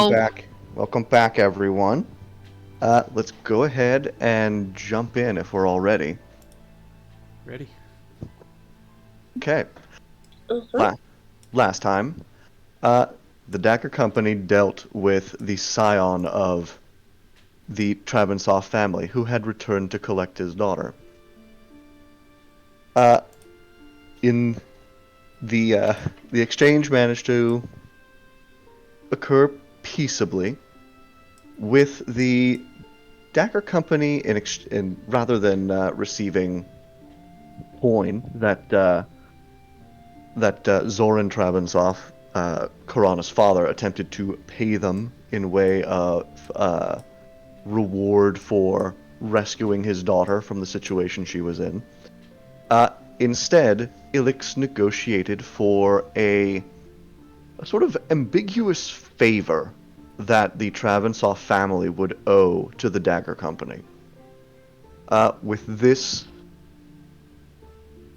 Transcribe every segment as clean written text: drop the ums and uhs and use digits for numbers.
Oh, Back. Welcome back, everyone. Let's go ahead and jump in if we're all ready. ready. Okay. Mm-hmm. La- Last time, uh, the Dagger Company dealt with the scion of the Travansoff family, who had returned to collect his daughter. Uh, in the exchange managed to occur peaceably, with the Dagger Company rather than receiving coin that Zoran Travansoff, Karana's father, attempted to pay them in way of reward for rescuing his daughter from the situation she was in. Instead, Ilix negotiated for a sort of ambiguous favor that the Travansoff family would owe to the Dagger Company. With this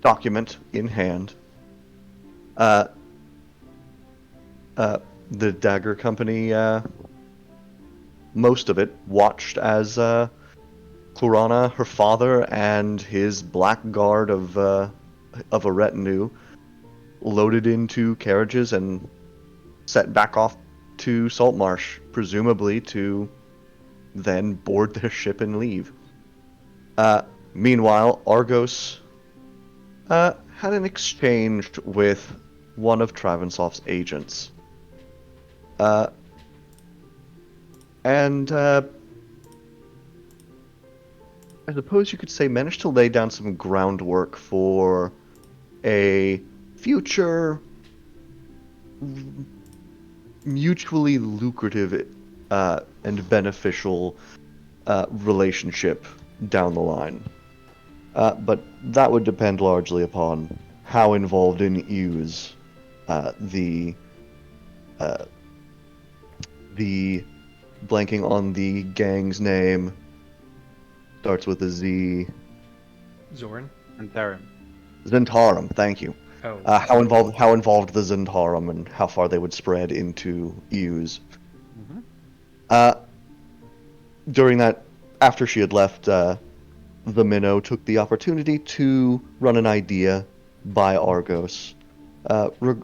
document in hand, uh, the Dagger Company, most of it, watched as Kurana, her father, and his black guard of a retinue loaded into carriages and set back off to Saltmarsh, presumably to then board their ship and leave. Meanwhile, Argos had an exchange with one of Travansoff's agents. And I suppose you could say managed to lay down some groundwork for a future mutually lucrative and beneficial relationship down the line. But that would depend largely upon how involved in use the the blanking on the gang's name starts with a Z. Zoran. And Theron. Zentarum. Thank you. Oh. How involved the Zentarum and how far they would spread into use. Mm-hmm. During that, after she had left, the Minnow took the opportunity to run an idea by Argos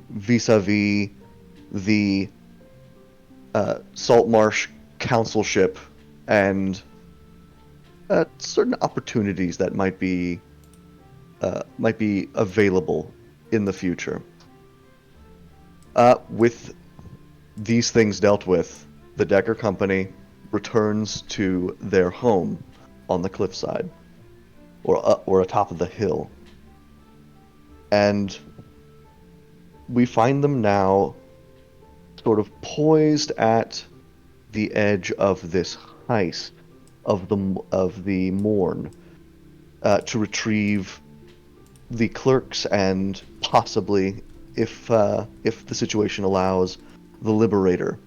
vis-a-vis the Saltmarsh councilship and certain opportunities that might be available in the future. With these things dealt with, the Decker Company returns to their home on the cliffside, or atop of the hill, and we find them now sort of poised at the edge of this heist of the morn to retrieve the clerks and possibly, if the situation allows, the Liberator,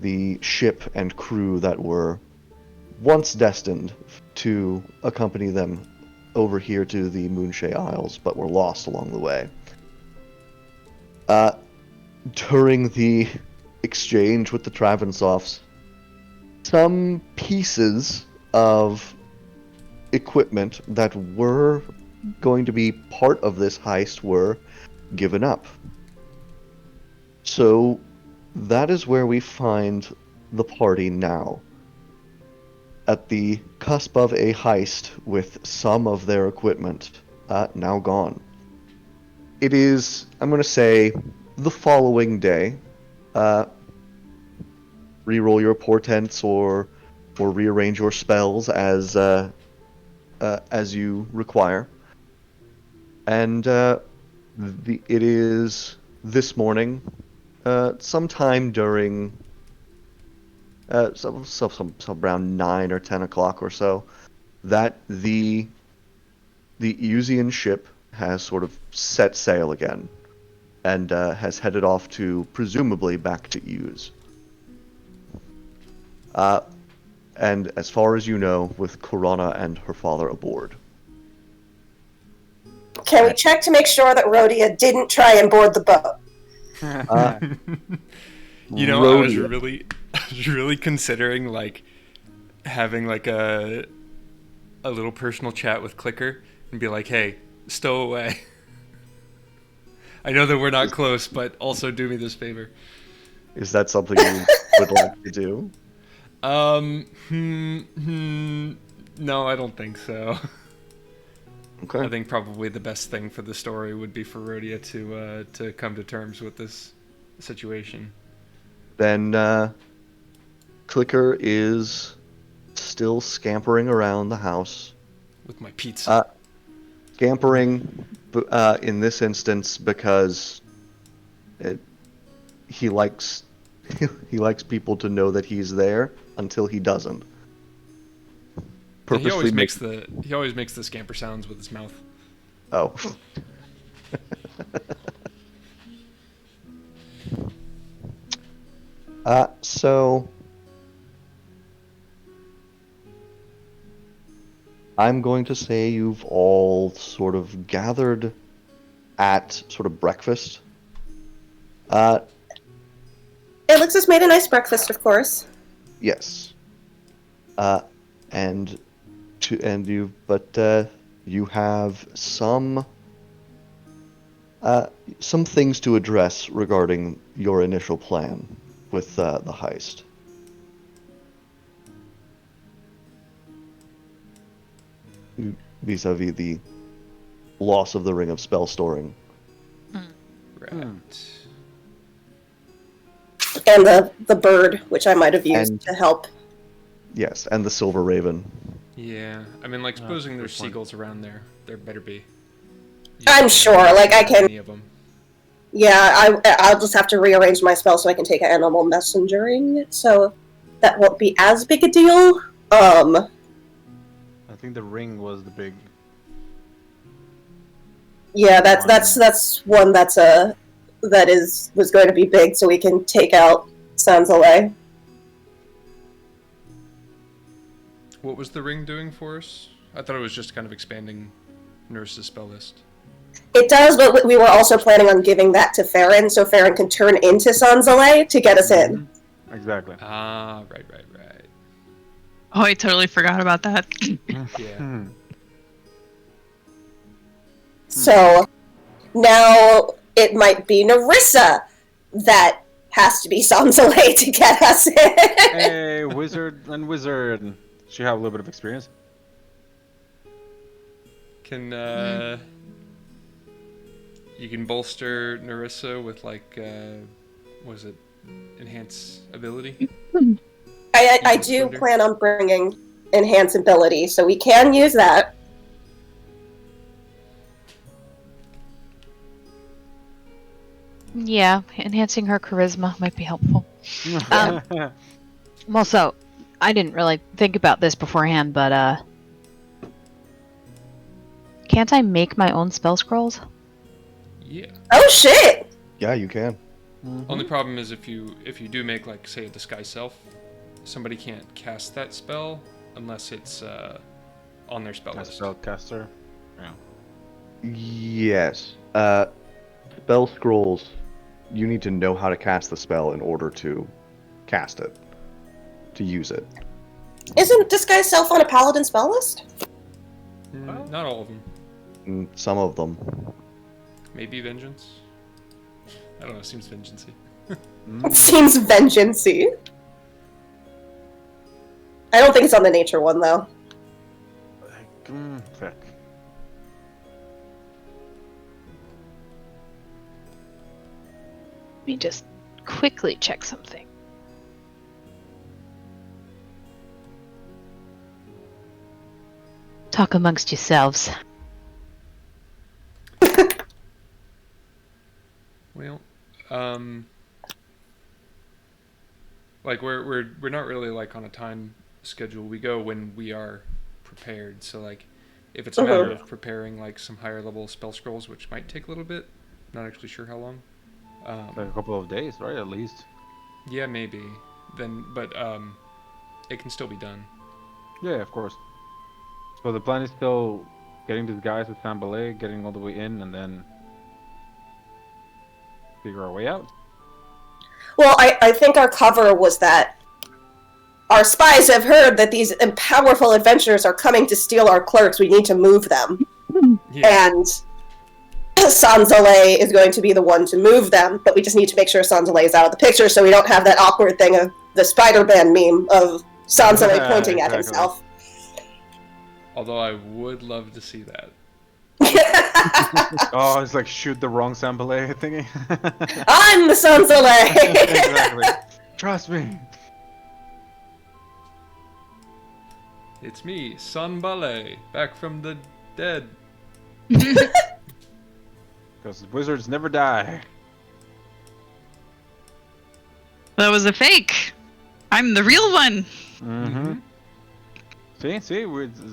the ship and crew that were once destined to accompany them over here to the Moonshay Isles, but were lost along the way. During the exchange with the Travansoffs, some pieces of equipment that were going to be part of this heist were given up. So that is where we find the party now. At the cusp of a heist with some of their equipment now gone. It is, I'm going to say, the following day. Reroll your portents or rearrange your spells as you require. And it is this morning, sometime during some around 9 or 10 o'clock or so, that the Eusian ship has sort of set sail again and has headed off to presumably back to Euse. And as far as you know, with Korana and her father aboard. Can we check to make sure that Rhodia didn't try and board the boat? You know, I was Rhodia. really was really considering like having like a little personal chat with Clicker and be like, "Hey, stow away. I know that we're not close, but also do me this favor." Is that something you would like to do? No, I don't think so. Okay. I think probably the best thing for the story would be for Rhodia to come to terms with this situation. Then Clicker is still scampering around the house. With my pizza. Scampering in this instance because he likes he likes people to know that he's there until he doesn't. And he always Purposely makes the scamper sounds with his mouth. Oh. So I'm going to say you've all sort of gathered at sort of breakfast. Alex has made a nice breakfast, of course. Yes. And you have some things to address regarding your initial plan with the heist. Vis-a-vis the loss of the Ring of Spell Storing. Right. And the bird, which I might have used to help. Yes, and the Silver Raven. Yeah, I mean, like, supposing there's seagulls around there better be. I'm sure, like, I can... Any of them. Yeah, I'll just have to rearrange my spell so I can take animal messengering, so that won't be as big a deal. I think the ring was the big... Yeah, that's one was going to be big, so we can take out Sansalei. What was the ring doing for us? I thought it was just kind of expanding Nurse's spell list. It does, but we were also planning on giving that to Farron, so Farron can turn into Sansalei to get us in. Exactly. Ah, right. Oh, I totally forgot about that. Yeah. So now it might be Narissa that has to be Sansalei to get us in. Hey, wizard. She have a little bit of experience. Can you can bolster Narissa with like was it enhance ability? I do plan on bringing enhance ability, so we can use that. Yeah, enhancing her charisma might be helpful. Also, I didn't really think about this beforehand, but can't I make my own spell scrolls? Yeah. Oh shit! Yeah, you can. Only problem is if you do make like say a disguise self, somebody can't cast that spell unless it's on their spell list. Spellcaster. Yeah. Yes. Spell scrolls, you need to know how to cast the spell in order to cast it, to use it. Isn't Disguise Self on a paladin spell list? Not all of them. Some of them. Maybe Vengeance. I don't know. Seems vengeancey. It seems vengeancey. I don't think it's on the nature one, though. Fuck. Let me just quickly check something. Talk amongst yourselves. Well, like we're not really like on a time schedule. We go when we are prepared. So like, if it's a matter of preparing like some higher level spell scrolls, which might take a little bit, not actually sure how long. Like a couple of days, right? At least. Yeah, maybe. Then, but it can still be done. Yeah, of course. So the plan is still getting these guys with Sambalay, getting all the way in, and then figure our way out. Well, I think our cover was that our spies have heard that these powerful adventurers are coming to steal our clerks. We need to move them. Yeah. And Sanzale is going to be the one to move them, but we just need to make sure Sanzale is out of the picture so we don't have that awkward thing of the Spider-Man meme of Sanzale pointing at Exactly. himself. Although I would love to see that. Oh, it's like shoot the wrong Sambale thingy. I'm the Sanzale! Exactly. Trust me. It's me, Sun Ballet, back from the dead. Because wizards never die. That was a fake. I'm the real one. Mm-hmm. See, it's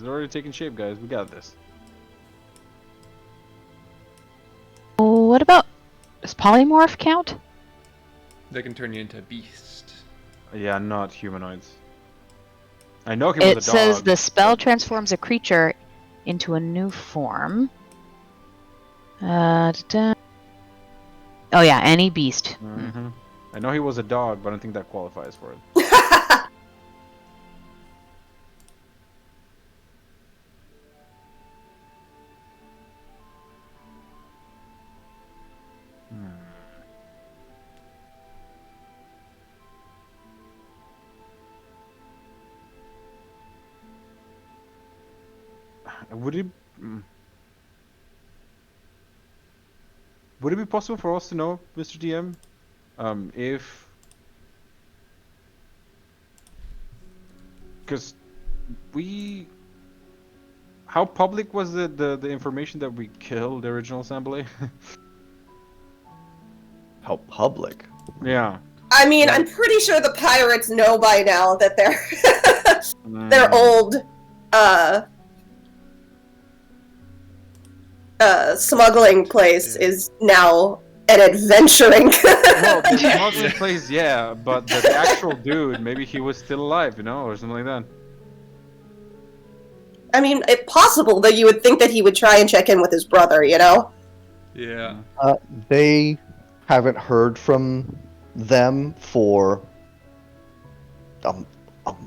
already taking shape, guys. We got this. What about, does polymorph count? They can turn you into a beast. Yeah, not humanoids. I know he It was a says dog. the spell transforms a creature into a new form. Da-da. Oh yeah, any beast. Mm-hmm. I know he was a dog, but I don't think that qualifies for it. Would it? Would it be possible for us to know, Mr. DM, if? Because we. How public was the information that we killed the original Sambale? How public? Yeah. I mean, I'm pretty sure the pirates know by now that their old smuggling place is now an adventuring. Well, the smuggling place, yeah, but the actual dude, maybe he was still alive, or something like that. I mean, it's possible that you would think that he would try and check in with his brother, Yeah. They haven't heard from them for a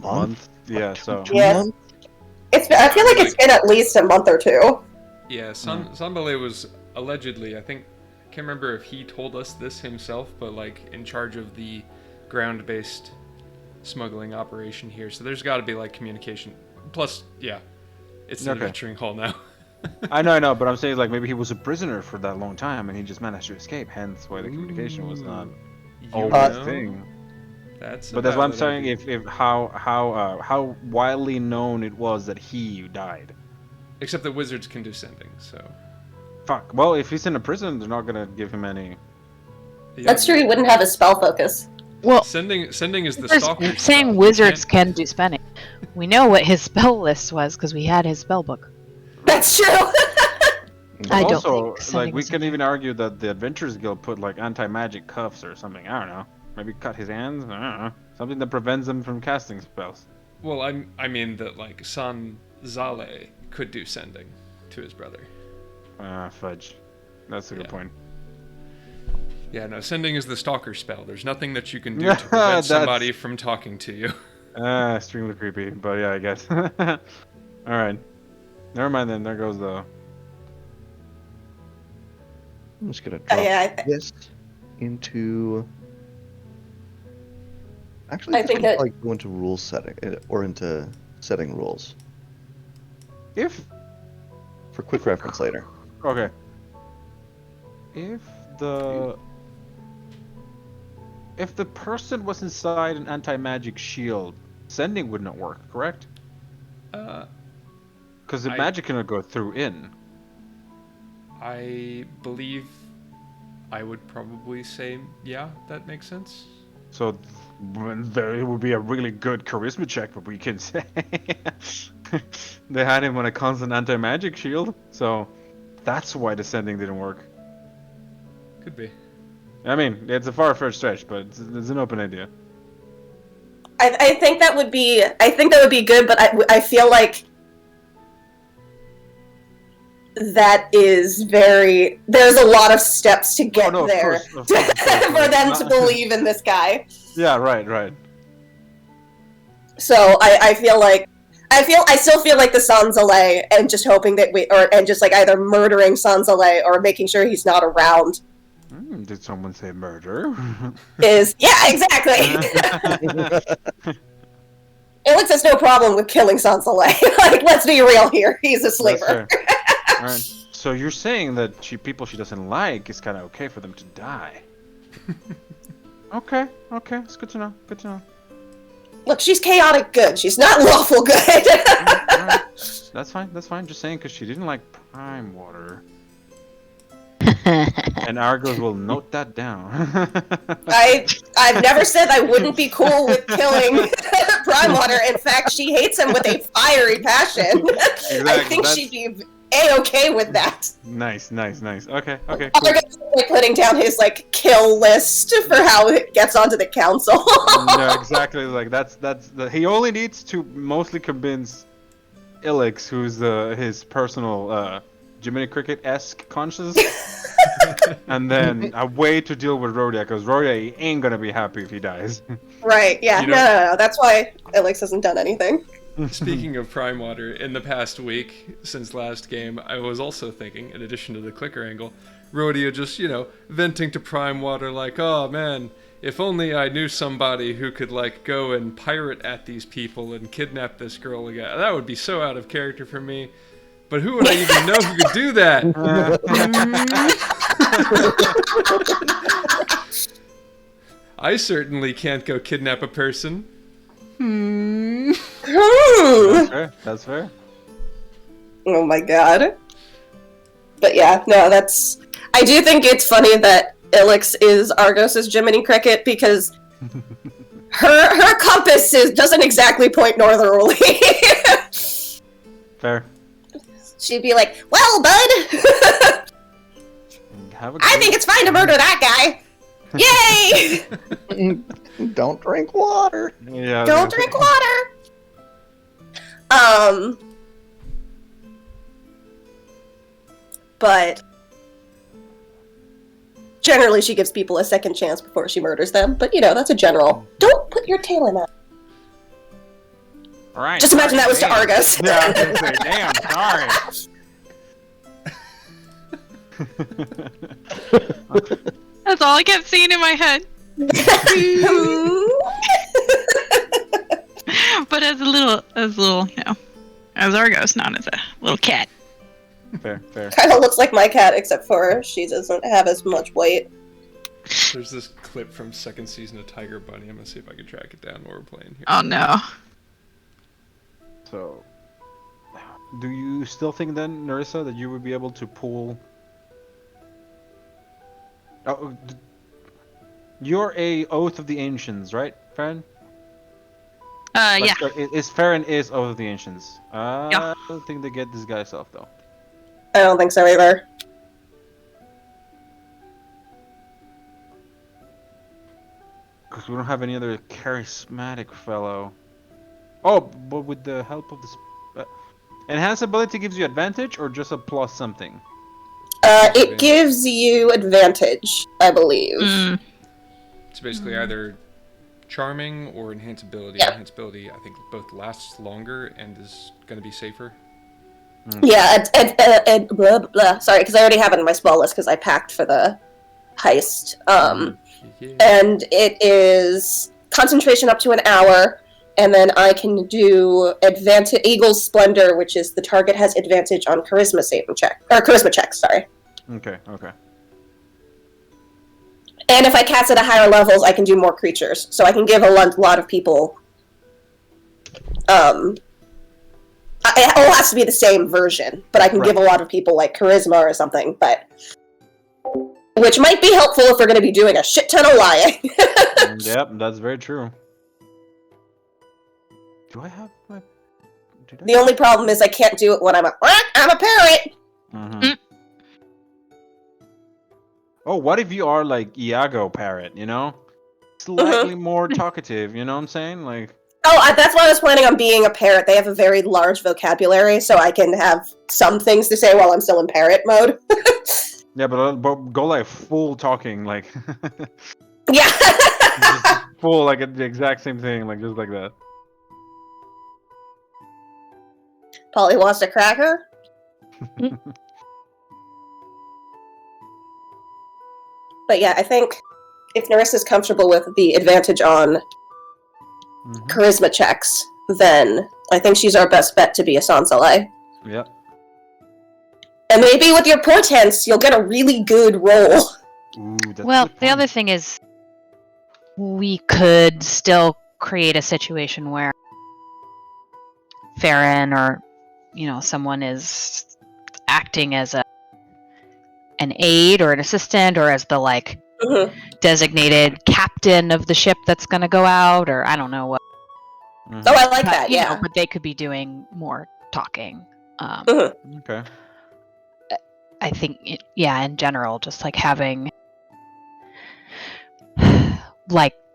month. Yeah, so. Two Yeah. months? I feel like it's been at least a month or two. Yeah, Sanbale was allegedly, I can't remember if he told us this himself, but like in charge of the ground-based smuggling operation here. So there's got to be like communication. Plus, yeah, it's an adventuring hall now. I know, but I'm saying like maybe he was a prisoner for that long time and he just managed to escape. Hence why the communication was not always thing. That's what I'm saying. If how widely known it was that he died. Except that wizards can do sending, so. Fuck. Well, if he's in a prison, they're not gonna give him any. Yeah, That's true, he wouldn't have a spell focus. Well, sending is the we're stalker. saying wizards can do spelling. We know what his spell list was because we had his spell book. That's true. I don't also, think like sending we is can even argue that the Adventurers Guild put like anti-magic cuffs or something. I don't know. Maybe cut his hands. I don't know. Something that prevents him from casting spells. Well, I mean that like Sanzale could do sending to his brother. Fudge. That's a good point. Yeah, no, sending is the stalker spell. There's nothing that you can do to prevent somebody from talking to you. Extremely creepy, but yeah, I guess. Alright. Never mind then, there goes the... I'm just gonna drop Yeah, this into... Actually, I this think can that- like go into rules setting, or into setting rules. If... For quick reference later. Okay. If the person was inside an anti-magic shield, sending would not work, correct? Because the magic cannot go through in. I believe I would probably say, yeah, that makes sense. So there would be a really good charisma check, but we can say they had him on a constant anti-magic shield, so that's why the sending didn't work. Could be. I mean, it's a far-fetched stretch, but it's an open idea. I think that would be good, but I feel like that is there's a lot of steps to get of there course, of course. for them to believe in this guy. Yeah, right. So I still feel like the Sansalei, and just hoping that and just like either murdering Sansalei or making sure he's not around Did someone say murder? yeah, exactly. Alex has no problem with killing Sansalei. Like, let's be real here. He's a slaver. Alright. So you're saying that people she doesn't like, it's kind of okay for them to die. Okay, it's good to know. Good to know. Look, she's chaotic good. She's not lawful good. Alright. That's fine. Just saying, because she didn't like prime water. And Argos will note that down. I've never said I wouldn't be cool with killing Prime Water. In fact, she hates him with a fiery passion. Exactly, I think she'd be a-okay with that. Nice. Okay, cool. Argos is like putting down his like kill list for how it gets onto the council. No, exactly. Like he only needs to mostly convince Ilix, who's his personal Jiminy Cricket-esque conscience, and then a way to deal with Rhodia, because Rhodia ain't gonna be happy if he dies. Right, yeah. No. That's why Ilix hasn't done anything. Speaking of Prime Water, in the past week, since last game, I was also thinking, in addition to the clicker angle, Rhodia just, venting to Prime Water like, oh man, if only I knew somebody who could, like, go and pirate at these people and kidnap this girl again. That would be so out of character for me. But who would I even know who could do that? I certainly can't go kidnap a person. That's fair. Oh my god. But yeah, no, I do think it's funny that Ilix is Argos's Jiminy Cricket, because her compass doesn't exactly point northerly. Fair. She'd be like, well, bud, I think it's fine to murder that guy. Yay! Don't drink water. Yeah. Don't drink water. But generally she gives people a second chance before she murders them. But that's a general. Don't put your tail in that. All right. Just imagine that was to Argos. Yeah, I was gonna say, damn, sorry. That's all I kept seeing in my head. But as Argos, not as a little cat. Fair. Kind of looks like my cat, except for she doesn't have as much weight. There's this clip from second season of Tiger Bunny. I'm gonna see if I can track it down while we're playing here. Oh no. So, do you still think then, Nerissa, that you would be able to pull? Oh, you're a Oath of the Ancients, right, Farron? Yeah. Farron is Oath of the Ancients. Yeah. I don't think they get this guy's off though. I don't think so either. Because we don't have any other charismatic fellow. Oh, but with the help of this... enhanced ability gives you advantage, or just a plus something? It gives you advantage, I believe. It's basically either charming or enhanceability. Yeah. Enhanceability, I think, both lasts longer and is going to be safer. Yeah, and blah, blah, blah. Sorry, because I already have it in my spell list because I packed for the heist. And it is concentration up to an hour, and then I can do advantage Eagle's Splendor, which is the target has advantage on charisma checks. Sorry. Okay. And if I cast it at higher levels, I can do more creatures, so I can give a lot of people. It all has to be the same version, but I can give a lot of people like charisma or something, which might be helpful if we're going to be doing a shit ton of lying. Yep, that's very true. Do I have my... The only problem is I can't do it when I'm a parrot! Mm-hmm. Oh, what if you are like Iago Parrot, Slightly more talkative, you know what I'm saying? Like... Oh, that's why I was planning on being a parrot. They have a very large vocabulary, so I can have some things to say while I'm still in parrot mode. Yeah, but go like full talking, like... Yeah! Full, like the exact same thing, like just like that. Polly wants to crack her? But yeah, I think if Narissa's comfortable with the advantage on charisma checks, then I think she's our best bet to be a Sansalai. Yep. And maybe with your portents, you'll get a really good roll. Ooh, that's Well, a good the point. other thing is, we could still create a situation where Farron or, someone is acting as an aide or an assistant or as the, designated captain of the ship that's going to go out, or I don't know what. Mhm. Oh, I like But, that, yeah. but they could be doing more talking. Okay. I think, in general, just having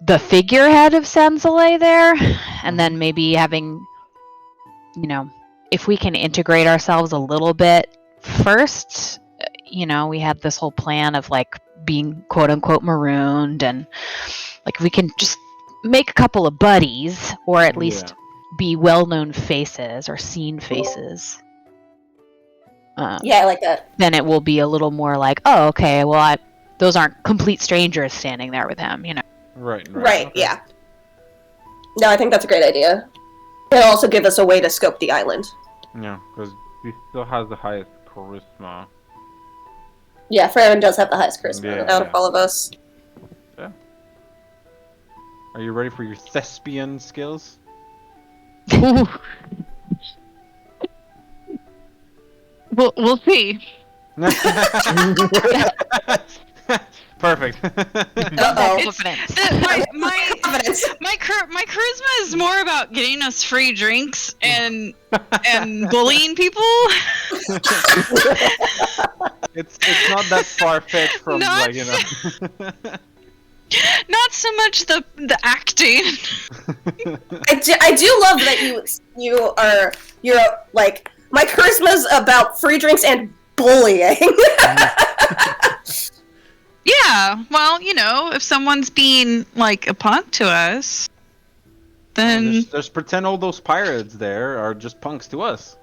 the figurehead of Sansalay there, and then maybe having, if we can integrate ourselves a little bit first, we had this whole plan of being quote unquote marooned, and if we can just make a couple of buddies, or at least be well-known faces or seen faces. Yeah, I like that. Then it will be a little more oh, okay, well, those aren't complete strangers standing there with him, Right. Right, Okay. yeah. No, I think that's a great idea. It'll also give us a way to scope the island. Yeah, because he still has the highest charisma. Yeah, Farron does have the highest charisma Yeah, out yeah. of all of us. Are you ready for your thespian skills? We'll see. Perfect. Uh-oh. Confidence. My charisma is more about getting us free drinks and bullying people. It's not that far fetched from Not Not so much the acting. I do love that you're my charisma's about free drinks and bullying. Yeah, well, if someone's being a punk to us, then Just pretend all those pirates there are just punks to us.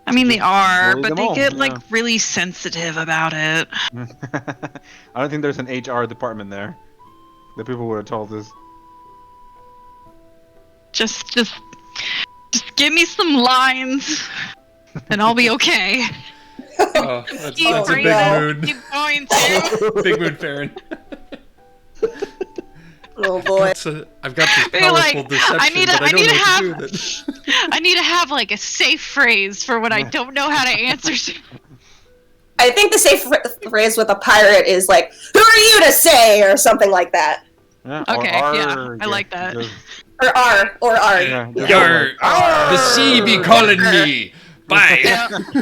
I mean they are, bully but them they all, get yeah. really sensitive about it. I don't think there's an HR department there. The people would have told us. Just give me some lines, and I'll be okay. Oh, that's Keep a big no. mood. Keep going too. Big mood, Farron. Oh boy. I've got this Be powerful deception, I need to- but I I don't need know to what to do have- with it. I need to have a safe phrase for when I don't know how to answer. I think the safe phrase with a pirate is who are you to say, or something like that. Yeah, Okay, or yeah, R, I like that. just- Or R. yeah, just Yarr, like, the sea be calling me. Bye.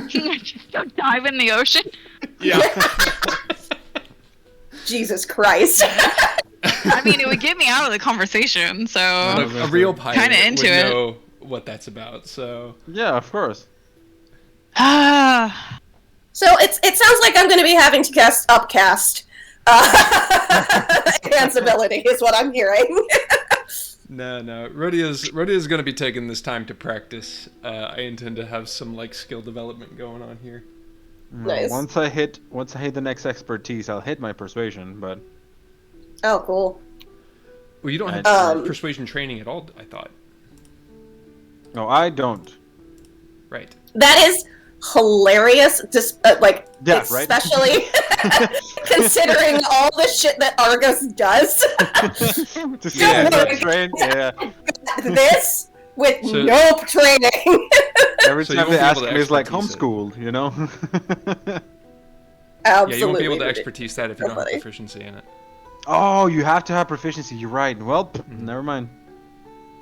Just go dive in the ocean. Yeah. Jesus Christ. I mean, it would get me out of the conversation, so Look, a real pirate Kinda into would it. know what that's about. So yeah, of course. ah, So it sounds like I'm going to be having to cast Upcast. Enhance ability is what I'm hearing. no. Rodia's gonna be taking this time to practice. I intend to have some skill development going on here. Nice. Once I hit the next expertise, I'll hit my persuasion, but Oh, cool. Well, you don't have Um, persuasion training at all, I thought. no, I don't. Right. That is hilarious. Just Yeah, right. especially considering all the shit that Argos does. To see Yeah. that train, yeah. This with So- no training. Every So you time won't they be ask able to me, it's like expertise it. homeschooled, you know? Absolutely. Yeah, you won't be able to expertise that if you don't have Funny. proficiency in it. Oh, you have to have proficiency. You're right. Well, never mind.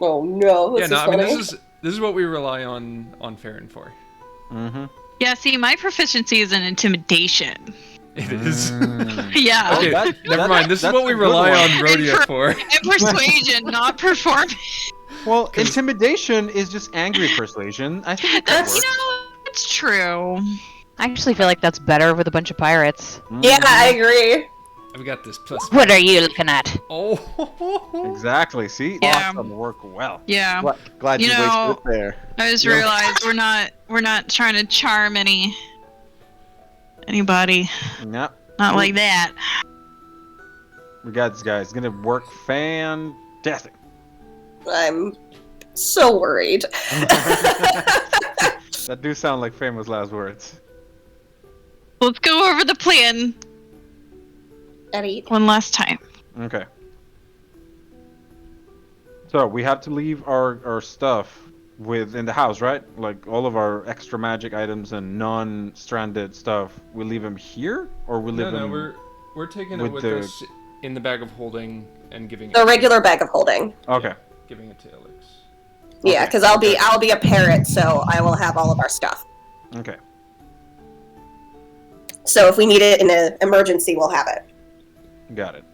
Oh no, this Yeah, no, is I mean funny. this is what we rely on Farron for. Mm-hmm. yeah. See, my proficiency is in intimidation. It is. Yeah, Okay, that- never that- mind. This is that's what we a good rely one. on Rhodia for. and persuasion, not performance. Well, intimidation is just angry persuasion. I think that That's works. that's true. I actually feel like that's better with a bunch of pirates. Yeah, I agree. I've got this plus. What are you looking at? Oh. Exactly. See, Yeah. awesome work. Well. Yeah. Glad You you know- wasted it there. I just Yeah. realized we're not trying to charm anybody. Yeah. Not like that. We got this guy. It's gonna work fantastic. I'm so worried. That do sound like famous last words. Let's go over the plan Eddie. one last time. Okay. So we have to leave our stuff in the house, right? Like all of our extra magic items and non-stranded stuff. We leave them here, or we leave No, them. we're taking it with with the- us in the bag of holding and giving The it regular bag of holding. Okay. giving it to Alex. Yeah, Okay. because I'll be a parrot, so I will have all of our stuff. Okay. So if we need it in an emergency, we'll have it. Got it.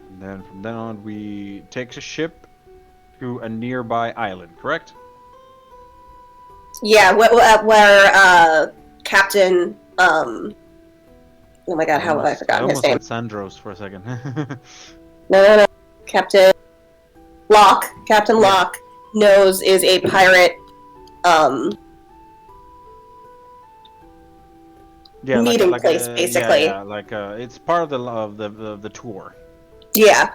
And then from then on, we take a ship to a nearby island. Correct? Yeah, where Captain oh my god, how have I forgotten his almost name? said Sandros for a second. No, Captain Locke knows is a pirate Yeah, meeting place, basically. Yeah, it's part of the tour. Yeah.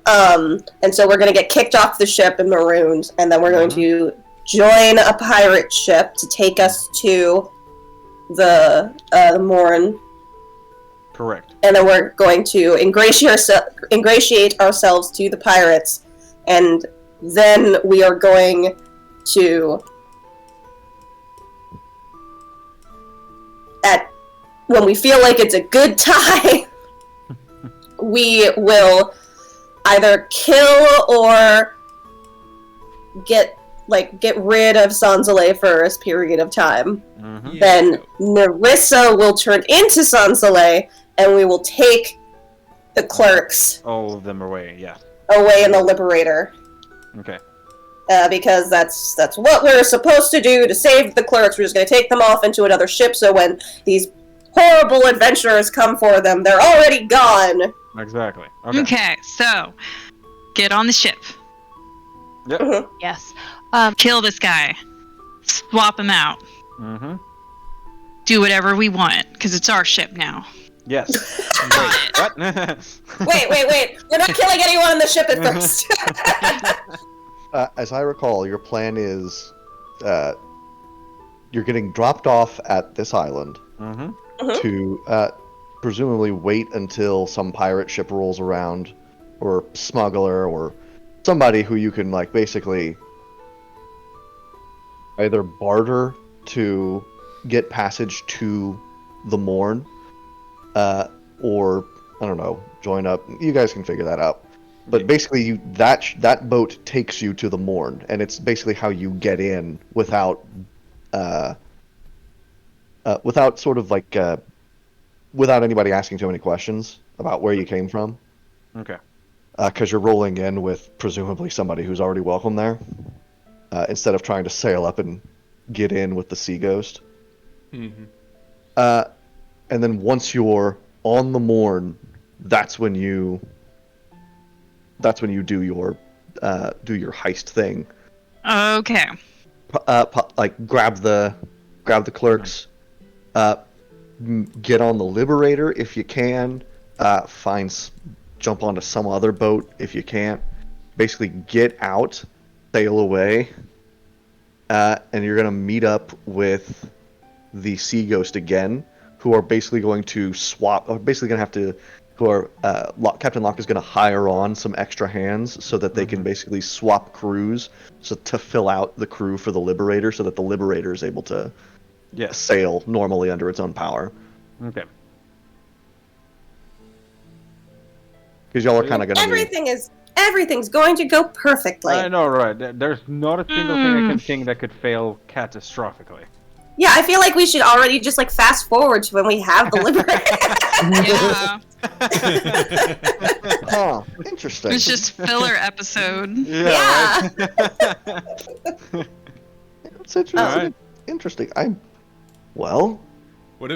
And so we're gonna get kicked off the ship and marooned, and then we're going to join a pirate ship to take us to the Morn, Correct. and then we're going to ingratiate ourselves to the pirates, and then we are going to when we feel like it's a good time, we will either kill or get rid of Sansalé for a period of time. Mm-hmm. Yeah. Then Nerissa will turn into Sansalé, and we will take the clerks All of them away. Yeah. away in the Liberator. Okay. Because that's what we're supposed to do to save the clerks. We're just going to take them off into another ship, so when these horrible adventurers come for them, they're already gone. Exactly. Okay. Okay, so get on the ship. Yes. Kill this guy. Swap him out. Mm-hmm. Do whatever we want, because it's our ship now. Yes. Got Wait, what? Wait. We're not killing anyone on the ship at first. As I recall, your plan is you're getting dropped off at this island Mm-hmm. to presumably wait until some pirate ship rolls around, or smuggler, or somebody who you can basically either barter to get passage to the Morn, or I don't know, join up. You guys can figure that out. But basically, that boat takes you to the Morn, and it's basically how you get in without sort of without anybody asking too many questions about where you came from. Okay. Because you're rolling in with presumably somebody who's already welcome there, instead of trying to sail up and get in with the Sea Ghost. Mm-hmm. And then once you're on the Morn, that's when you do your heist thing. Okay. Grab the clerks, get on the Liberator if you can, jump onto some other boat if you can't. Basically, get out, sail away, and you're gonna meet up with the Sea Ghost again, who are basically going to swap. Captain Locke is going to hire on some extra hands so that they can basically swap crews, to fill out the crew for the Liberator, so that the Liberator is able to sail normally under its own power. Okay. Because y'all are kind of going to Everything's going to go perfectly. I know, right? There's not a single thing I can think that could fail catastrophically. Yeah, I feel like we should already just fast forward to when we have the Liberator. Yeah. Huh, interesting. It's just filler episode. Yeah. It's interesting. Alright. Interesting. What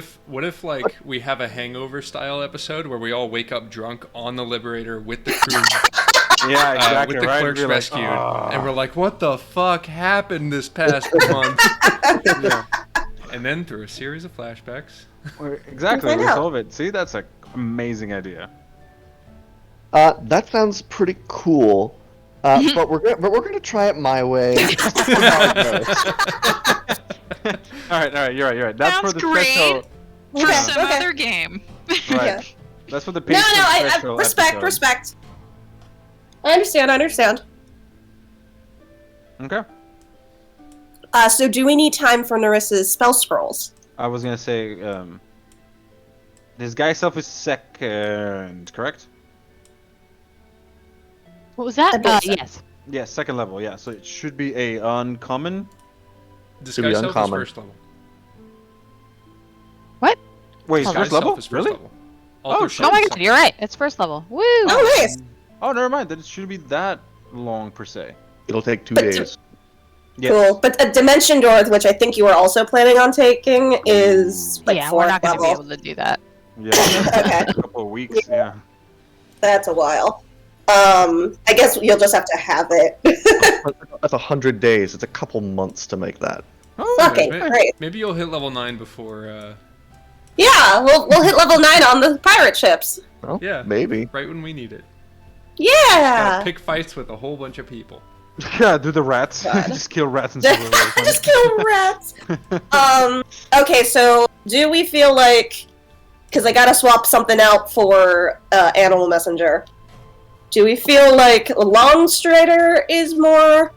if like we have a hangover style episode where we all wake up drunk on the Liberator with the crew, Yeah, exactly. with the right? clerks Be like, rescued, "Ah." and we're like, what the fuck happened this past month? Yeah. And then through a series of flashbacks. Exactly, Find we out. solve it. See, that's an amazing idea. That sounds pretty cool. But we're gonna try it my way. Just to see how it goes. All right, you're right. That's for Sounds the great. special. For Okay, some okay. other game. Right. Yeah. That's for the No, Patreon I special respect, episode. respect. I understand. Okay. So do we need time for Narissa's spell scrolls? I was gonna say, this guy self is second, correct? What was that? I believe so. Yes. Yeah, second level. Yeah, so it should be a uncommon. Disguise self is uncommon. first level. Wait, Oh, first Disguise level? self is first Really? level. Oh, Alter shit. Oh my self- god, you're right. It's first level. Woo! Oh, nice. Oh, never mind. Then it shouldn't be that long per se. It'll take 2 But days. Yeah. Cool. But a Dimension Door, which I think you were also planning on taking, is like yeah, fourth we're not going to be level. able to do that. Yeah. Okay. A couple of weeks. Yeah. That's a while. I guess you'll just have to have it. That's 100 days. It's a couple months to make that. Oh, Fucking May- great. Maybe you'll hit level 9 before, Yeah, we'll hit level 9 on the pirate ships. Well, Yeah. maybe. right when we need it. Yeah. Gotta pick fights with a whole bunch of people. Yeah, do the rats. God. Just kill rats and stuff. Just kill rats. Okay, so do we feel like, because I gotta swap something out for Animal Messenger, do we feel like Longstrider is more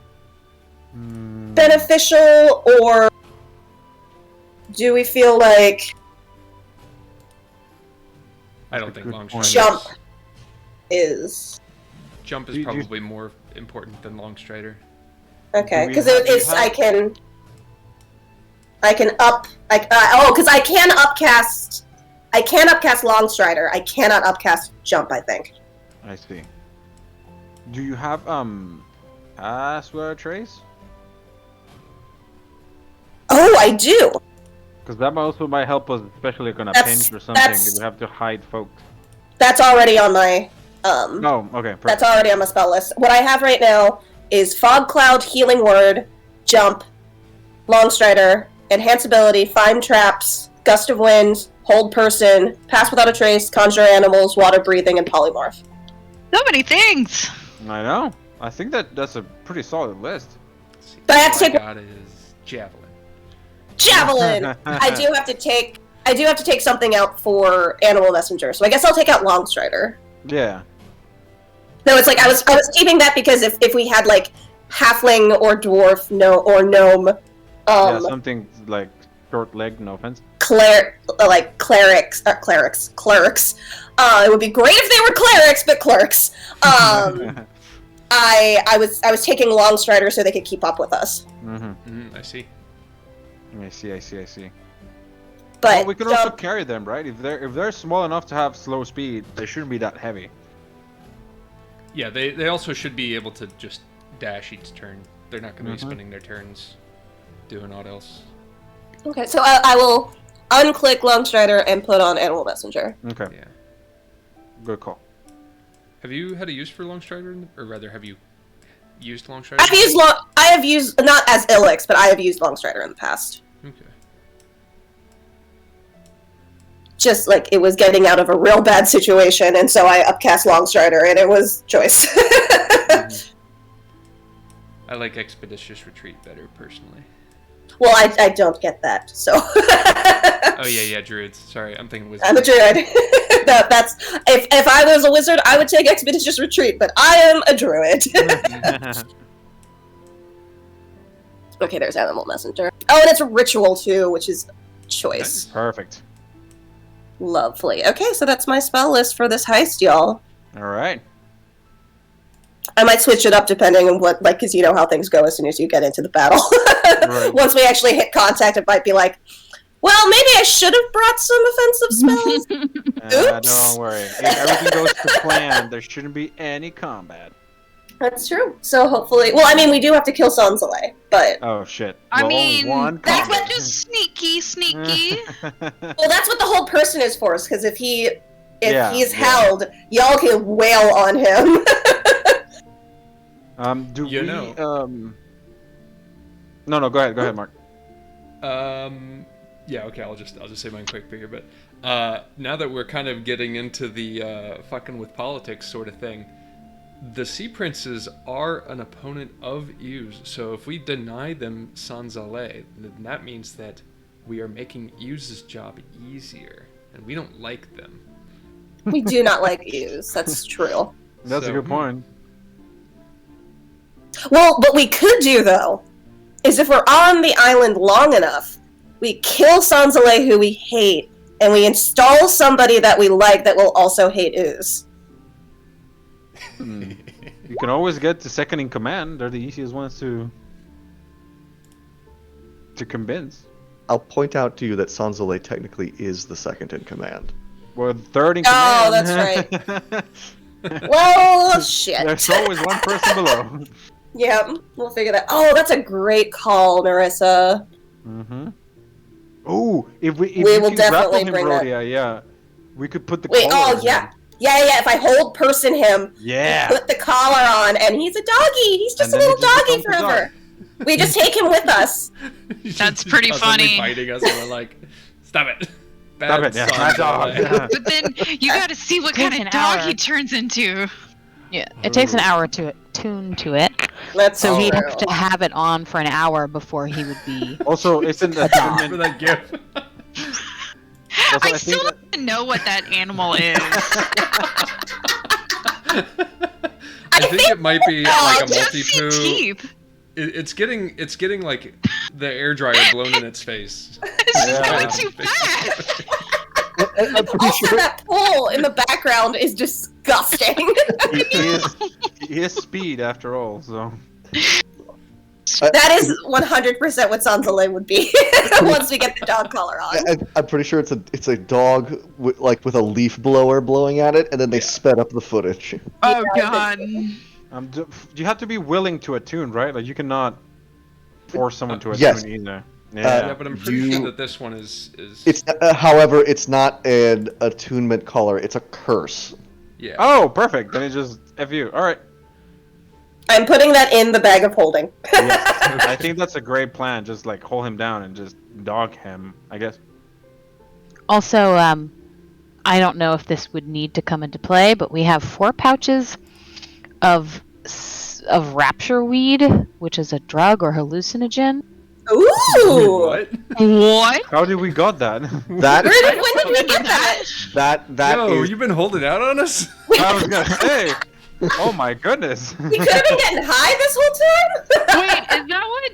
beneficial, or do we feel like I don't think good long point. Jump is Jump is Do you- probably more important than long strider. okay? Do we Because have- do you it's have- I can up. Because I can upcast. I can upcast Longstrider. I cannot upcast Jump. I think. I see. Do you have password trace? Oh, I do. Because that also might help us, especially like on a That's- pinch or something. that's- If we have to hide folks. That's already on my No, okay, perfect. That's already on my spell list. What I have right now is Fog Cloud, Healing Word, Jump, Longstrider, Enhance Ability, Find Traps, Gust of Wind, Hold Person, Pass Without a Trace, Conjure Animals, Water Breathing, and Polymorph. So many things. I know. I think that's a pretty solid list. See, But I have all to take- got is javelin. Javelin! I do have to take something out for Animal Messenger, so I guess I'll take out Longstrider. Yeah. No, it's like I was keeping that because if we had like halfling or dwarf or gnome, Yeah, something like short legged, no offense. clerics. It would be great if they were clerics, but clerks. I was taking Longstrider so they could keep up with us. Mm-hmm. I see. I see. But Well, we can also Jump, carry them, right? If they're small enough to have slow speed, they shouldn't be that heavy. Yeah, they also should be able to just dash each turn. They're not going to Mhm. be spending their turns doing aught else. okay, so I will unclick Longstrider and put on Animal Messenger. Okay, Yeah. good call. Have you had a use for long strider, or rather, have you used long strider? I have used not as Ilix, but I have used Longstrider in the past. Okay. Just like it was getting out of a real bad situation, and so I upcast Longstrider, and it was choice. I like expeditious retreat better personally. Well, I don't get that, so. Oh yeah, druids. Sorry, I'm thinking wizards. I'm a druid. That's if I was a wizard, I would take expeditious retreat, but I am a druid. Okay, there's Animal Messenger. Oh, and it's a ritual too, which is choice. Perfect. Lovely. Okay, so that's my spell list for this heist, y'all. All right. I might switch it up depending on what, like, because you know how things go as soon as you get into the battle. Right. Once we actually hit contact, it might be like, well, maybe I should have brought some offensive spells. Oops. Don't worry. If everything goes to plan, there shouldn't be any combat. That's true. So hopefully, well, I mean, we do have to kill Sansalei, but Oh shit. I Well, mean, only one that's combo. what just sneaky. well, that's what the whole person is for. Because if he's Yeah. held, y'all can wail on him. Do You we? know. No, go ahead, Mark. Yeah, okay, I'll just say mine quick here, but now that we're kind of getting into the fucking with politics sort of thing, the Sea Princes are an opponent of Use, so if we deny them Sansalei, then that means that we are making Use's job easier, and we don't like them. We do not like use. That's true. That's a good point. Well, what we could do though is if we're on the island long enough, we kill Sansalei, who we hate, and we install somebody that we like that will also hate Ooze. You can always get the second in command. They're the easiest ones to convince. I'll point out to you that Sansalei technically is the second in command. Well, third in Oh, command. that's right. Well, shit. There's always one person below. Yeah, we'll figure that. Oh, that's a great call, Narissa. Mm-hmm. Oh, if we will can definitely grapple him, bring that. Rhodia, yeah. We could put the Wait, collar oh on yeah. him. Yeah, if I hold person him, Yeah. put the collar on, and he's a doggy. He's just And a then little he just doggy becomes a forever. We just take him with us. He's That's just pretty constantly funny. Fighting us, and we're like, stop it. Stop it, yeah. Bad dog. Sansalei. Yeah. But then you gotta see what kind Takes of an dog hour. he turns into. Yeah, it takes an hour to tune to it, That's so he'd true. have to have it on for an hour before he would be. Also, it's an For attunement. that gift. Also, I still don't even know what that animal is. I think it might be like a Just see multi-poo. teeth. It's getting like the air dryer blown in its face. It's just Yeah. going too fast. I'm pretty Also, sure. that pool in the background is disgusting. He is speed after all, so. That is 100% what Sansalei would be once we get the dog collar on. I'm pretty sure it's a dog with a leaf blower blowing at it, and then they sped up the footage. Oh god. You have to be willing to attune, right? Like you cannot force someone to attune Yes. either. Yeah, but I'm pretty You- sure that this one is It's however, it's not an attunement collar; it's a curse. yeah. Oh, perfect. Then it just F you. All right. I'm putting that in the bag of holding. I think that's a great plan. Just like hold him down and just dog him, I guess. Also, I don't know if this would need to come into play, but we have 4 pouches of rapture weed, which is a drug or hallucinogen. Ooh! What? What? How did we got that? That When did we get that? that Yo, is you've been holding out on us? I was gonna say. Oh my goodness. We could have been getting high this whole time? Wait, is that what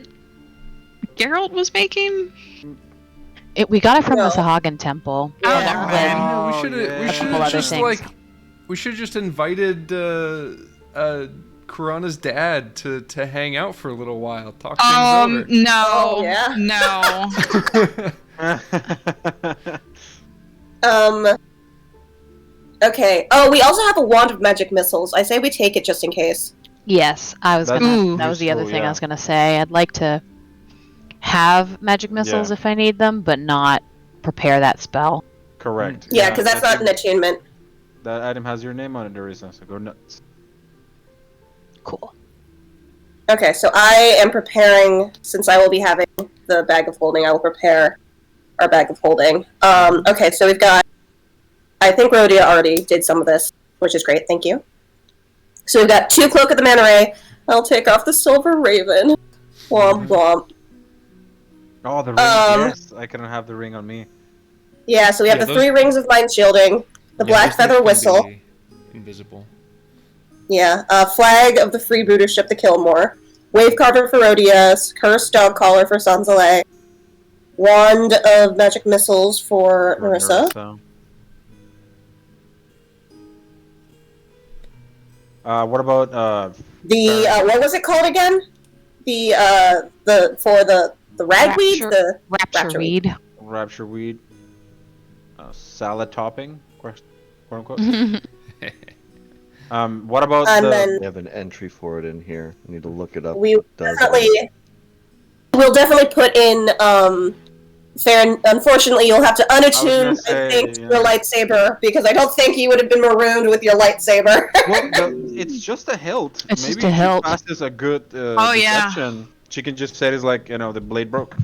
Geralt was making? We got it from No. the Sahagin Temple. Oh, Yeah. never mind. Yeah, we Oh, should yeah. we should Couple have other just things. like we should have just invited Kurana's dad to hang out for a little while, talk things No, Oh, yeah. no. over. Okay. Oh, we also have a wand of magic missiles. I say we take it just in case. Yes, I was That's gonna. That was the other useful, thing yeah. I was gonna say. I'd like to have magic missiles Yeah. if I need them, but not prepare that spell. Correct. Yeah, because that's not an attunement. That item has your name on it, Arisa, so go nuts. Cool. Okay, so I am preparing, since I will be having the bag of holding, I will prepare our bag of holding. Okay, so we've got, I think Rhodia already did some of this, which is great, thank you. So we've got 2 Cloak of the Manta Ray. I'll take off the Silver Raven. Womp womp. Oh, the ring. Yes, I couldn't have the ring on me. Yeah, so we have Yeah, the those- 3 Rings of Mind Shielding, the Yeah, Black those Feather things Whistle. can be invisible. Yeah, Flag of the Freebooter Ship, the Killmore. Wave Carver for Rhodius. Cursed Dog Collar for Sansalei. Wand of Magic Missiles for Marissa. What about The what was it called again? The ragweed, Rapture- the Rapture weed. rapture weed? Salad topping? Quote unquote. What about And the? then We have an entry for it in here. I need to look it up. we It does we'll definitely put in fair. Unfortunately, you'll have to I was unattune, gonna say, I think, yeah. your lightsaber because I don't think you would have been marooned with your lightsaber. Well, it's just a hilt. It's Maybe just a if she hilt. passes a good Oh, yeah. deception, she can just say it's like the blade broke.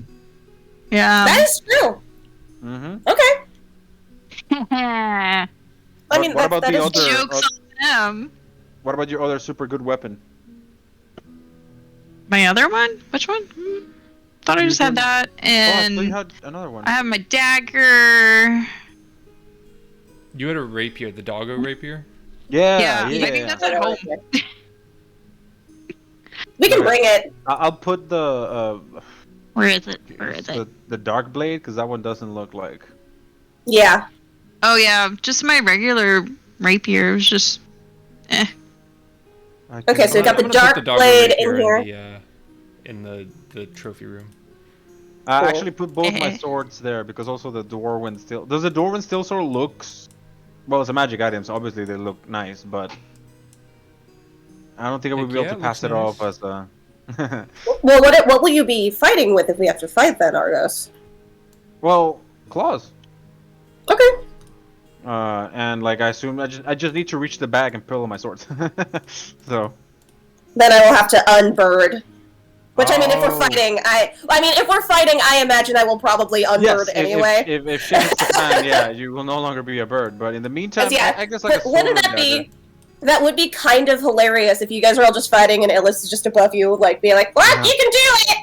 Yeah. That is true. Mm-hmm. Okay. My I mean, what about that the is other? joke's on them. What about your other super good weapon? My other one? Which one? Thought I You just had didn't- that, Oh, I thought you and had another one. I have my dagger. You had a rapier, the doggo rapier. Yeah, I think that's at home. We can Okay. bring it. I'll put the Where is it? Where is it? the dark blade because that one doesn't look like. Yeah. Oh yeah, just my regular rapier. It was just, eh. Okay, so we got I'm the gonna dark put the doggo blade rapier in here. in the trophy room. I Cool. actually put both my swords there because also the dwarven steel. Does the dwarven steel sword looks? Well, it's a magic item, so obviously they look nice, but I don't think I would Heck be able yeah, to it pass looks it off nice. as a. Well, what will you be fighting with if we have to fight then, Argos? Well, claws. Okay. And like I assume I just need to reach the bag and pull my swords. So. Then I will have to unbird. Which I mean, if we're Oh. fighting, if we're fighting, I imagine I will probably unbird Yes, anyway. if shit hits the fan, yeah, you will no longer be a bird. But in the meantime, Yeah, I guess like a but sword wouldn't or that dagger. be? That would be kind of hilarious if you guys are all just fighting and Illis is just above you, like being like, "What? Yeah. You can do it!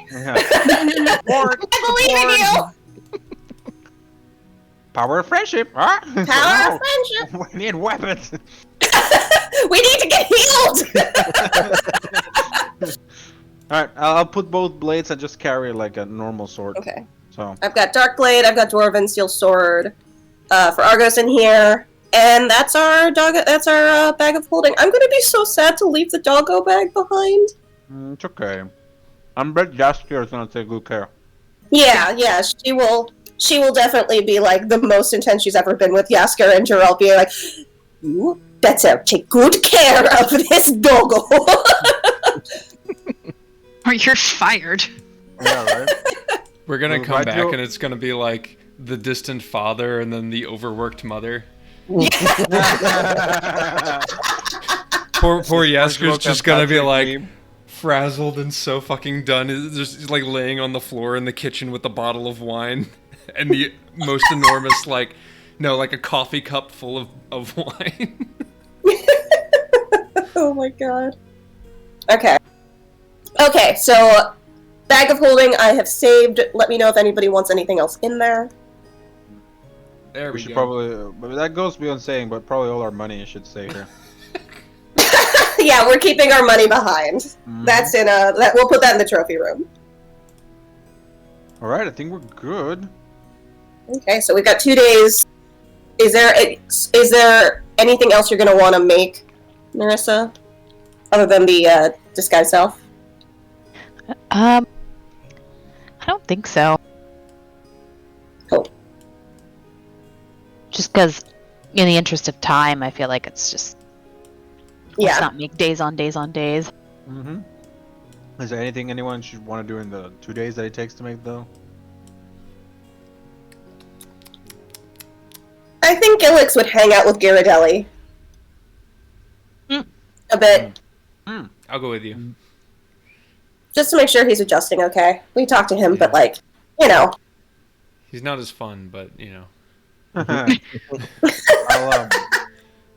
Yeah. I believe in you! Power of friendship. Huh? Power of friendship! We need weapons. We need to get healed!" Alright, I'll put both blades and just carry like a normal sword. Okay. So. I've got Dark Blade, I've got Dwarven Steel Sword for Argos in here, and that's our bag of holding. I'm gonna be so sad to leave the doggo bag behind. It's okay. I'm bet Jaskier is gonna take good care. Yeah, she will definitely be like the most intense she's ever been with Yasker and Jarrell being like, "You better take good care of this doggo." Or you're fired. Yeah, right? We're gonna Well, come why'd back you- and it's gonna be like the distant father and then the overworked mother. Poor Yasker's just gonna be like frazzled and so fucking done. He's like laying on the floor in the kitchen with a bottle of wine and the most enormous like a coffee cup full of wine. Oh my god. Okay, so bag of holding I have saved. Let me know if anybody wants anything else in there. There We we should go. probably, but that goes beyond saying, but probably all our money should stay here. Yeah, we're keeping our money behind. Mhm. That's in we'll put that in the trophy room. All right, I think we're good. Okay, so we've got 2 days. Is there anything else you're gonna want to make, Marissa, other than the disguise self? I don't think so. Cool. Just because, in the interest of time, I feel like it's just let's Yeah. not make days on days on days. Mm-hmm. Is there anything anyone should want to do in the 2 days that it takes to make though? I think Gilix would hang out with Ghirardelli. Mm. A bit, I'll go with you. just to make sure he's adjusting okay. We talked to him, but like, you know. He's not as fun, but I'll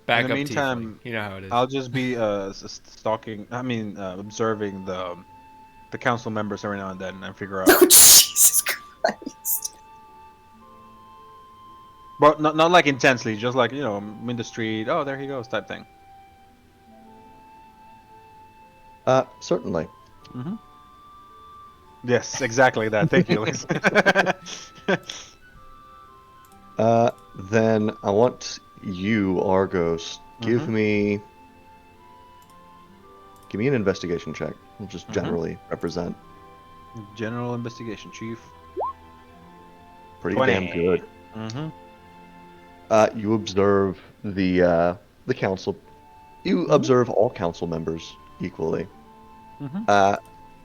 back In the up meantime, tiefling. You know how it is. I'll just be stalking. Observing the council members every now and then and figure out. Oh, Jesus Christ. But not like intensely, just like I'm in the street. Oh, there he goes, type thing. Certainly. Mm-hmm. Yes, exactly that. Thank you, Alex. Then I want you, Argos, give me an investigation check. We'll just generally represent. General investigation, chief. Pretty 20. damn good. Mm-hmm. You observe the council You observe all council members equally,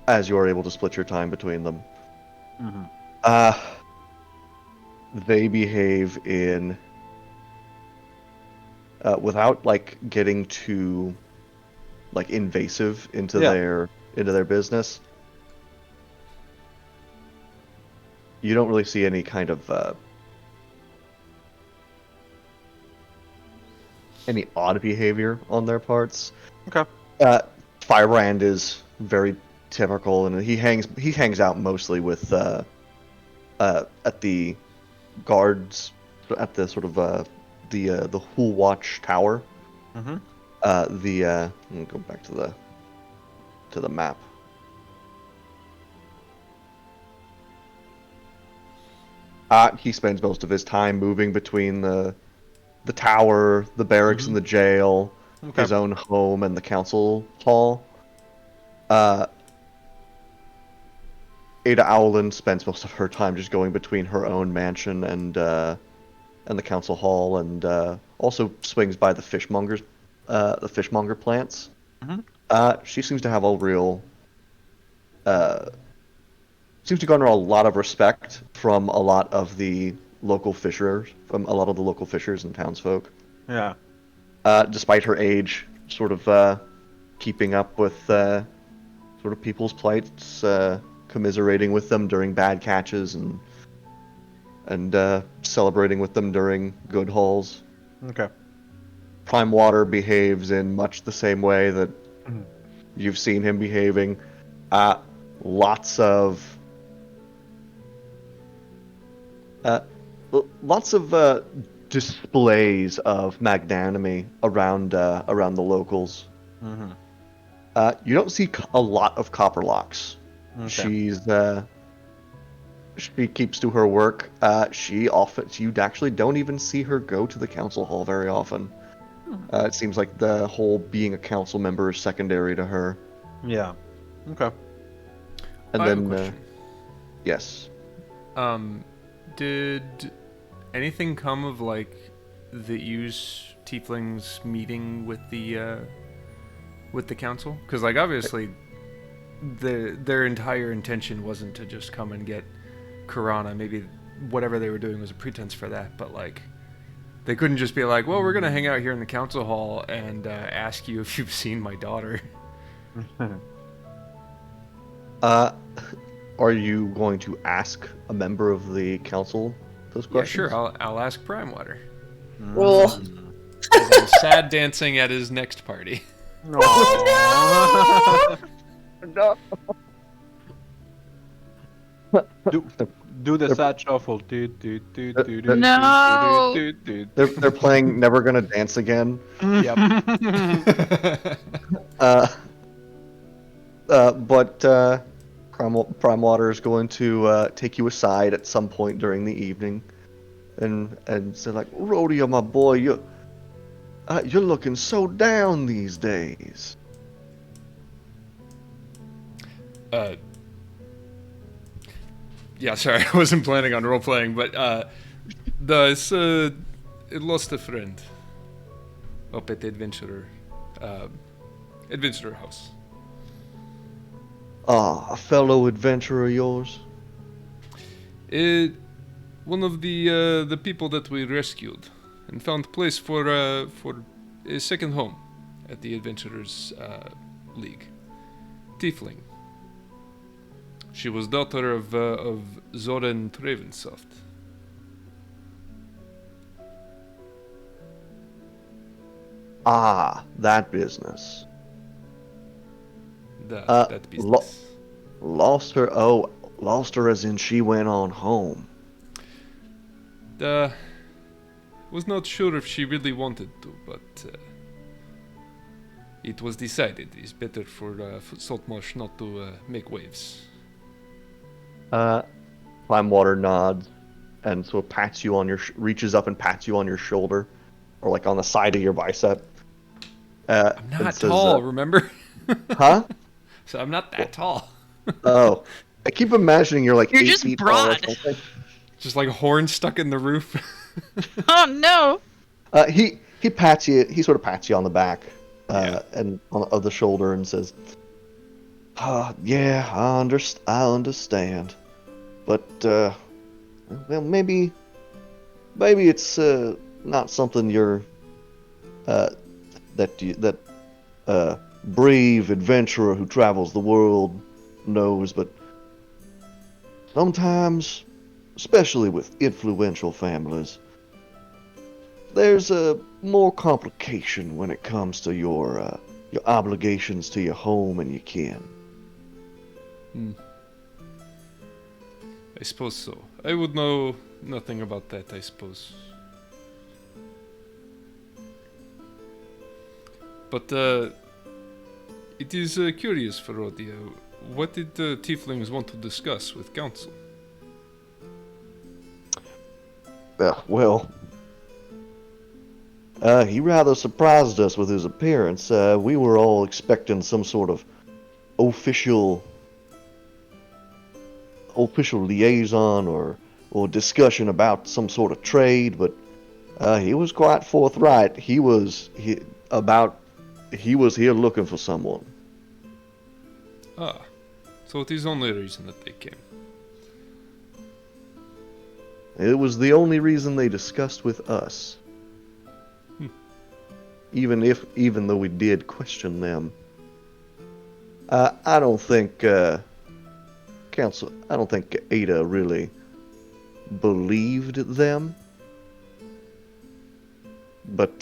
as you are able to split your time between them. They behave in without like getting too like invasive into their business. You don't really see any kind of any odd behavior on their parts. Okay. Firebrand is very typical, and he hangs out mostly with at the guards at the sort of the Hull Watch Tower. Let me go back to the map. He spends most of his time moving between the tower, the barracks and the jail, his own home and the council hall. Ada Owlin spends most of her time just going between her own mansion and the council hall, and also swings by the fishmonger plants. She seems to have a real seems to garner a lot of respect from a lot of the local fishers, and townsfolk. Yeah. Despite her age, sort of keeping up with sort of people's plights, commiserating with them during bad catches, and celebrating with them during good hauls. Okay. Prime Water behaves in much the same way that you've seen him behaving. Lots of displays of magnanimity around the locals. You don't see a lot of Copperlocks. Okay. She keeps to her work. You actually don't even see her go to the council hall very often. It seems like the whole being a council member is secondary to her. Yeah. Okay. And I have then, a question. Yes. Did anything come of like the Use Tieflings meeting with the council? Because like obviously, their entire intention wasn't to just come and get Karana. Maybe whatever they were doing was a pretense for that, but like they couldn't just be like, well, we're gonna hang out here in the council hall and ask you if you've seen my daughter. Are you going to ask a member of the council those Yeah, questions? sure. I'll ask Primewater. Oh. As I'm sad dancing at his next party. Oh, No. Do the sad shuffle. No. They're playing Never Gonna Dance Again. Yep. But Prime Water is going to take you aside at some point during the evening, and say like, Rhodia, my boy, you're looking so down these days. Yeah, sorry, I wasn't planning on role playing, but it lost a friend up at the adventurer house. A fellow adventurer of yours? One of the people that we rescued and found place for a second home at the Adventurers League. Tiefling. She was daughter of Zoran Travensoft. Ah, that business. That business. Lost her. Oh, lost her as in she went on home. Was not sure if she really wanted to, but it was decided it's better for Saltmarsh not to make waves. Primewater nods and sort of pats you on reaches up and pats you on your shoulder, or like on the side of your bicep. I'm not tall, remember? Huh? So I'm not that tall. Oh, I keep imagining you're like You're 8 just feet broad. tall or something. Just like a horn stuck in the roof. Oh no! He pats you. He sort of pats you on the back, and of the shoulder and says, yeah, I understand. But, well, maybe it's, not something you're, that brave adventurer who travels the world knows, but sometimes, especially with influential families, there's a more complication when it comes to your obligations to your home and your kin. I suppose so. I would know nothing about that, I suppose. But, it is curious for Rodia. What did the tieflings want to discuss with council? Well, he rather surprised us with his appearance. We were all expecting some sort of official liaison or discussion about some sort of trade, but he was quite forthright. He was here looking for someone. Ah, so it is the only reason that they came. It was the only reason they discussed with us. Even though we did question them. I don't think Ada really believed them. But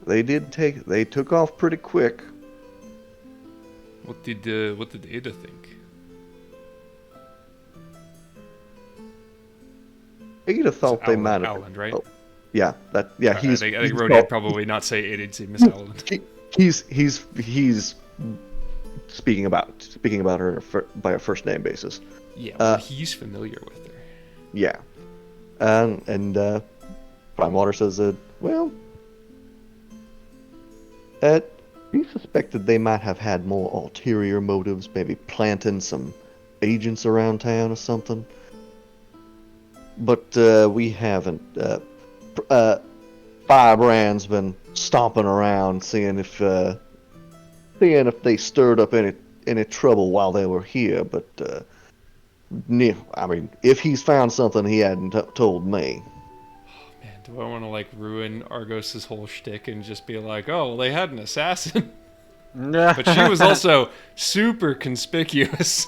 they took off pretty quick. What did Ada think? Ada thought they might have. Alan, right? Oh, yeah, I think Rhodey would probably not say Ada, he'd say Miss Alan. He's speaking about her by a first name basis. Yeah, well, he's familiar with her. Yeah, and Primewater says he suspected they might have had more ulterior motives, maybe planting some agents around town or something. But we haven't. Firebrand's been stomping around, seeing if they stirred up any trouble while they were here. But I mean, if he's found something, he hadn't told me. Oh, man, do I want to ruin Argos's whole shtick and just be like, oh, well, they had an assassin, but she was also super conspicuous.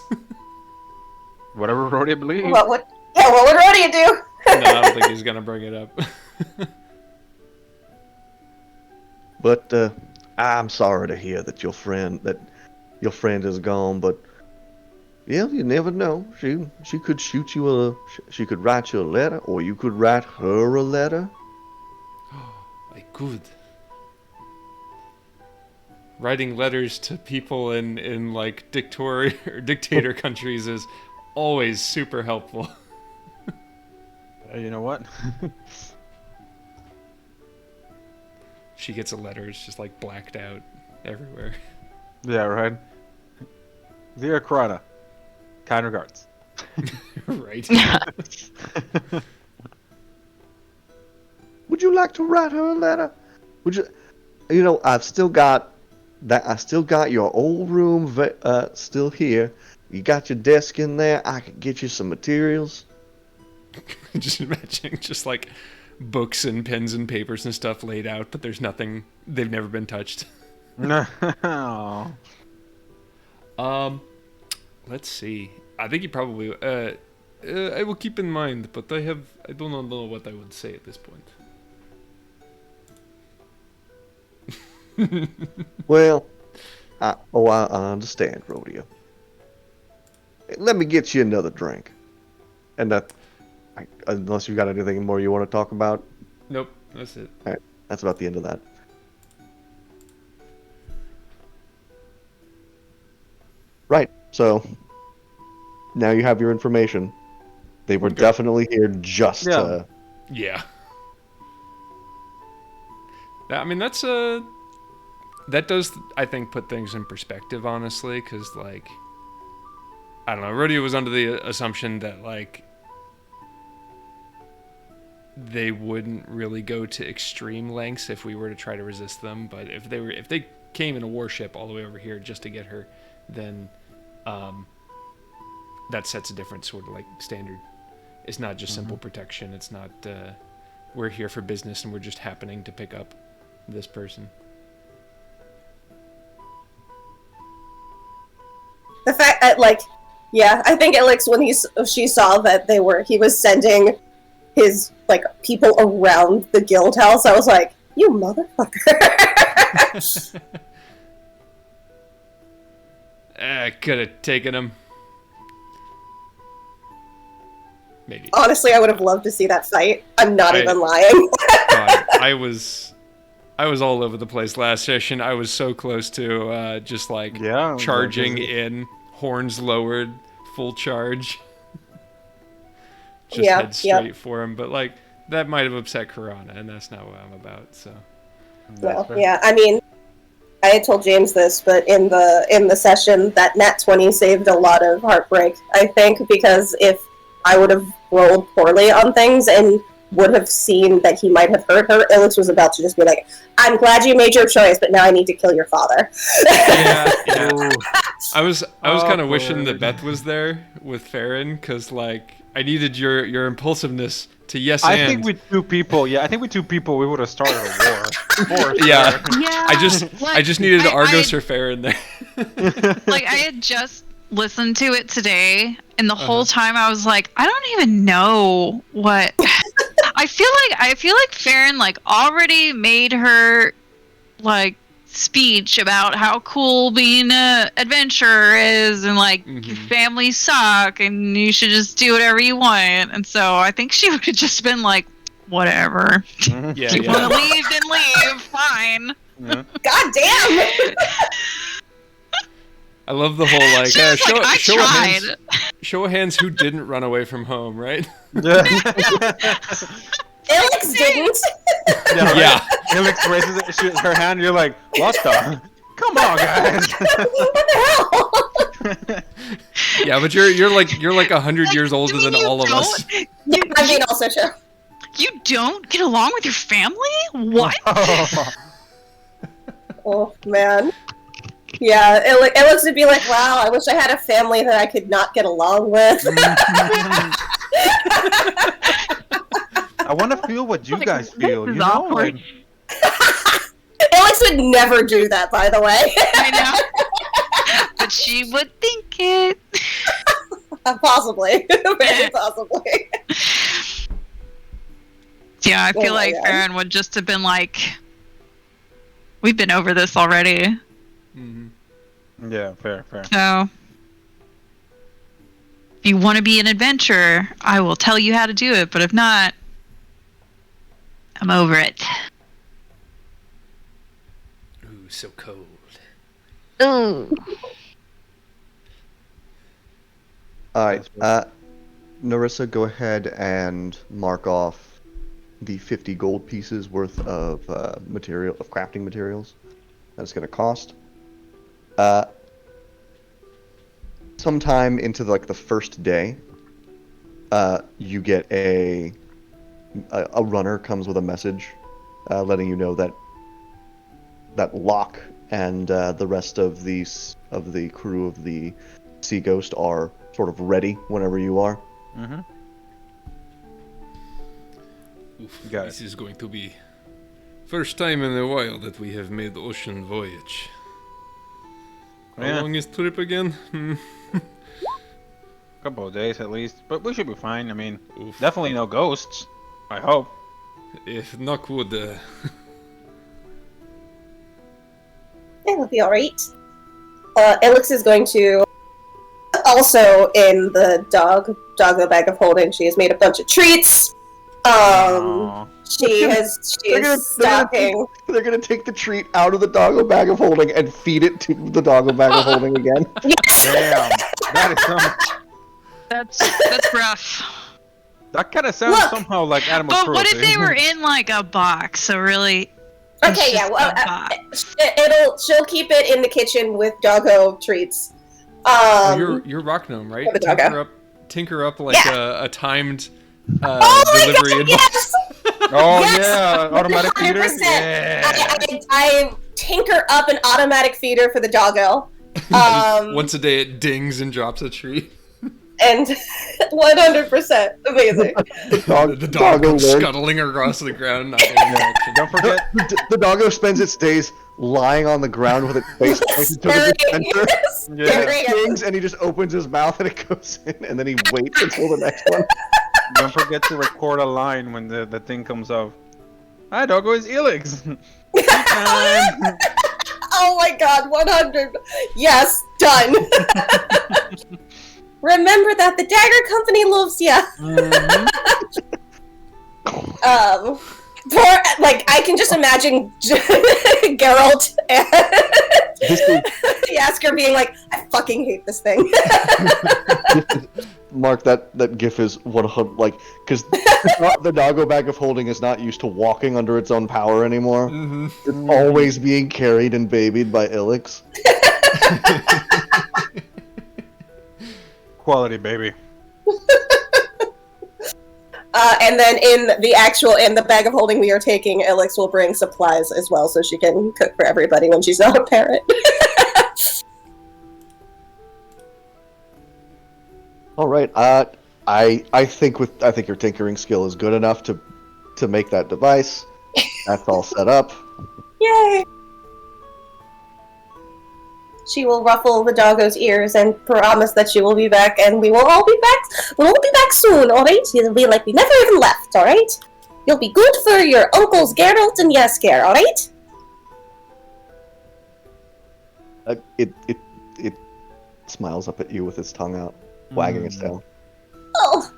Whatever Rhodia believes. What would Rhodia do? No, I don't think he's gonna bring it up. But I'm sorry to hear that your friend is gone. But yeah, you never know. She could she could write you a letter, or you could write her a letter. I could. Writing letters to people in dictator countries is always super helpful. You know what? She gets a letter, it's just blacked out everywhere. Yeah, right. Dear Karada, kind regards. Right. Would you like to write her a letter? Would you? You know, I've still got your old room still here. You got your desk in there. I could get you some materials. Just imagining books and pens and papers and stuff laid out, but there's nothing. They've never been touched. No. Let's see. I think you probably. I will keep in mind, but I don't know what I would say at this point. Well, I understand, Rodeo. Let me get you another drink. And unless you got anything more you want to talk about? Nope, that's it. All right, that's about the end of that. Right, so now you have your information. They were definitely here just to... Yeah. I mean, that's that does, I think, put things in perspective, honestly, because, I don't know, Rodeo was under the assumption that, they wouldn't really go to extreme lengths if we were to try to resist them. But if they came in a warship all the way over here just to get her, then that sets a different sort of like standard. It's not just simple protection. It's not we're here for business and we're just happening to pick up this person. The fact that, like, yeah, I think Alex, when she saw that he was sending his, like, people around the guild house, I was like, you motherfucker. I could have taken him. Maybe. Honestly, I would have loved to see that fight. I'm not even lying. God, I was all over the place last session. I was so close to just like charging in, horns lowered, full charge. Just head straight for him, but like that might have upset Karana, and that's not what I'm about. So. Well, yeah, I mean, I had told James this, but in the session, that nat 20 saved a lot of heartbreak. I think because if I would have rolled poorly on things and would have seen that he might have hurt her, Ilix was about to just be like, I'm glad you made your choice, but now I need to kill your father. Yeah. I was kind of wishing that Beth was there with Farron, because like I needed your impulsiveness to I think with two people, we would have started a war. Yeah. I just needed Argos or Farron there. Like I had just listened to it today, and the whole time I was like, I don't even know what. I feel like Farron like already made her like speech about how cool being a adventurer is, and like your family suck and you should just do whatever you want. And so I think she would have just been like, whatever. Yeah, you want to leave, then leave. Fine. God damn. I love the whole like, show of hands who didn't run away from home, right? Alex didn't. Yeah. Alex raises her hand. You're like, what the? Come on, guys. What the hell? Yeah, but you're like 100 years older than all of us. I mean, also true. You don't get along with your family? What? Oh man. Yeah, Alex would be like, wow, I wish I had a family that I could not get along with. I want to feel what you guys feel, you know? Like... Alex would never do that, by the way. I know. But she would think it. Possibly. Very possibly. Yeah, I feel like Farron would just have been like, we've been over this already. Yeah, fair. So, if you want to be an adventurer, I will tell you how to do it, but if not, I'm over it. Ooh, so cold. Ooh. Alright, Narissa, go ahead and mark off the 50 gold pieces worth of crafting materials that's going to cost. Sometime into like the first day, you get a runner comes with a message, letting you know that Locke and the rest of the crew of the Sea Ghost are sort of ready whenever you are. Oof, this is going to be first time in a while that we have made the ocean voyage. How long is trip again? Couple of days at least, but we should be fine. I mean, definitely no ghosts. I hope. If knock wood. It'll be alright. Alex is going to also in the doggo bag of holding. She has made a bunch of treats. She is stocking. They're gonna take the treat out of the doggo bag of holding and feed it to the doggo bag of holding again. Yes. Damn, that is some. That's rough. That kind of sounds somehow like animal But cruelty. what if they were in like a box? So really. Okay, yeah. Well, she'll keep it in the kitchen with doggo treats. You're rock gnome, right? The doggo. Tinker up like a timed delivery. God, yes! Oh Yes! yeah, automatic feeder. 100%. Yeah. I tinker up an automatic feeder for the doggo. Once a day it dings and drops a treat. And 100% amazing. The dog doggo comes learns- scuttling across the ground, not getting reaction. Don't forget. The doggo spends its days lying on the ground with its face pointed to the dispenser. Yeah. Dings, and he just opens his mouth and it goes in, and then he waits until the next one. Don't forget to record a line when the thing comes up. Hi, doggo is Elix. Oh my god, 100. Yes, done. Remember that the Dagger Company loves ya. Poor, like, I can just imagine Geralt and Yasker being like, I fucking hate this thing. Mark, that gif is 100, like, because the doggo bag of holding is not used to walking under its own power anymore. Mm-hmm. It's always being carried and babied by Ilix. Quality, baby. And then in the bag of holding we are taking, Elix will bring supplies as well so she can cook for everybody when she's not a parent. All right. I think your tinkering skill is good enough to make that device. That's all set up. Yay! She will ruffle the doggo's ears and promise that she will be back, and we will all be back. We'll all be back soon, alright? It'll be like we never even left, alright? You'll be good for your uncles Geralt and Yasker, alright? It smiles up at you with its tongue out, wagging its tail. Oh,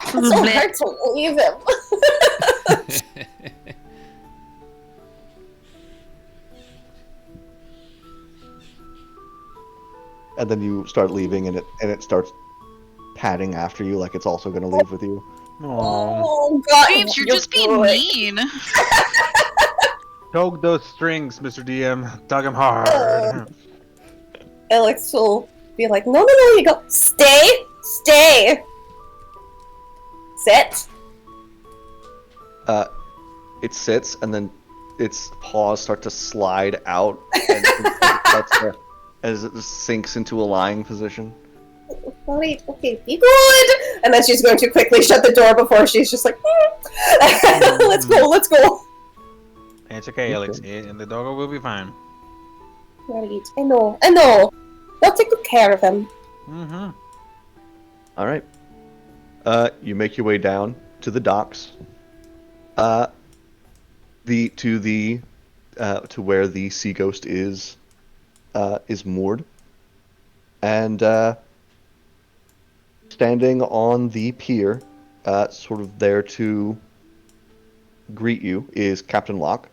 it's so hard to believe him. And then you start leaving, and it starts padding after you, like it's also going to leave with you. Aww. Oh god, James, you're just being mean. Tug those strings, Mr. DM. Tug them hard. Alex will be like, no, you go. Stay. Sit. It sits, and then its paws start to slide out, and as it sinks into a lying position. Alright, okay, be good. And then she's going to quickly shut the door before she's just like, let's go. It's okay, Alex. And the doggo will be fine. Right, I know. We'll take good care of him. Mm-hmm. All right. You make your way down to the docks. To where the Sea Ghost is moored, and standing on the pier, sort of there to greet you, is Captain Locke.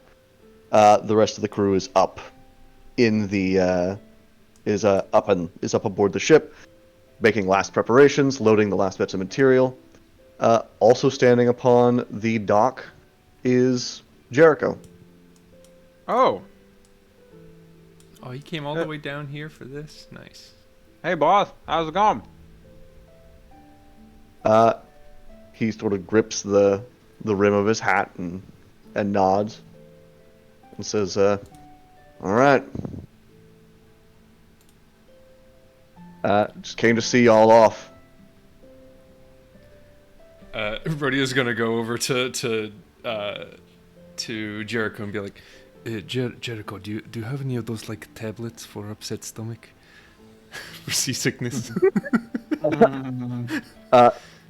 The rest of the crew is up in the is up aboard the ship, making last preparations, loading the last bits of material. Also standing upon the dock is Jericho. Oh. Oh, he came all the way down here for this? Nice. Hey, boss. How's it going? He sort of grips the rim of his hat and nods and says, all right. Just came to see y'all off. Rhodio's gonna go over to Jericho and be like, Jericho, do you have any of those like tablets for upset stomach? For seasickness?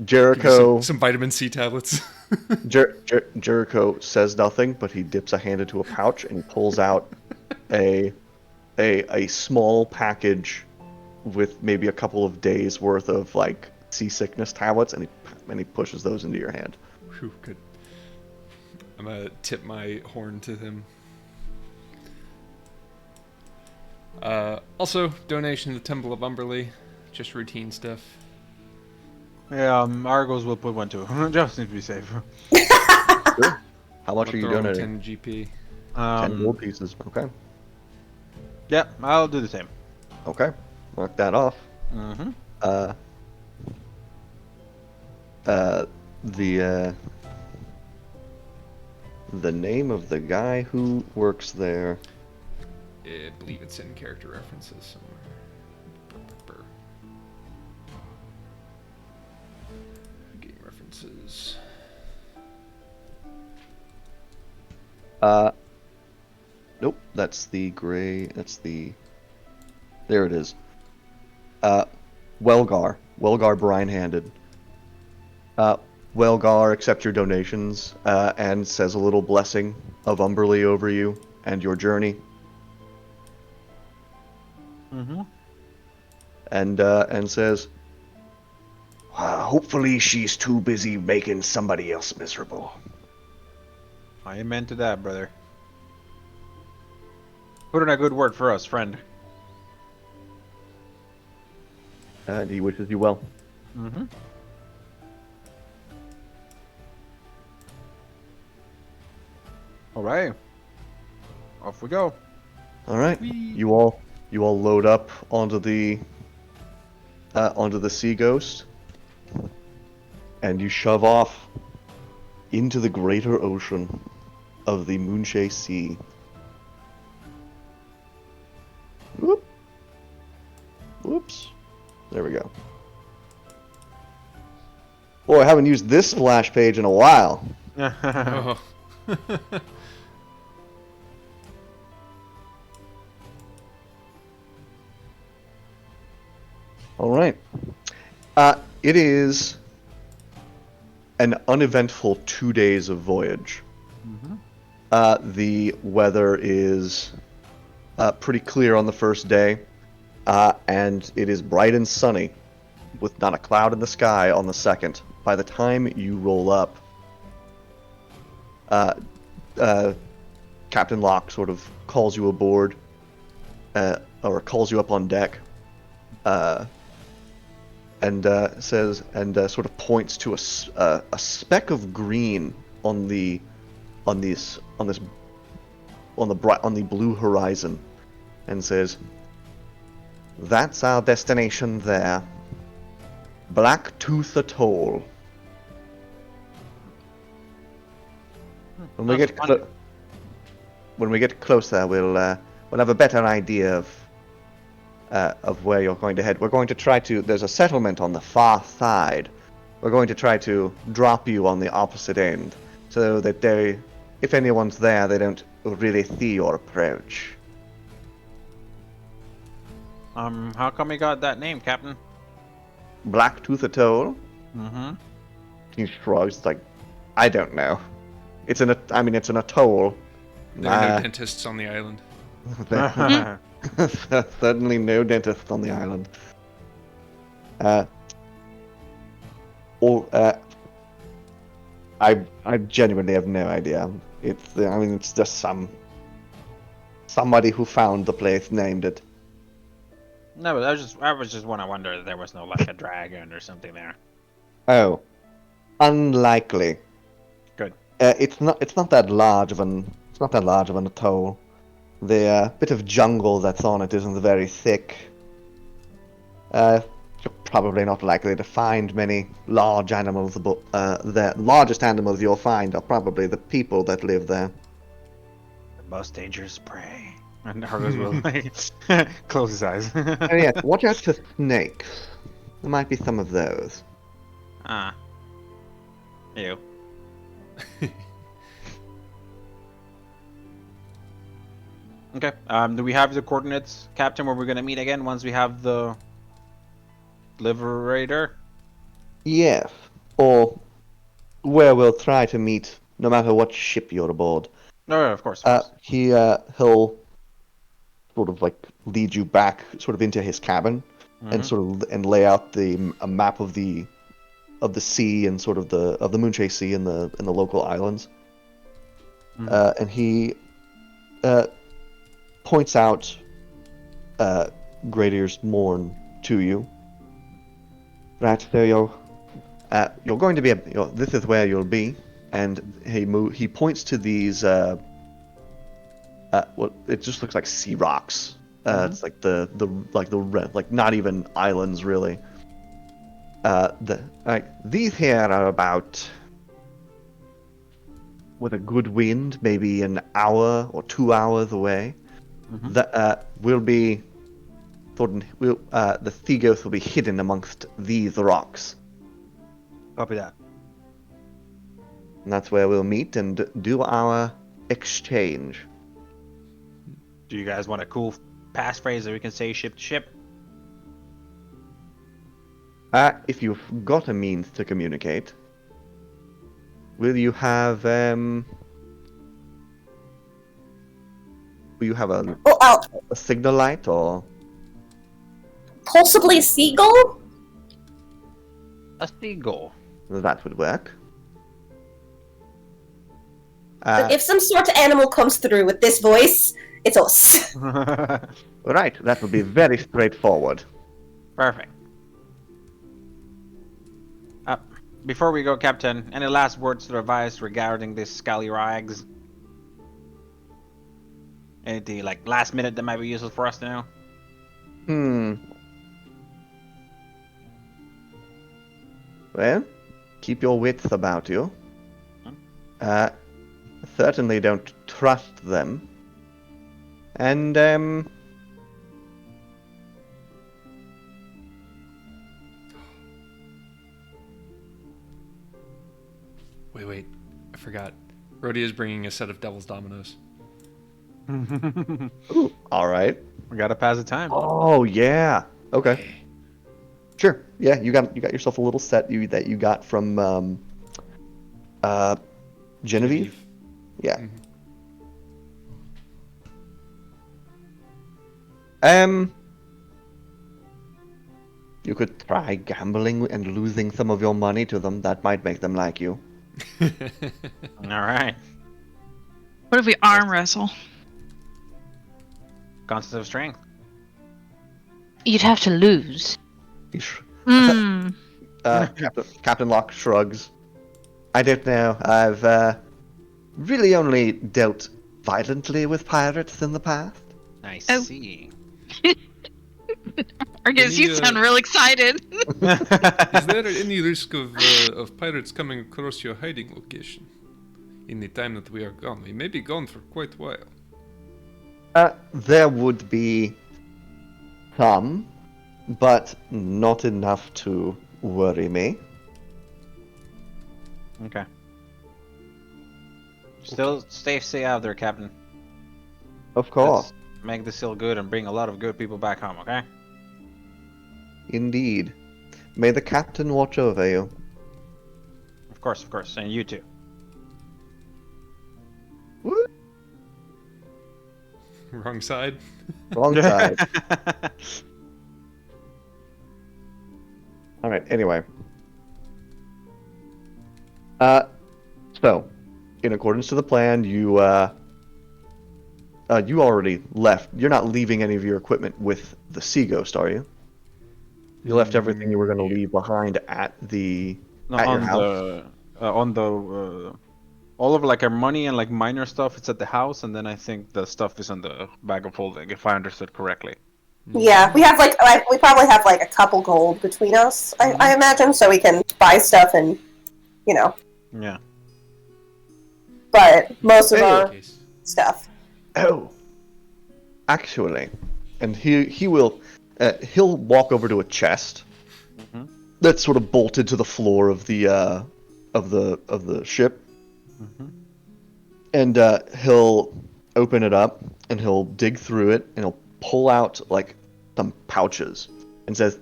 Jericho some vitamin C tablets. Jericho says nothing, but he dips a hand into a pouch and he pulls out a small package with maybe a couple of days worth of like seasickness tablets, and he pushes those into your hand. Whew, good. I'm gonna tip my horn to him. Also, donation to the Temple of Umberly. Just routine stuff. Yeah, Argos will put one too. Just need to be safe. Sure. How much are you Throw in donating? 10 GP. 10 gold pieces. Okay. Yeah, I'll do the same. Okay. Mark that off. Mm-hmm. the name of the guy who works there. I believe it's in character references somewhere. Game references. Nope, that's the gray. That's the. There it is. Welgar brine-handed. Welgar accepts your donations and says a little blessing of Umberly over you and your journey. Mm-hmm. And says, hopefully she's too busy making somebody else miserable. I amen to that, brother. Put in a good word for us, friend. And he wishes you well. Mm-hmm. All right. Off we go. All right, you all load up onto the Sea Ghost, and you shove off into the greater ocean of the Moonshae Sea. Whoop. Whoops. There we go. Boy, I haven't used this splash page in a while. Oh. All right. It is an uneventful 2 days of voyage. Mm-hmm. The weather is pretty clear on the first day, and it is bright and sunny, with not a cloud in the sky on the second. By the time you roll up, Captain Locke sort of calls you aboard, or calls you up on deck, and says, and sort of points to a speck of green on the blue horizon, and says, "That's our destination there. Blacktooth Atoll. When we That's get when we get closer, we'll have a better idea of where you're going to head. We're going to try to. There's a settlement on the far side. We're going to try to drop you on the opposite end, so that if anyone's there, they don't really see your approach." How come you got that name, Captain? Blacktooth Atoll? Mm-hmm. He shrugs. It's like, I don't know. It's an atoll. There are no dentists on the island. Certainly no dentists on the island. I genuinely have no idea. It's just somebody who found the place named it. No, but I was just want to wonder if there was no like a dragon or something there. Oh, unlikely. Good. It's not that large of an atoll. The bit of jungle that's on it isn't very thick. You're probably not likely to find many large animals. The largest animals you'll find are probably the people that live there. The most dangerous prey. And Hargo's will like close his eyes. Oh yeah, watch out for snakes. There might be some of those. Ah. Ew. Okay. Do we have the coordinates, Captain, where we're gonna meet again once we have the Liberator? Yes, or where we'll try to meet, no matter what ship you're aboard. No, of course. Of course. He'll sort of like lead you back, sort of into his cabin, and Mhm. sort of lay out a map of the sea and sort of the Moonshae Sea and the local islands. Mhm. And he points out Great Ear's Morn to you. Right, so you're going to be. This is where you'll be, and he points to these. Well, it just looks like sea rocks. It's like the not even islands really. These here are about with a good wind, maybe an hour or 2 hours away, Mhm. we'll be the Thegos will be hidden amongst these rocks. Copy that. And that's where we'll meet and do our exchange. Do you guys want a cool passphrase that we can say ship to ship? If you've got a means to communicate, will you have a Well, a signal light or? possibly seagull? A seagull. That would work. But if some sort of animal comes through with this voice, it's us. Right, that would be very straightforward. Perfect. Before we go, Captain, any last words to the vice regarding this scallywags? Anything like last minute that might be useful for us to know? Well, keep your wits about you. Certainly don't trust them. And, Wait, I forgot. Rhodey is bringing a set of Devil's Dominoes. ooh, all right. We gotta pass the time. Oh yeah. Okay. Sure. Yeah, you got yourself a little set that you got from Genevieve. Yeah. Mhm. You could try gambling and losing some of your money to them. That might make them like you. All right. What if we arm wrestle? Concept of strength. You'd have to lose. Hmm. Captain Locke shrugs. I don't know. I've really only dealt violently with pirates in the past. I Oh. see. Argus, you sound real excited. Is there any risk of pirates coming across your hiding location in the time that we are gone? We may be gone for quite a while. There would be some, but not enough to worry me. Okay. Still stay out there, Captain. Of course. Let's make this still good and bring a lot of good people back home, okay? Indeed. May the captain watch over you. Of course, and you too. Woo! Wrong side. Wrong side. Alright, anyway. So, in accordance to the plan, you already left. You're not leaving any of your equipment with the Sea Ghost, are you? You left everything you were going to leave behind at the No, at your on house. all of like our money and like minor stuff, it's at the house, and then I think the stuff is on the bag of holding, if I understood correctly. Yeah, we have we probably have like a couple gold between us, I imagine, so we can buy stuff and, you know. Yeah. But most of our Case. stuff. Oh, actually, and he will he'll walk over to a chest that's sort of bolted to the floor of the ship, and he'll open it up and he'll dig through it and he'll pull out like some pouches and says,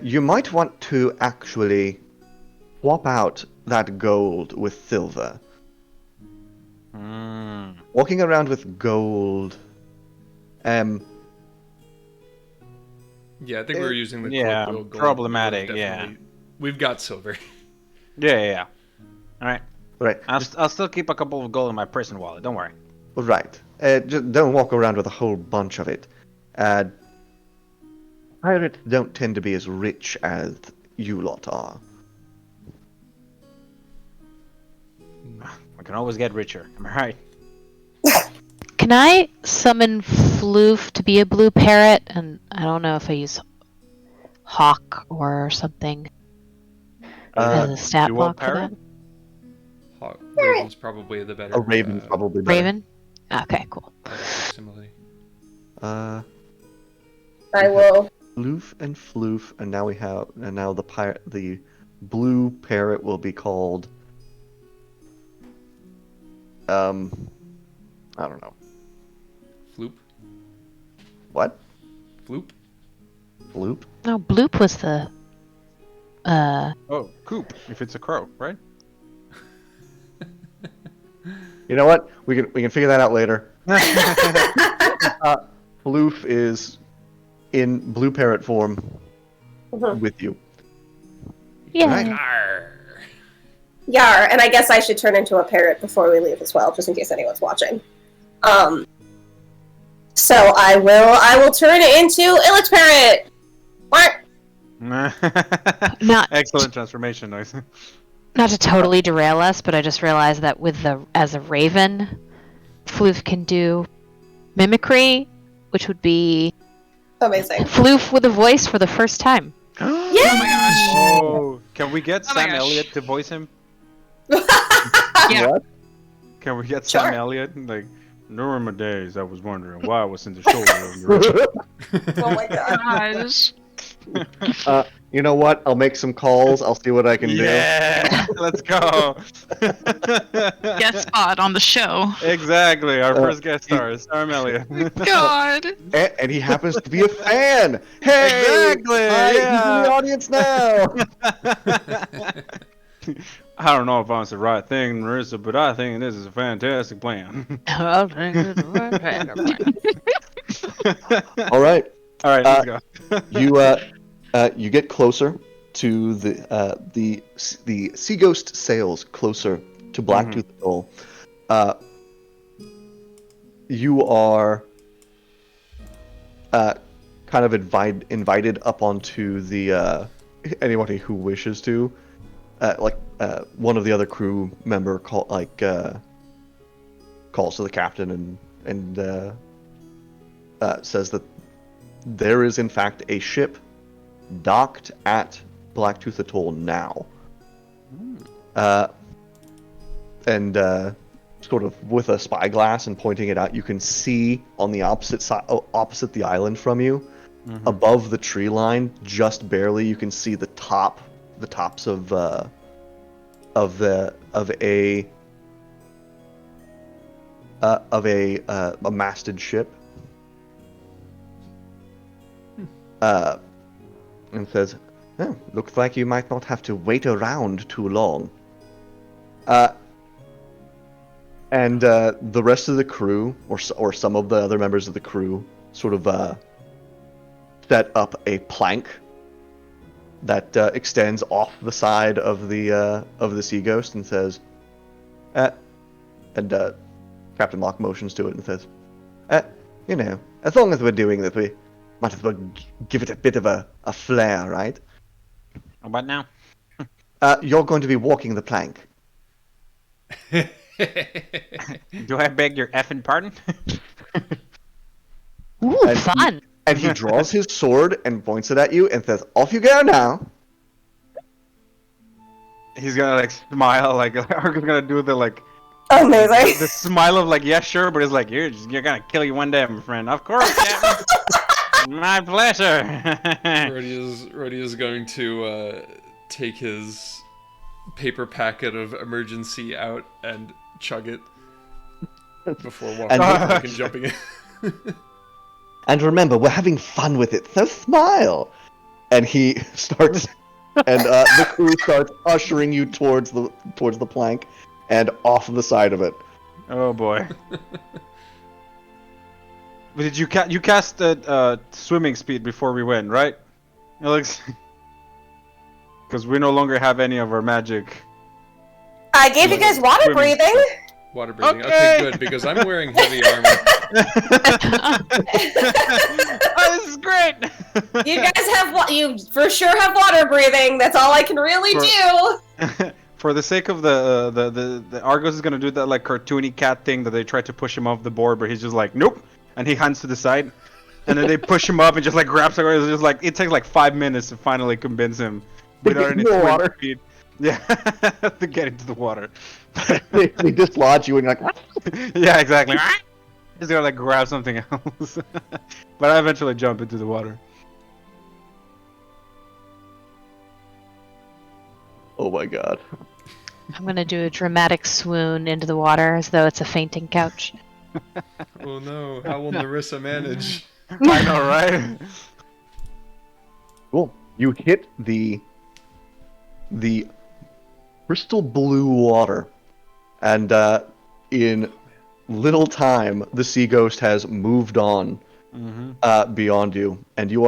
"You might want to actually swap out that gold with silver. Walking around with gold, Yeah, I think we were using the Yeah, colloquial gold. problematic, We would've yeah. definitely- We've got silver. Yeah. All right. right? I'll still keep a couple of gold in my prison wallet. Don't worry. Right. Just don't walk around with a whole bunch of it. Pirates don't tend to be as rich as you lot are. I can always get richer. Am I right? Can I summon Floof to be a blue parrot? And I don't know if I use Hawk or something as a stat dual block for parrot? that. Raven's probably the better. A raven's probably better. Raven? Okay, cool. better facsimile. I will. Floof and Floof, and now the blue parrot will be called. I don't know. Floop. What? Floop. Floop? No, Bloop was the. Oh, Coop, if it's a crow, right? You know what? We can figure that out later. Floof is in blue parrot form with you. Yeah. Right. Arr. Yar, and I guess I should turn into a parrot before we leave as well, just in case anyone's watching. So I will turn into Ilix Parrot! What? Not Excellent transformation noise. not to totally derail us, but I just realized that as a raven, Floof can do mimicry, which would be Amazing. Floof with a voice for the first time. Yeah! Oh my gosh. Oh, can we get Oh my Sam gosh. Elliott to voice him? Yeah. What? Can we get Sure. Sam Elliott? Like, during my days, I was wondering why I was in the shoulder of your Oh my god. Gosh. You know what? I'll make some calls. I'll see what I can Yeah, let's go. Guest spot on the show. Exactly, our Uh, first guest star is Sam Elliott. God. do. And he happens to be a fan. Hey! Exactly, Hi, yeah. who's in the audience now? I don't know if I'm the right thing, Marissa, but I think this is a fantastic plan. All right. All right, let's go. You get closer to the Sea Ghost sails closer to Blacktooth Atoll. You are kind of invited up onto the anybody who wishes to. One of the other crew member calls to the captain and says that there is in fact a ship docked at Blacktooth Atoll now. And sort of with a spyglass and pointing it out, you can see on the opposite the island from you, above the tree line, just barely, you can see the tops of a masted ship. And says, oh, looks like you might not have to wait around too long. And the rest of the crew, or some of the other members of the crew, sort of set up a plank that extends off the side of the Sea Ghost and says, and Captain Locke motions to it and says, as long as we're doing this, we might as well give it a bit of a flair, right? How about now? You're going to be walking the plank. Do I beg your effing pardon? Ooh, And fun. And he draws his sword and points it at you and says, off you go now. He's gonna like smile, like Argo's gonna do the like Amazing. the smile of like, yeah, sure, but it's like you're gonna kill you one day, my friend. Of course, Captain. My pleasure. Rhodey is going to take his paper packet of emergency out and chug it before walking And- back and jumping in. And remember, we're having fun with it, so smile. And he starts, and the crew starts ushering you towards the plank and off the side of it. Oh boy. But did you cast swimming speed before we went, right? Alex? Because we no longer have any of our magic. I gave you guys water Swimming. breathing. Water breathing. Okay. Okay, good, because I'm wearing heavy armor. Oh, this is great! You guys have you for sure have water breathing. That's all I can really do. For the sake of the Argos is gonna do that like cartoony cat thing that they try to push him off the board, but he's just like nope, and he hunts to the side, and then they push him up and just like grabs the. It's just like it takes like 5 minutes to finally convince him without any No swim water. speed. Yeah, to get into the water. They dislodge you and you're like, Yeah, exactly. Just gotta like grab something else. But I eventually jump into the water. oh my god. I'm gonna do a dramatic swoon into the water as though it's a fainting couch. Oh no, how will Narissa manage? I know, right? Cool. You hit the crystal blue water, and in little time, the sea ghost has moved on beyond you, and you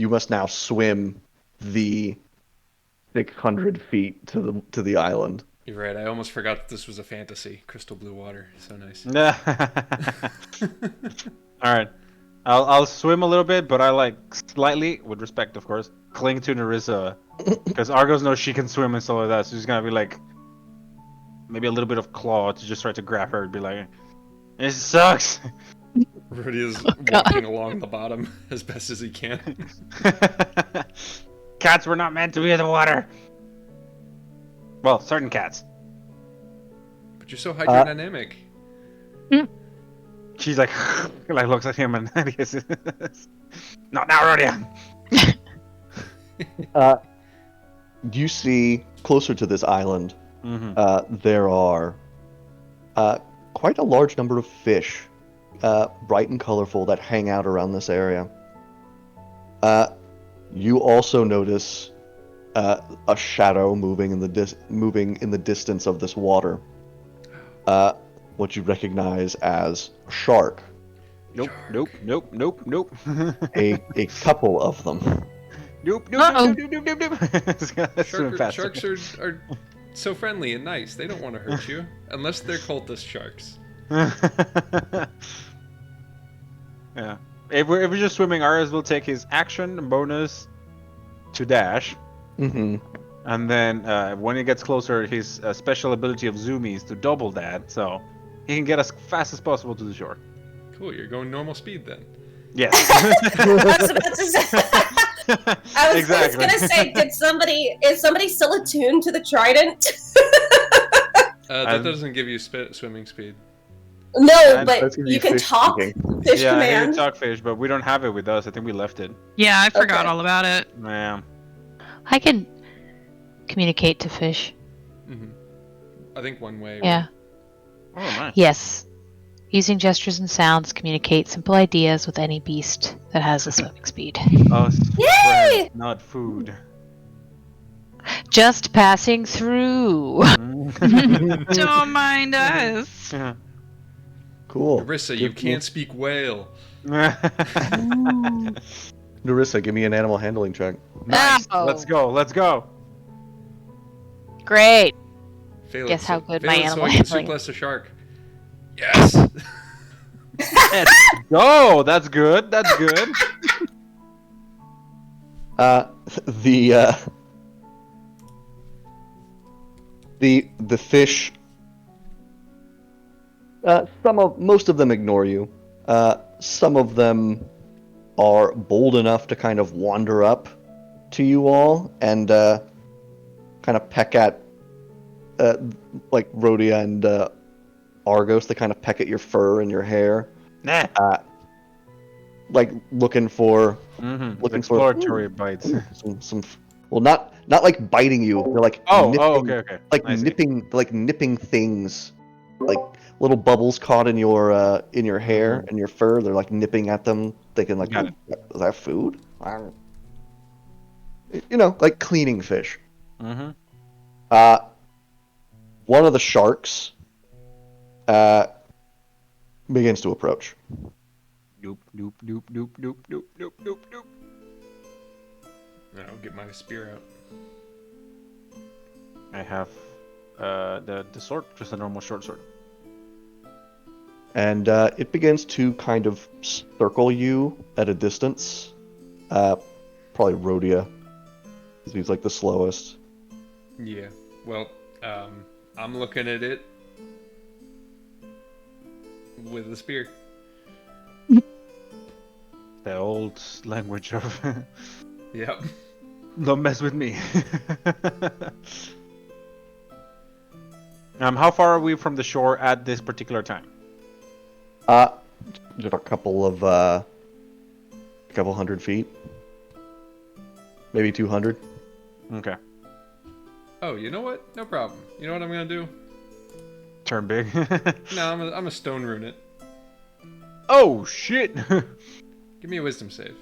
must now swim the 600 feet to the island. You're right, I almost forgot that this was a fantasy. Crystal blue water, so nice. Yeah. All right. I'll swim a little bit, but I like slightly, with respect, of course, cling to Narissa, because Argos knows she can swim and stuff like that. So she's gonna be like, maybe a little bit of claw to just try to grab her and be like, "It sucks." Rudy is God. walking along the bottom as best as he can. Cats were not meant to be in the water. Well, certain cats. But you're so hydrodynamic. She's like, like looks at him and he is, not now, Rhodia. You see closer to this island, there are quite a large number of fish, bright and colorful, that hang out around this area. You also notice a shadow moving in the distance of this water. What you recognize as a shark. Nope, nope, nope, nope, nope. A couple of them. Nope, nope, Uh-oh. nope, nope, nope, nope, nope. Let's swim faster. Sharks are so friendly and nice. They don't want to hurt you. Unless they're cultist sharks. Yeah. If we're just swimming, Ares will take his action bonus to dash. Mm-hmm. And then when he gets closer, his special ability of zoomies to double that, so he can get as fast as possible to the shore. Cool, you're going normal speed then. Yes. I was about to say. I was Exactly. gonna say, is somebody still attuned to the trident? That doesn't give you swimming speed. No, And but that's gonna be you can fish talk speaking. fish Yeah, he can command. talk fish, but we don't have it with us. I think we left it. Yeah, I forgot Okay. all about it. Yeah. I can communicate to fish. Mm-hmm. I think one way. Yeah. Oh, nice. Yes. Using gestures and sounds, communicate simple ideas with any beast that has a swimming speed. Us Yay! friends, not food. Just passing through. Don't mind us. Yeah. Cool. Narissa, you can't speak whale. Narissa, give me an animal handling check. Nice. Oh. Let's go. Let's go. Great. Fail Guess it, how so- good fail my it animal so I can handling suplex a shark. Yes! Oh, that's good. That's good. The the fish. Most of them ignore you. Some of them are bold enough to kind of wander up to you all and kind of peck at, like Rhodia and Argos. They kind of peck at your fur and your hair, Nah. like looking for Looking for- Exploratory bites. some. Well, not like biting you. They're like nipping, Okay. like I see. nipping things, like little bubbles caught in your hair and your fur. They're like nipping at them, thinking like, Got it. "Is that food?" You know, like cleaning fish. Mm-hmm. One of the sharks begins to approach. Doop, doop, doop, doop, doop, doop, doop, doop, doop. I'll get my spear out. I have the sword, just a normal short sword. And it begins to kind of circle you at a distance. Probably Rhodia, because he's like the slowest. Yeah. Well, I'm looking at it with a spear. The old language of. Yep. Don't mess with me. How far are we from the shore at this particular time? Just a couple hundred feet, maybe 200. Okay. Oh, you know what? No problem. You know what I'm gonna do? Turn big. No, I'm a stone rune it. Oh shit! Give me a wisdom save.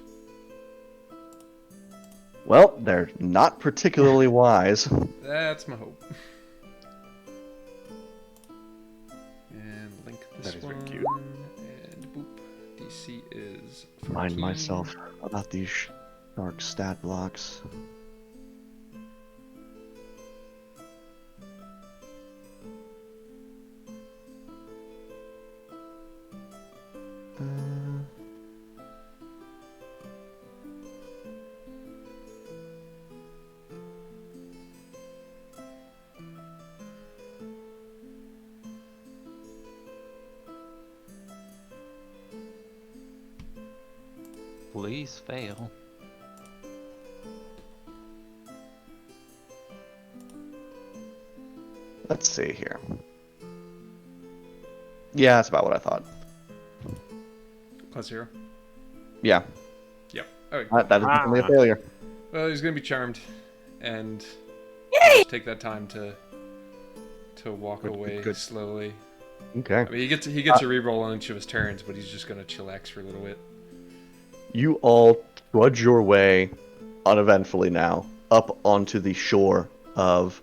Well, they're not particularly wise. That's my hope. And link this That is one. very cute. And boop. DC is 14. Remind myself about these dark stat blocks. Please fail. Let's see here. Yeah, that's about what I thought. +0. Yeah, Yep. Okay. that is definitely a failure. Well, he's gonna be charmed, and just take that time to walk Good, away good. slowly. Okay. I mean, he gets a reroll on each of his turns, but he's just gonna chillax for a little bit. You all trudge your way uneventfully now up onto the shore of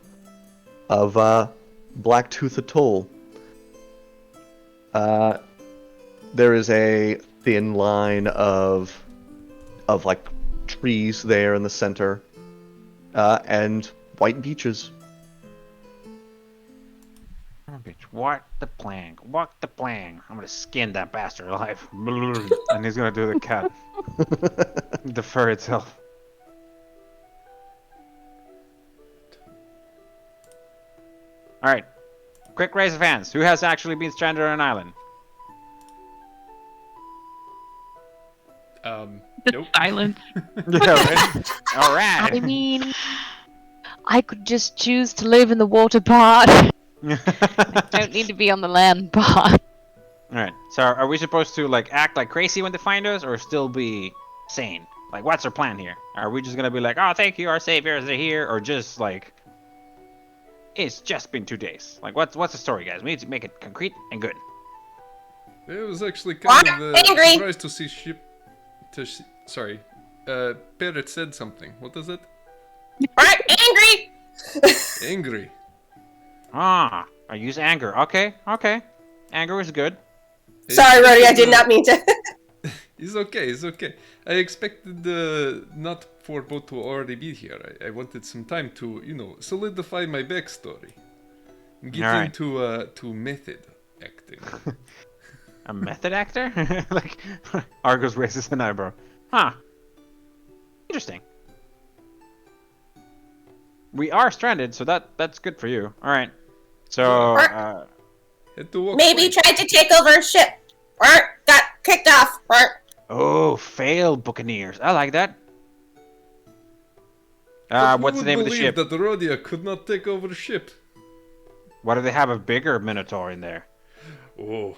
Blacktooth Atoll. There is a thin line of like trees there in the center, and white beaches. Bitch, walk the plank. Walk the plank. I'm gonna skin that bastard alive. And he's gonna do the cat. The fur itself. Alright. Quick raise of hands. Who has actually been stranded on an island? Nope. Silence. Yeah, right? Alright. I mean, I could just choose to live in the water part. Don't need to be on the land part. Alright. So are we supposed to like act like crazy when they find us or still be sane? Like what's our plan here? Are we just gonna be like, oh thank you, our saviors are here, or just like it's just been 2 days? Like what's the story, guys? We need to make it concrete and good. It was actually kind of Angry. surprised to see ship. Sorry, Parrot said something. What is it? Right, angry. Angry. Ah, I use anger. Okay. Anger is good. Sorry, Rody, I did not mean to. It's okay. It's okay. I expected not for both to already be here. I wanted some time to, solidify my backstory. Get Alright. into to method acting. A method actor? Like Argos raises an eyebrow. Huh. Interesting. We are stranded, so that's good for you. Alright. So Had to walk Maybe quick. tried to take over a ship. Got kicked off. oh, failed Buccaneers. I like that. But who What's the would name of the believe ship? that Rhodia could not take over the ship? Why do they have a bigger Minotaur in there? Oh,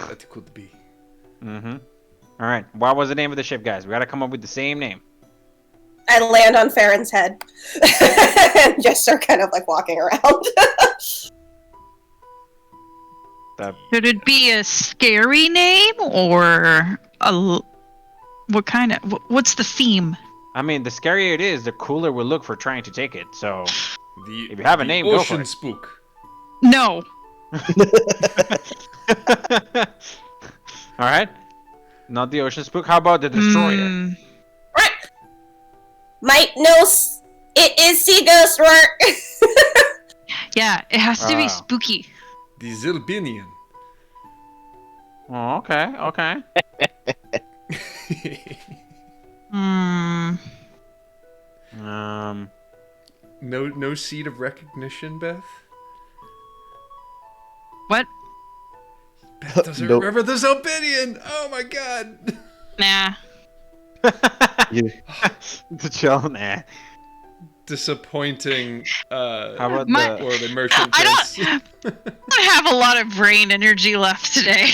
that could be. Mm-hmm. Alright. What was the name of the ship, guys? We gotta come up with the same name. I land on Farron's head. And just start kind of like walking around. Should it be a scary name or what kind of what's the theme? I mean, the scarier it is, the cooler we'll look for trying to take it. So, The, if you have a the name, go for Ocean it. Spook. No. Alright. Not the Ocean Spook. How about the Destroyer? Mm, Might know it is Sea Ghost work. yeah, it has to Ah. be spooky. The Zilbinian. Oh, okay. Hmm. No seed of recognition, Beth? What? Beth doesn't Nope. remember the Zilbinian! Oh my god! Nah. You, The chill, nah. Disappointing. How about My- the? Or the merchant I prince. don't have a lot of brain energy left today.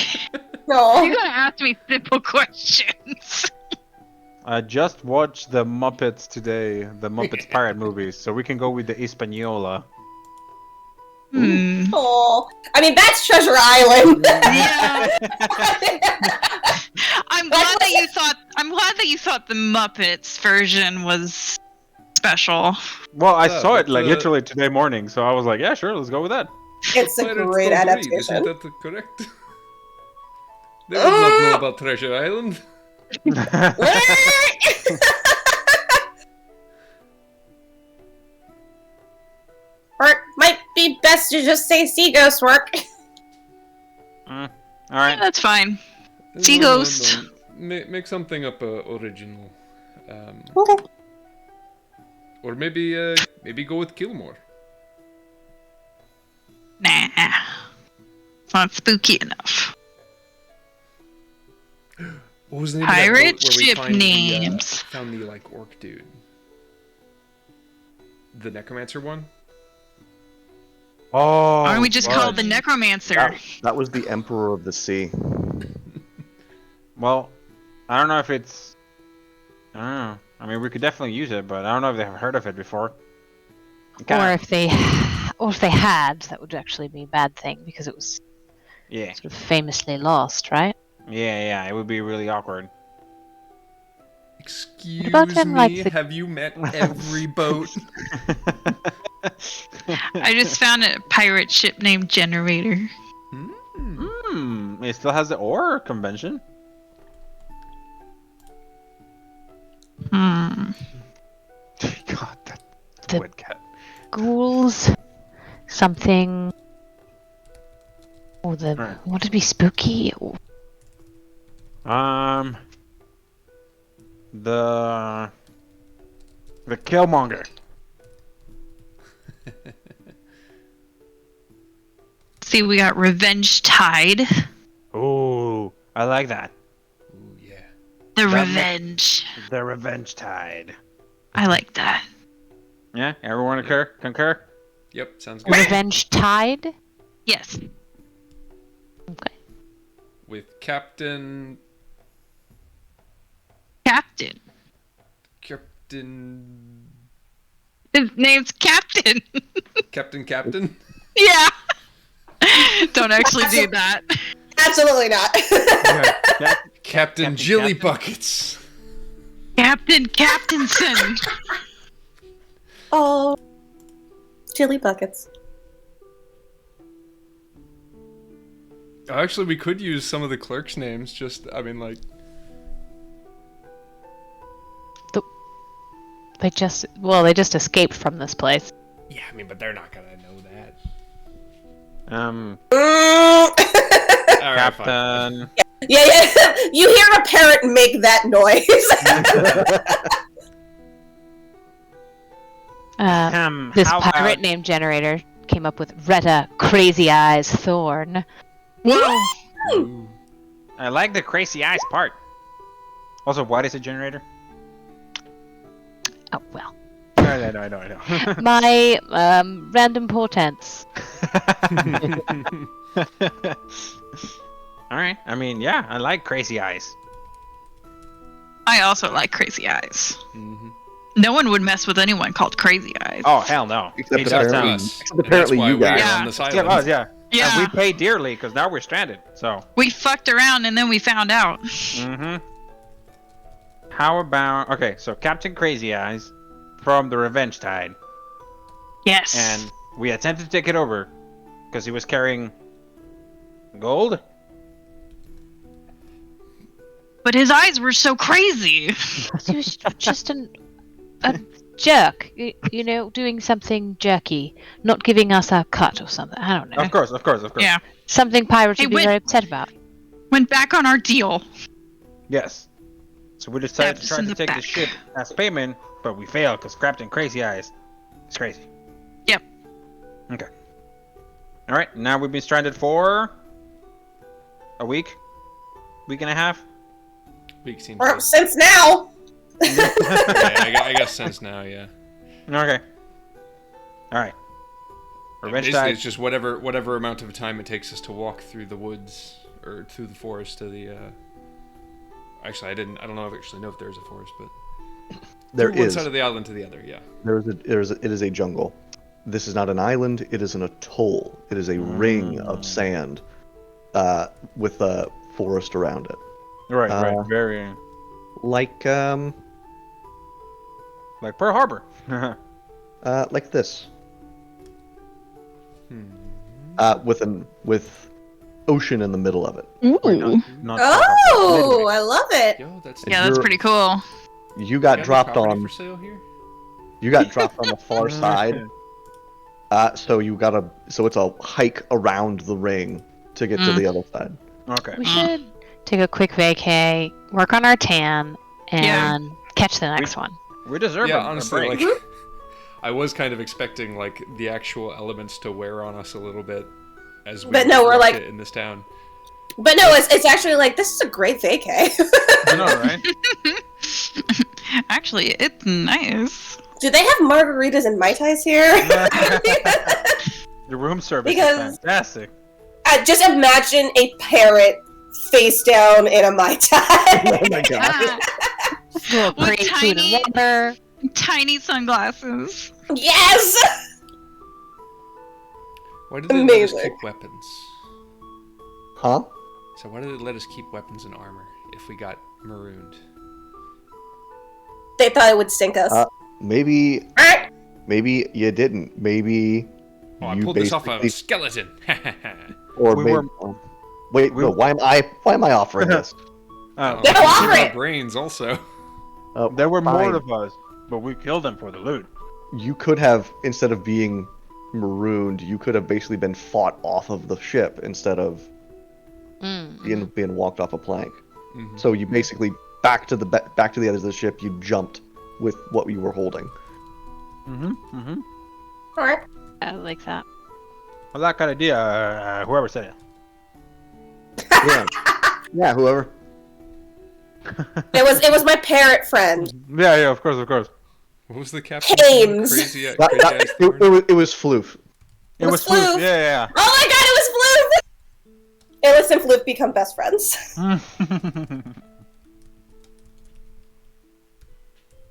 No. You're gonna ask me simple questions. I just watched the Muppets today, the Muppets pirate movies, so we can go with the Hispaniola. Hmm. Oh. I mean, that's Treasure Island. Yeah. I'm glad that you thought the Muppets version was special. Well, I Yeah, saw it but, like literally today morning, so I was like, yeah, sure, let's go with that. It's a Pirates great don't read, adaptation. isn't that correct? They would not know about Treasure Island. Or it might be best to just say sea ghost work. All Yeah, right. that's fine. Sea No, no, ghost. no. Make something up original. Okay. Or maybe go with Gilmore. Nah. It's not spooky enough. What was the name of that Pirate boat where we ship find names. found the like orc dude? The necromancer one? Oh. Why don't we just call it the gosh. Necromancer? that was the Emperor of the Sea. Well, I don't know if it's. I don't know. I mean, we could definitely use it, but I don't know if they've heard of it before. Or if they had, that would actually be a bad thing because it was Yeah, sort of famously lost, right? yeah, it would be really awkward. Excuse about him, me, like, the- have you met every boat? I just found a pirate ship named Generator. It still has the ore convention. Hmm. God, that The- wet cat. Ghouls, something. Or the Right. would it be spooky? Or The Killmonger. See, we got Revenge Tide. Ooh, I like that. Ooh, yeah. The That ma- Revenge. The Revenge Tide. I like that. Yeah, everyone concur? Yep, sounds good. Revenge Tide. Yes. Okay. With Captain Captain. His name's Captain. Captain? Yeah. Don't actually do that. Absolutely not. Captain Jilly Buckets. Captainson. Oh. Chili buckets. Actually, we could use some of the clerks' names. I mean, like, They just escaped from this place. yeah. I mean, but they're not gonna know that. Mm. All right, fine. Captain. Yeah. You hear a parrot make that noise. This how pirate about- name generator came up with Retta Crazy Eyes Thorn. Whoa. Ooh. I like the crazy eyes part. Also, what is a generator? Oh well. I know. My random portents. All right. I mean, yeah, I like crazy eyes. I also like Crazy Eyes. Mhm. No one would mess with anyone called Crazy Eyes. Oh hell no. Except It just apparently- sounds- Us. Except apparently That's why you guys. we're Yeah. on this Yeah, island. us, yeah. Yeah. And we pay dearly because now we're stranded. So. We fucked around and then we found out. Mm-hmm. How about so Captain Crazy Eyes from the Revenge Tide, Yes. and we attempted to take it over because he was carrying gold. But his eyes were so crazy. He was just a jerk, you know, doing something jerky, not giving us our cut or something. I don't know. Of course. Yeah. Something pirates Hey, would be wait. very upset about. Went back on our deal. Yes. So we decided Stabbed to us try in to the take the back. ship as payment, but we failed because Captain Crazy Eyes is crazy. Yep. Okay. All right. Now we've been stranded for a week and a half. Week seems Or good. since now. I got sense now. Yeah. Okay. All right. Revenge Basically, tide. it's just whatever amount of time it takes us to walk through the woods or through the forest to the. Actually, I don't know. Actually, know if there's a forest, but There through one is. side of the island to the other. Yeah. It is a jungle. This is not an island. It is an atoll. It is a ring of sand, with a forest around it. Right. Very Like like Pearl Harbor. like this. With ocean in the middle of it. Ooh. Not Pearl Harbor. Oh, I love it. Yo, that's Yeah, that's You're- pretty cool. You got got any dropped property on. for sale here. You got dropped on the far side. So it's a hike around the ring to get to the other side. Okay. We should take a quick vacay, work on our tan, and catch the next one. We deserve Yeah, a honestly, break. like I was kind of expecting like the actual elements to wear on us a little bit as we But no, we're walked like- it in this town. But no, it's actually like this is a great vacay. I know, right? Actually, it's nice. Do they have margaritas and mai tais here? The room service Because- is fantastic. Just imagine a parrot face down in a mai tai. Oh my god. Ah, Little With great food tiny- and water. tiny sunglasses. Yes. Why did they let us Amazing. keep weapons? Huh? So why did it let us keep weapons and armor if we got marooned? They thought it would sink us. Maybe Alright. maybe you didn't. Maybe Oh, I you pulled this off a basically- skeleton. or We maybe, were- wait, we no, were- why am I offering this? Oh, No, we offer got it. brains also. There were more Fine. of us, but we killed them for the loot. You could have, instead of being marooned, you could have basically been fought off of the ship instead of being walked off a plank. Mhm. So you basically back to the edge of the ship. You jumped with what you were holding. Mm-hmm. Alright. I like that. I like that idea. Whoever said it. Yeah, yeah. Whoever. It was my parrot friend. Yeah, of course. What was the captain's Hames. name? Crazy, That- crazy that- eyes it, Thorn? it was, it was floof. It was was Floof. Floof. Yeah. Oh my god, it was Floof! Alice and Floof become best friends.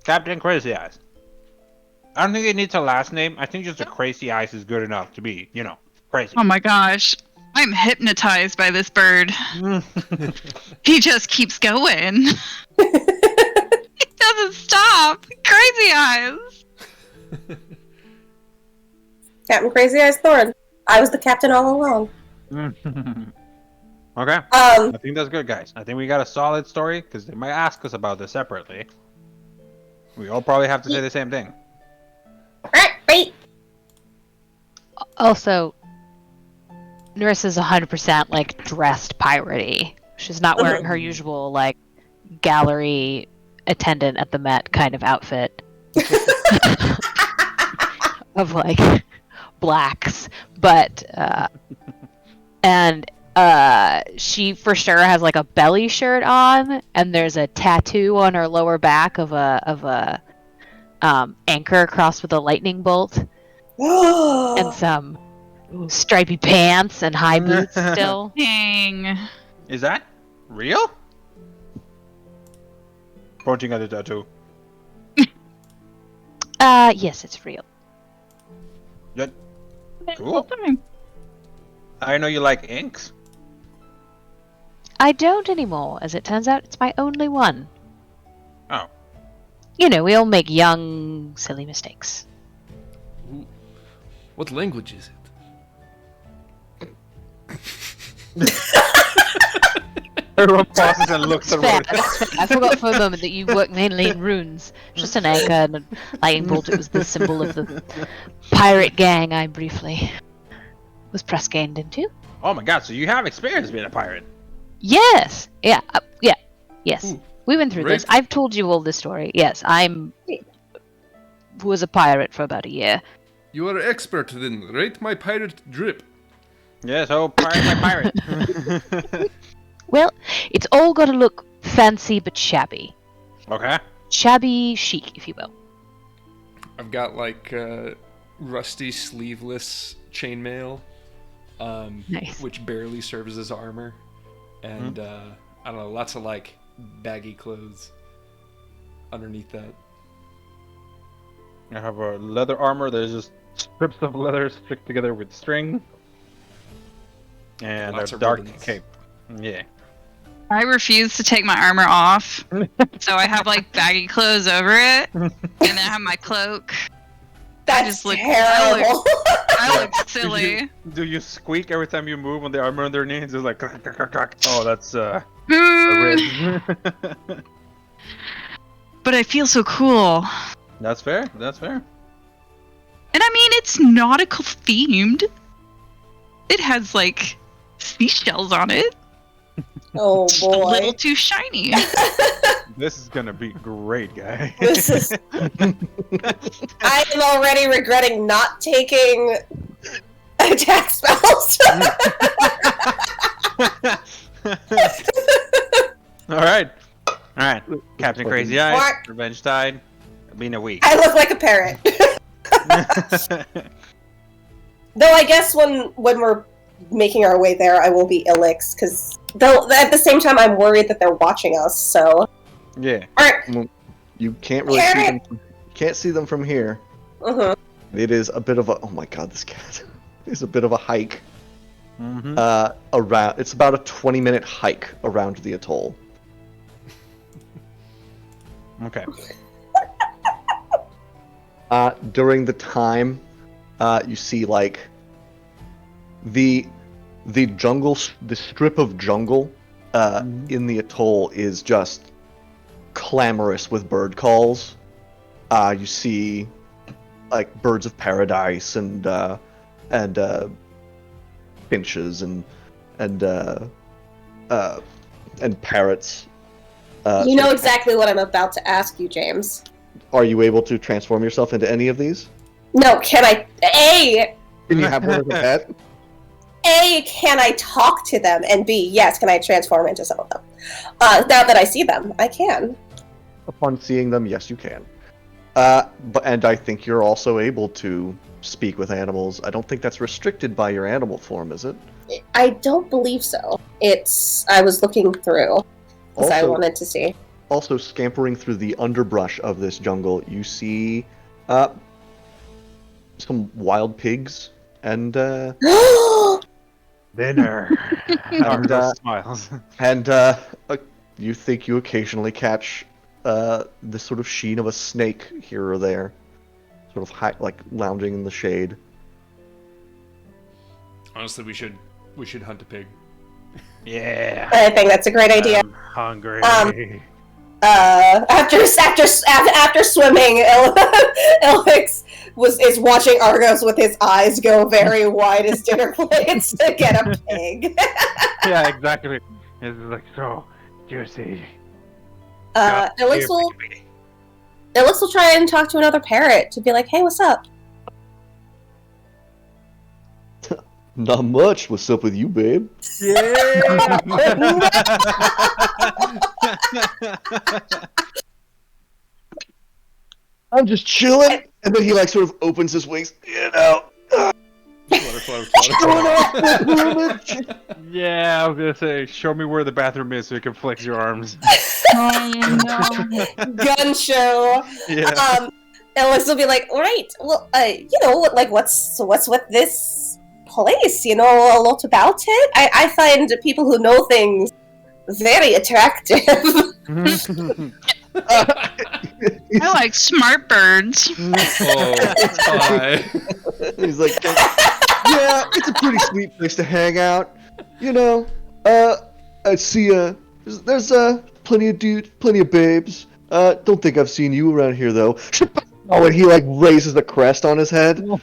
Captain Crazy Eyes. I don't think it needs a last name. I think just a Crazy Eyes is good enough to be, crazy. Oh my gosh. I'm hypnotized by this bird. He just keeps going. He doesn't stop. Crazy eyes. Captain Crazy Eyes Thorn. I was the captain all along. Okay. I Um, think that's good, guys. I think we got a solid story because they might ask us about this separately. We all probably have to say the same thing. alright, great. Also, Nurse is 100% like dressed piratey. She's not wearing her usual like gallery attendant at the Met kind of outfit of like blacks, but and she for sure has like a belly shirt on, and there's a tattoo on her lower back of a anchor crossed with a lightning bolt, and some stripy pants and high boots still. Dang. Is that real? Pointing at the tattoo. Yes, it's real. Cool. I know you like inks. I don't anymore. As it turns out, it's my only one. Oh. You know, we all make young, silly mistakes. What language is it? Everyone pauses and looks That's at fair, what that's fair. I forgot for a moment that you work mainly in runes. Just an anchor and a lightning bolt. It was the symbol of the pirate gang I briefly was press gained into. Oh my god, so you have experience being a pirate. Yes. Yeah. Yeah. Yes. Ooh, We went through this. great. I've told you all this story. Yes, was a pirate for about a year. You are expert then. Rate my pirate drip. Yeah, so pirate my pirate. Well, it's all got to look fancy but shabby. Okay. shabby chic, if you will. I've got like rusty sleeveless chainmail, Nice. which barely serves as armor, and I don't know, lots of like baggy clothes underneath that. I have a leather armor. There's just strips of leather stick together with string, and Lots a of dark ribbons. cape. Yeah. I refuse to take my armor off, so I have like baggy clothes over it, and then I have my cloak. That's just look- terrible. I look silly. Do you squeak every time you move on the armor underneath? It's like crack, crack, crack, crack. Oh, that's a Mm, rib. but I feel so cool. That's fair. That's fair. And I mean, it's nautical themed. It has like seashells on it. Oh Just a little boy. too shiny. This is gonna be great, guy. This is. I am already regretting not taking attack spells. All right. Captain Crazy Eyes, Mark. Revenge Tide, been a week. I look like a parrot. Though I guess when we're making our way there, I will be Illix, because though at the same time I'm worried that they're watching us. So, Yeah. alright. You can't really see them. Can't see them from here. Mhm. It is a bit of a. Oh my god, this cat. It's a bit of a hike. Mm-hmm. Around. It's about a 20-minute hike around the atoll. Okay. During the time, you see like the jungle, the strip of jungle in the atoll is just clamorous with bird calls. You see like birds of paradise and finches and parrots. You know exactly what I'm about to ask you, James. Are you able to transform yourself into any of these? No, can I? Can you have one as a pet? Can I talk to them? And B, yes, can I transform into some of them? Now that I see them, I can. Upon seeing them, yes, you can. And I think you're also able to speak with animals. I don't think that's restricted by your animal form, is it? I don't believe so. I was looking through, because I Also- wanted to see. Also, scampering through the underbrush of this jungle, you see some wild pigs and Dinner. And, Smiles. you think you occasionally catch the sort of sheen of a snake here or there, sort of like lounging in the shade. Honestly, we should hunt a pig. Yeah. I think that's a great idea. I'm hungry. After swimming, Elix is watching Argos with his eyes go very wide as dinner plates to get a pig. Yeah, exactly. It's like so juicy. Elix will try and talk to another parrot to be like, "Hey, what's up?" Not much. What's up with you, babe? Yeah. I'm just chilling. And then he like sort of opens his wings. Flutter, flutter. Yeah, I was gonna say, show me where the bathroom is so you can flex your arms. Oh no. Gun show. Yeah. Elix will be like, "All right, well, what's with this place? You know a lot about it. I find people who know things very attractive." I like smart birds. Oh, hi. He's like, yeah, it's a pretty sweet place to hang out. You know, I see, there's plenty of dudes, plenty of babes. Don't think I've seen you around here, though. Oh, and he, like, raises the crest on his head. No,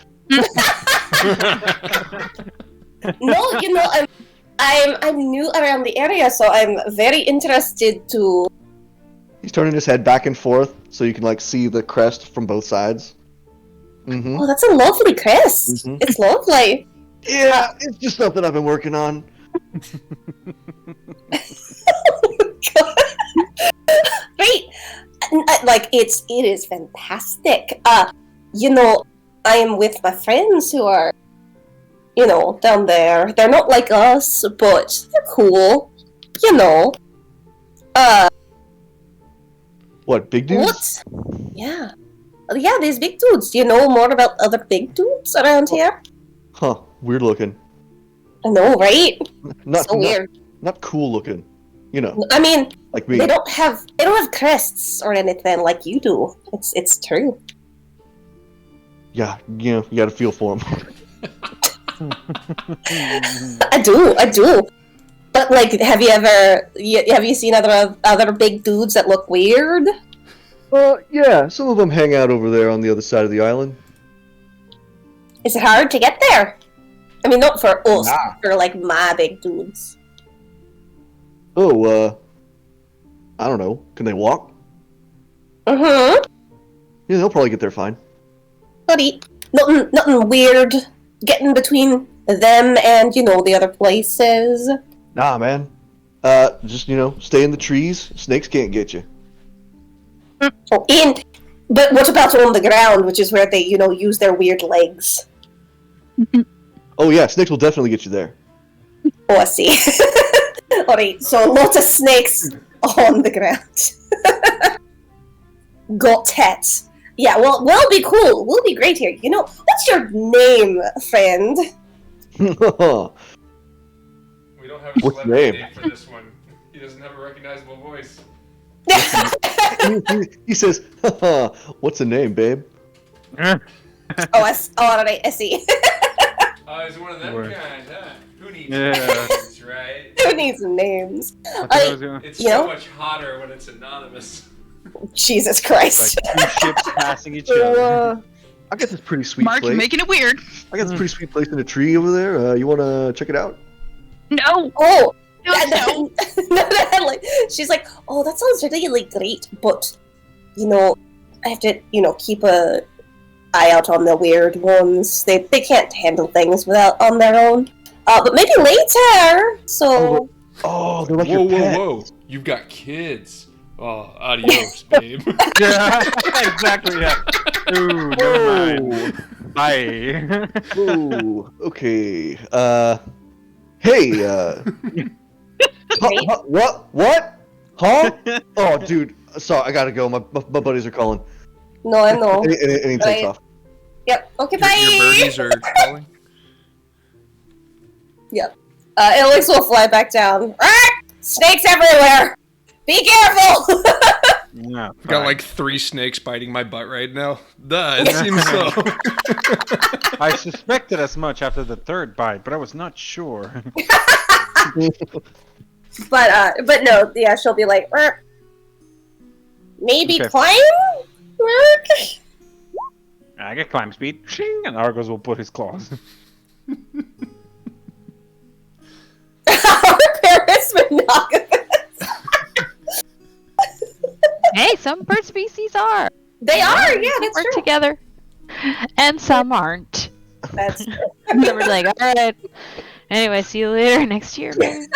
you know, I'm new around the area, so I'm very interested to. He's turning his head back and forth so you can, like, see the crest from both sides. Mm-hmm. Oh, that's a lovely crest. Mhm. It's lovely. Yeah, it's just something I've been working on. Great. like it is fantastic. I am with my friends who are, down there. They're not like us, but they're cool. You know. What, big dudes? What? Yeah. Yeah, these big dudes. Do you know more about other big dudes around here? Huh, weird looking. I know, right? Not, So weird. Not cool looking. I mean, Like me. they don't have crests or anything like you do. It's true. Yeah, you gotta feel for them. I do. But like, have you seen other big dudes that look weird? Yeah, some of them hang out over there on the other side of the island. Is it hard to get there? I mean, not for us, Nah. for like my big dudes. Oh, I don't know. Can they walk? Mm-hmm. Yeah, they'll probably get there fine. Buddy, nothing weird getting between them and the other places. Nah, man. Just, stay in the trees. Snakes can't get you. Oh, but what about on the ground, which is where they use their weird legs? Oh, yeah, snakes will definitely get you there. Oh, I see. Alright, so lots of snakes on the ground. Got it. Yeah, well, we'll be cool. We'll be great here. What's your name, friend? We don't have a What's celebrity name? name for this one. He doesn't have a recognizable voice. He says, haha, what's the name, babe? Alright, I see. Oh, he's one of them Word. kind, huh? Who needs Yeah. names, right? Who needs names? I thought it was gonna- It's You so know? much hotter when it's anonymous. Jesus like Christ. two ships passing each So, other. I got this pretty sweet Mark, you're place. making it weird. I got this pretty sweet place in a tree over there. You wanna check it out? No. Oh, No. like, she's like, oh, that sounds really great, but I have to keep a eye out on the weird ones. They can't handle things on their own. But maybe later. So Oh, they're like Whoa, your pet. whoa! You've got kids. Oh, adios, babe. Yeah, exactly. Yeah. Ooh, never mind. Bye. Ooh, okay. Hey, what? Huh? Oh, dude. Sorry, I gotta go. My buddies are calling. no, I know. And he takes Right. off. Yep. Okay, Your bye. birdies are calling. Alex will fly back down. Ah! Snakes everywhere. Be careful. Yeah, I've got fine. like 3 snakes biting my butt right now. Duh, it seems so. I suspected as much after the third bite, but I was not sure. But no, yeah, she'll be like, maybe Okay. climb. I get climb speed. Shing, and Argos will put his claws. Our parents monogamous. Hey, some bird species are. They are, yeah, that's Work true. together. And some aren't. That's true. They were like, alright. Anyway, see you later next year, maybe.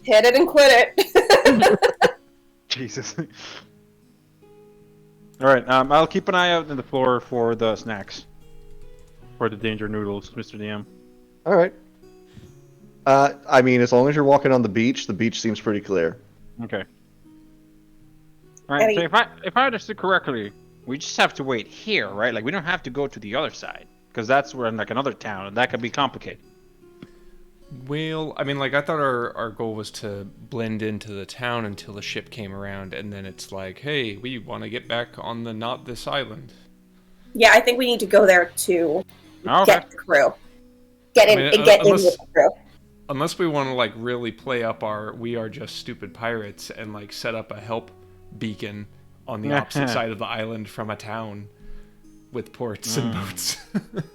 Hit it and quit it. Jesus. Alright, I'll keep an eye out on the floor for the snacks. For the danger noodles, Mr. DM. All right. I mean, as long as you're walking on the beach seems pretty clear. Okay. Alright, so Eddie. if I understood correctly, we just have to wait here, right? Like, we don't have to go to the other side. Because that's where, like, another town, and that could be complicated. Well, I mean, like, I thought our goal was to blend into the town until the ship came around, and then it's like, hey, we want to get back on the not this island. Yeah, I think we need to go there to Okay. get the crew. Get in, I mean, get in unless- with the crew. Unless we want to, like, really play up our we are just stupid pirates and, like, set up a help beacon on the opposite side of the island from a town with ports and boats.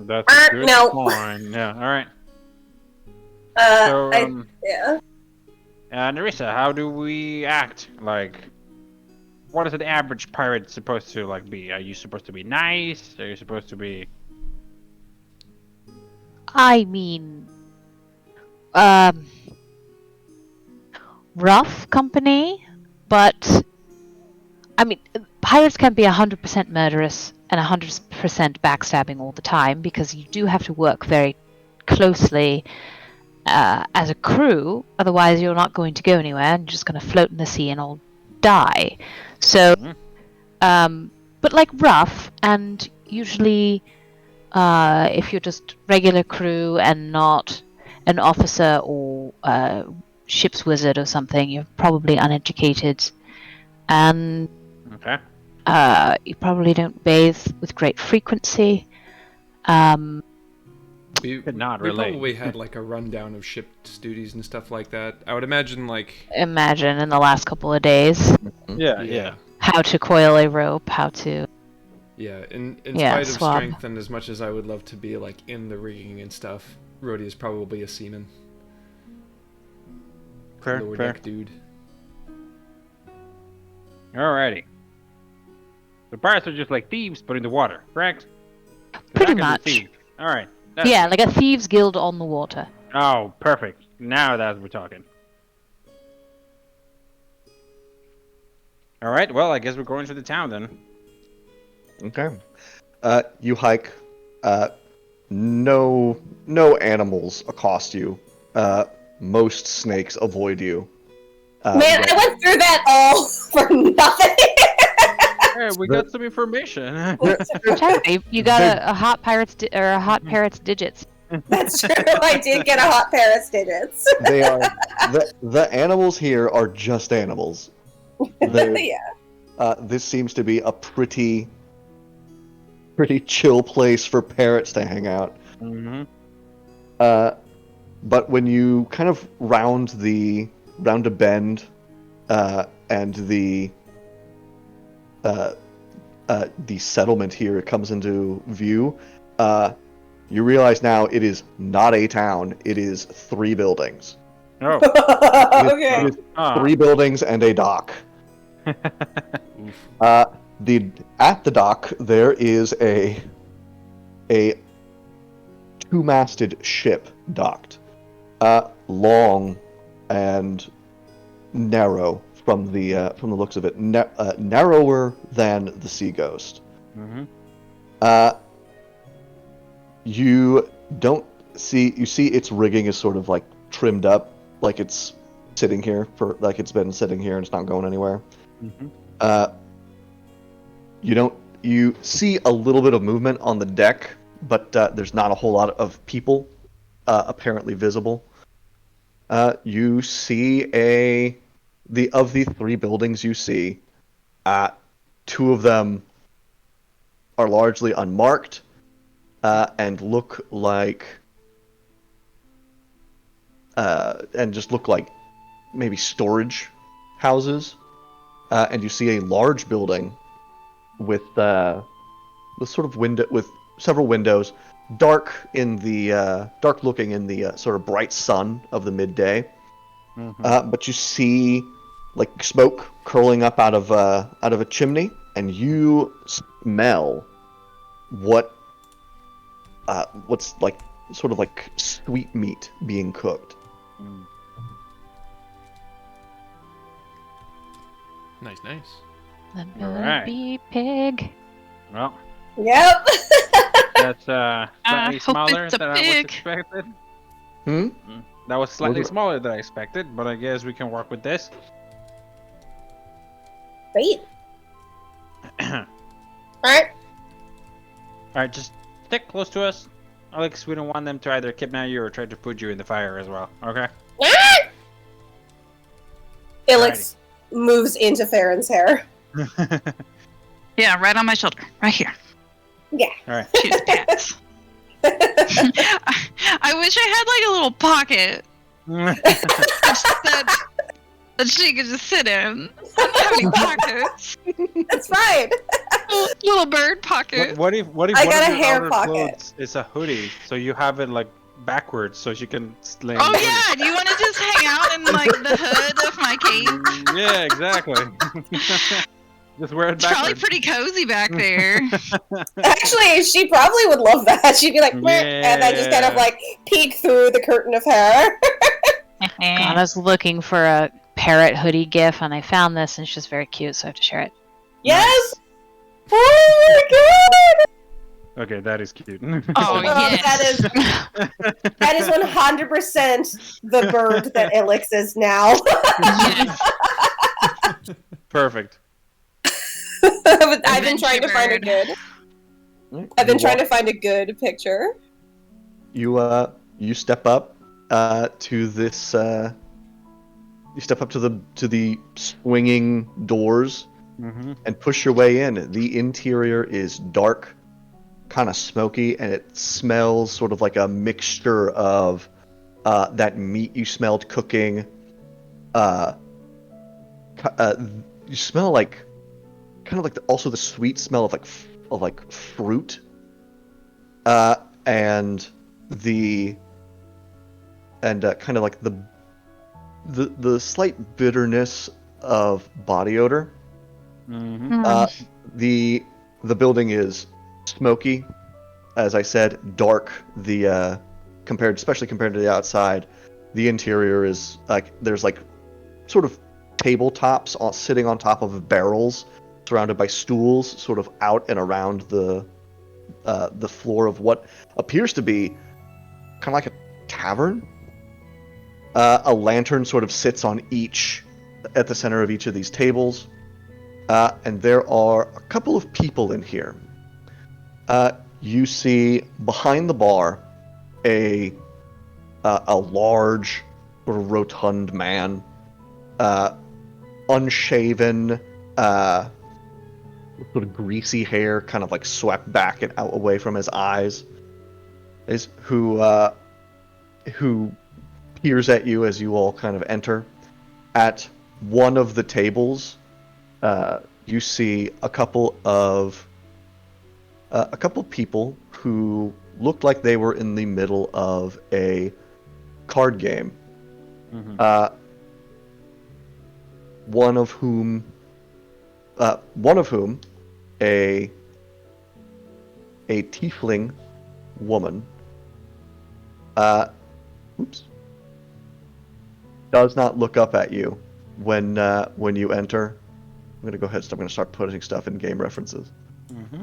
That's a good No. point. Yeah, alright. Uh, So, yeah. Nerissa, how do we act? Like, what is an average pirate supposed to, like, be? Are you supposed to be nice? Are you supposed to be... I mean, rough company, but I mean, pirates can be 100% murderous and 100% backstabbing all the time because you do have to work very closely as a crew. Otherwise, you're not going to go anywhere and you're just going to float in the sea and all die. So, but like rough, and usually if you're just regular crew and not an officer or ship's wizard or something, you're probably uneducated. And Okay. you probably don't bathe with great frequency. We Could not we relate. probably had like a rundown of ship's duties and stuff like that. I would imagine like Imagine in the last couple of days Yeah. how to coil a rope, how to. Yeah, in Yeah, spite of swab. strength and as much as I would love to be like in the rigging and stuff, Rhodey is probably a seaman. Fair, Lower fair. deck dude. Alrighty. The pirates are just like thieves, but in the water, correct? 'Cause Pretty I can do much. thieves. Alright. Yeah, like a thieves' guild on the water. Oh, perfect. Now that we're talking. Alright, well, I guess we're going to the town then. Okay. You hike. No animals accost you. Most snakes avoid you. Man, I went through that all for nothing. Hey, we got some information. Totally. You got a hot pirate's or a hot parrot's digits. That's true. I did get a hot pair of digits. They are the animals here are just animals. Yeah. This seems to be a pretty chill place for parrots to hang out. Mm-hmm. But when you kind of round a bend, and the settlement here comes into view, you realize now it is not a town. It is 3 buildings. Oh. Okay. It is 3 buildings and a dock. At the dock there is a 2-masted ship docked, long and narrow from the looks of it, narrower than the Sea Ghost. Mm-hmm. You see its rigging is sort of like trimmed up, like it's sitting here it's been sitting here and it's not going anywhere. Mm-hmm. You see a little bit of movement on the deck, but there's not a whole lot of people apparently visible. You see of the 3 buildings you see, 2 of them are largely unmarked and look like maybe storage houses. And you see a large building with sort of with several windows, dark looking in the sort of bright sun of the midday. Mm-hmm. But you see like smoke curling up out of a chimney, and you smell what's like sort of like sweet meat being cooked. Mm. Nice. The Alright. baby pig. Well, Yep. that's slightly hope smaller it's a than I was pig. expected. Hmm? That was slightly Was it- smaller than I expected, but I guess we can work with this. Great. Alright. Alright, just stick close to us. Alex, we don't want them to either kidnap you or try to put you in the fire as well, okay? Ilix moves into Farron's hair. Yeah, right on my shoulder, right here. Yeah. Alright. Choose pants. I wish I had like a little pocket that she could just sit in. I don't have any pockets. That's fine. Little bird pocket. What if I one got of a your hair outer pocket. clothes is a hoodie, so you have it like backwards, so she can lay in Oh the hoodie? yeah, do you want to just hang out in like the hood of my cape? Yeah, exactly. Just wear it It's probably backwards. pretty cozy back there. Actually, she probably would love that. She'd be like, "Meh," and then just kind of like peek through the curtain of hair. God, I was looking for a parrot hoodie gif and I found this and it's just very cute, so I have to share it. Yes! Nice. Oh my god! Okay, that is cute. Oh, yes. That is 100% the bird that Ilix is now. Yes. Perfect. I've been trying to find a bird. good. Right, I've been you trying to walk- find a good picture. You step up to this. You step up to the swinging doors Mm-hmm. and push your way in. The interior is dark, kind of smoky, and it smells sort of like a mixture of that meat you smelled cooking. Uh, you smell like kind of like also the sweet smell of like fruit. And the and kind of like the slight bitterness of body odor. Mm-hmm. The building is smoky, as I said, dark. Especially compared to the outside, the interior is like there's like sort of tabletops sitting on top of barrels, surrounded by stools, sort of out and around the floor of what appears to be kind of like a tavern. A lantern sort of sits on at the center of each of these tables. And there are a couple of people in here. You see behind the bar a large, sort of rotund man, unshaven, sort of greasy hair, kind of like swept back and out away from his eyes, who peers at you as you all kind of enter. At one of the tables, you see a couple of people who looked like they were in the middle of a card game. Mm-hmm. One of whom, a tiefling woman, oops, does not look up at you when you enter. I'm gonna go ahead. I'm gonna start putting stuff in game references. Mm-hmm.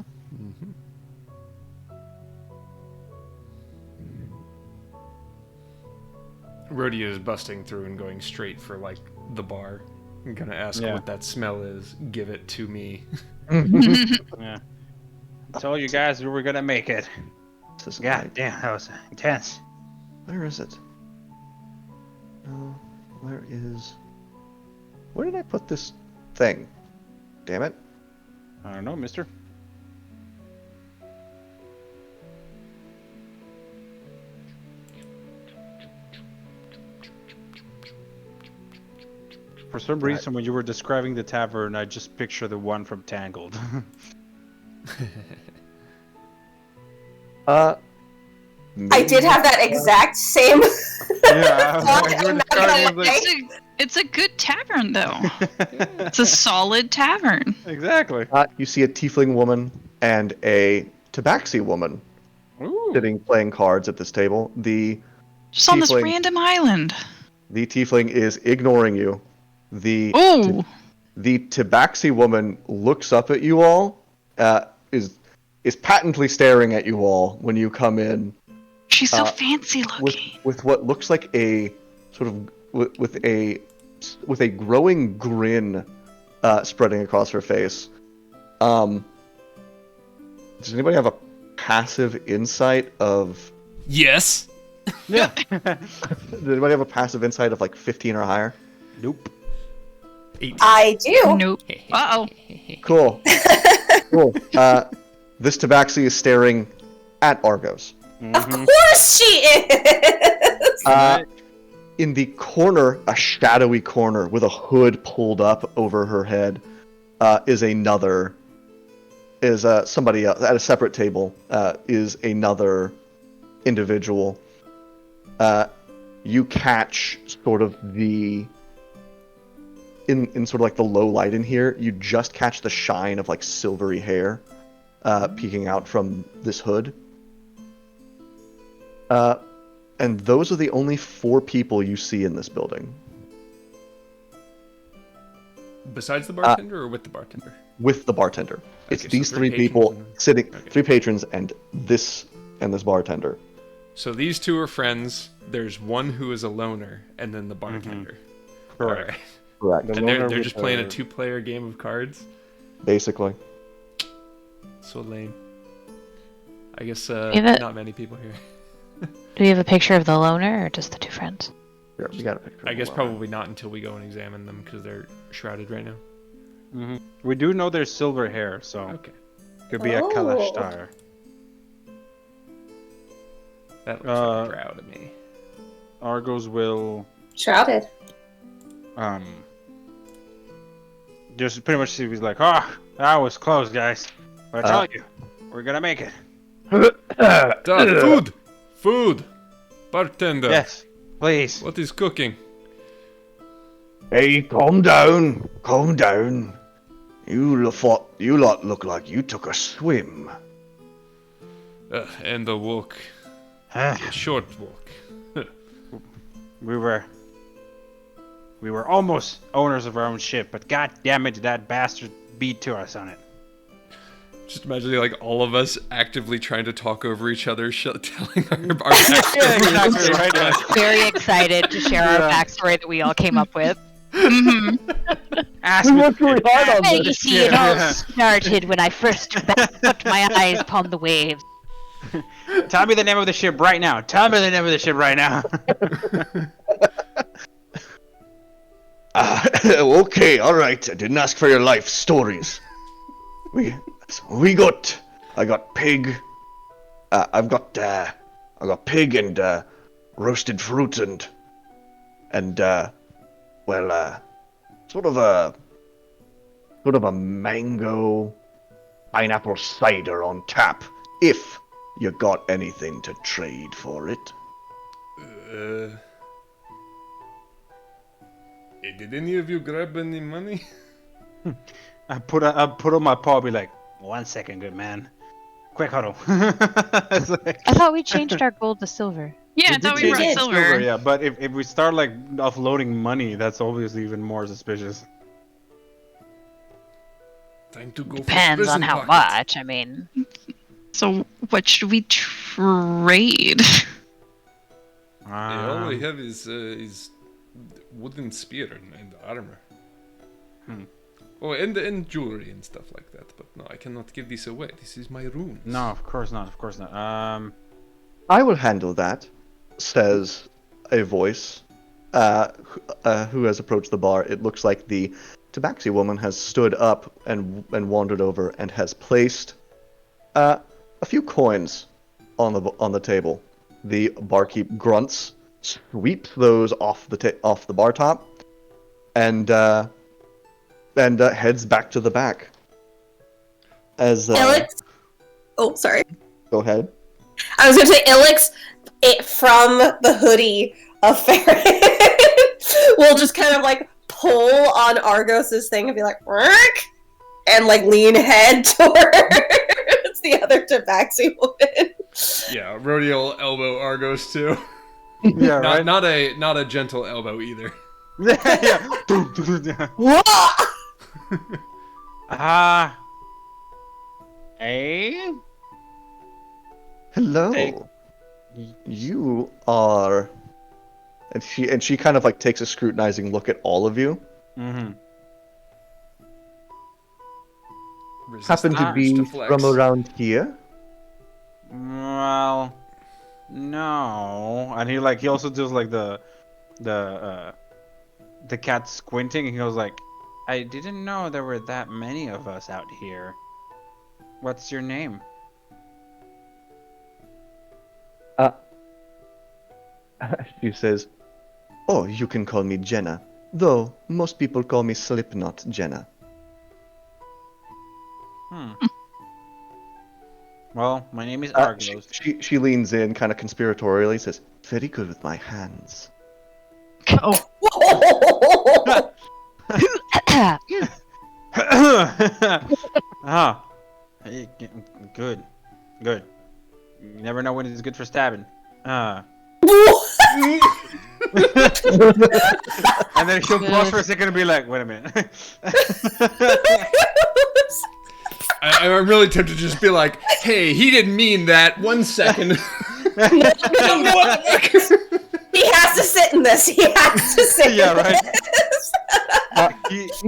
Rodeo is busting through and going straight for like the bar. I'm gonna ask Yeah. what that smell is. Give it to me. Yeah. I told you guys we were gonna make it. This isn't God right. damn, that was intense. Where is it? No, where did I put this thing? Damn it. I don't know, mister. For some reason, when you were describing the tavern, I just picture the one from Tangled. I did have that exact same. Yeah, thought, as you were I'm not describing, I gonna was like, It's a good tavern, though. It's a solid tavern. exactly. You see a tiefling woman and a tabaxi woman Ooh. sitting playing cards at this table. Just on this Tiefling- random island. The tiefling is ignoring you. Oh, The tabaxi woman looks up at you all, is patently staring at you all when you come in she's so fancy with looking. what looks like a sort of with a growing grin spreading across her face. Does anybody have a passive insight of? Yes. Yeah. Does anybody have a passive insight of like 15 or higher? Nope. 8. I do. Nope. Uh-oh. Cool. Cool. This tabaxi is staring at Argos. Of course she is. In the corner, a shadowy corner with a hood pulled up over her head, is somebody else at a separate table. Is another individual. You catch sort of in sort of like the low light in here. You just catch the shine of like silvery hair, peeking out from this hood. And those are the only 4 people you see in this building. Besides the bartender or with the bartender? with the bartender. It's Okay, so these three three people patrons and- sitting, okay. 3 patrons and this bartender. So these two are friends. There's one who is a loner, and then the bartender. Correct. Alright. Correct. The And they're loner just with playing a the- 2-player game of cards. Basically. So lame. I guess Give it- not many people here. Do we have a picture of the loner or just the two friends? Here, we got a picture. I of guess the probably not until we go and examine them because they're shrouded right now. We do know there's silver hair, so Okay. could be a Oh. Kalashtar. That looks like a drow to me. Argos will Shrouded. just pretty much see if he's like, oh, that was close, guys. But I tell you, we're gonna make it. Food! Food! Bartender! Yes, please. What is cooking? Hey, calm down. Calm down. You lot look like you took a swim. And a walk. A short walk. We were almost owners of our own ship, but god damn it, did that bastard beat to us on it. Just imagining like all of us actively trying to talk over each other, telling our backstory. Right, yeah. Very excited to share our backstory that we all came up with. Mhm. Ask me. Hey, you see, it all started when I first put my eyes upon the waves. Tell me the name of the ship right now. Tell me the name of the ship right now. Okay, all right. I didn't ask for your life stories. I got pig. I've got pig and roasted fruit and sort of a mango pineapple cider on tap. If you got anything to trade for it. Did any of you grab any money? I put on my paw, be like, 1 second, good man. Quick huddle. It's like, I thought we changed our gold to silver. Yeah, I did thought we change were did. at silver. yeah, but if we start like offloading money, that's obviously even more suspicious. Time to go Depends for on prison how pocket. much. I mean, So what should we trade? All we have is wooden spear and armor. Oh, and jewelry and stuff like that. But no, I cannot give this away. This is my runes. No, of course not. Of course not. I will handle that, says a voice who has approached the bar. It looks like the tabaxi woman has stood up and wandered over and has placed a few coins on the table. The barkeep grunts, sweeps those off the bar top, and heads back to the back. As Alex. Oh, sorry. go ahead. I was gonna say Ilix, from the hoodie of Farron, will just kind of like pull on Argos's thing and be like, "Work," and like lean head towards the other tabaxi woman. Yeah, rodeo elbow Argos too. yeah, right. Not a gentle elbow either. yeah. Hey. Hello. Hey. You are, and she kind of like takes a scrutinizing look at all of you. Mm-hmm. Happen to be from around here? Well, no. And he also does like the cat squinting, and he goes like, I didn't know there were that many of us out here. What's your name? She says, "Oh, you can call me Jenna. Though most people call me Slipknot Jenna." Well, my name is Argos. She leans in, kind of conspiratorially, says, "Very good with my hands." oh, Ah, hey, good. You never know when it's good for stabbing. And then she'll pause for a second and be like, "Wait a minute." I'm really tempted to just be like, "Hey, he didn't mean that. 1 second." He has to sit in this. He has to sit. Yeah, in right. this.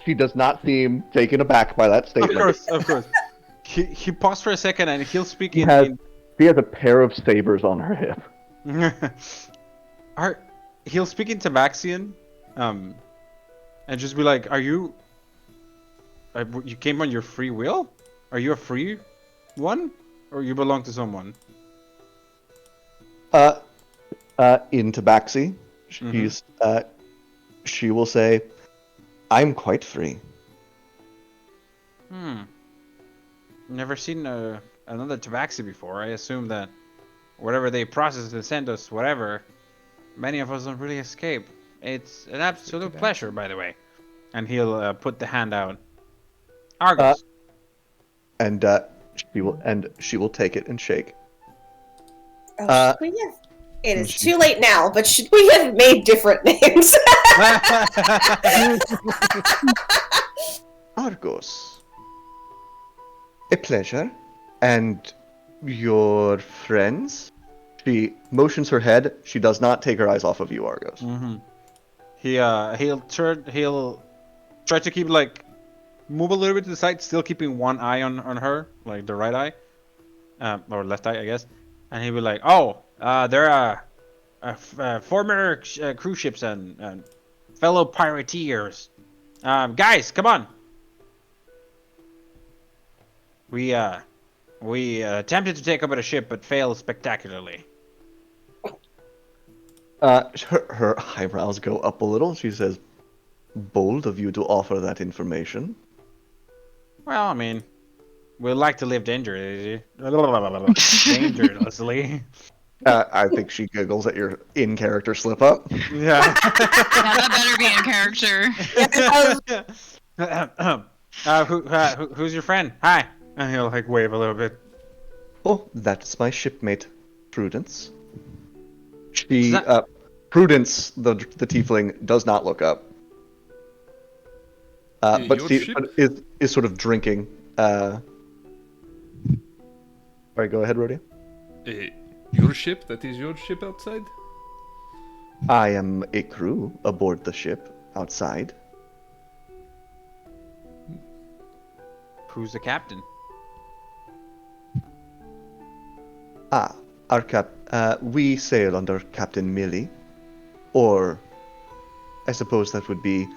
She does not seem taken aback by that Of statement. course, of course. He paused for a second and he'll speak She in. has a pair of sabers on her hip. He'll speak in Tabaxian, and just be like, "Are you? You came on your free will? Are you a free one, or you belong to someone?" In Tabaxi, she will say, "I'm quite free." Never seen another Tabaxi before. I assume that whatever they process and send us, whatever, many of us don't really escape. It's an absolute pleasure, by the way. And he'll put the hand out. Argos. And she will take it and shake. Oh, should we have? It is too late now, but should we have made different names? Argos. A pleasure. And your friends? She motions her head. She does not take her eyes off of you, Argos. He'll try to keep move a little bit to the side, still keeping one eye on her, like the right eye, or left eye, I guess. And he'll be like, "Oh, they're former cruise ships and fellow pirateers. Guys, come on. We attempted to take over the ship, but failed spectacularly." Her eyebrows go up a little. She says, "Bold of you to offer that information." Well, I mean, we like to live dangerously. I think she giggles at your in-character slip-up. Yeah. Yeah, that better be in character. Who's your friend? Hi. And he'll wave a little bit. Oh, that's my shipmate, Prudence. Is Prudence, the tiefling, does not look up. But is sort of drinking. Alright, go ahead, Rhodia. Your ship? That is your ship outside? I am a crew aboard the ship outside. Who's the captain? We sail under Captain Millie. Or, I suppose that would be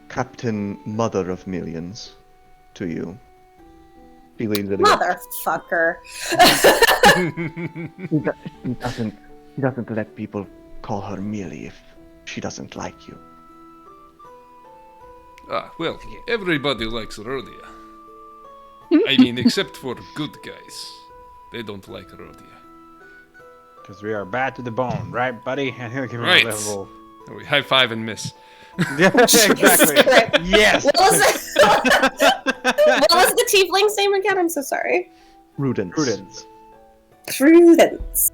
Captain Mother of Millions to you. She leans it again. Motherfucker. He doesn't let people call her Millie if she doesn't like you. Well, everybody likes Rhodia. I mean, except for good guys. They don't like Rhodia. Because we are bad to the bone, right, buddy? And he'll give me Right. a level. We high five and miss. Yeah, exactly. Yes. What was the tiefling's name again? I'm so sorry. Prudence. Prudence.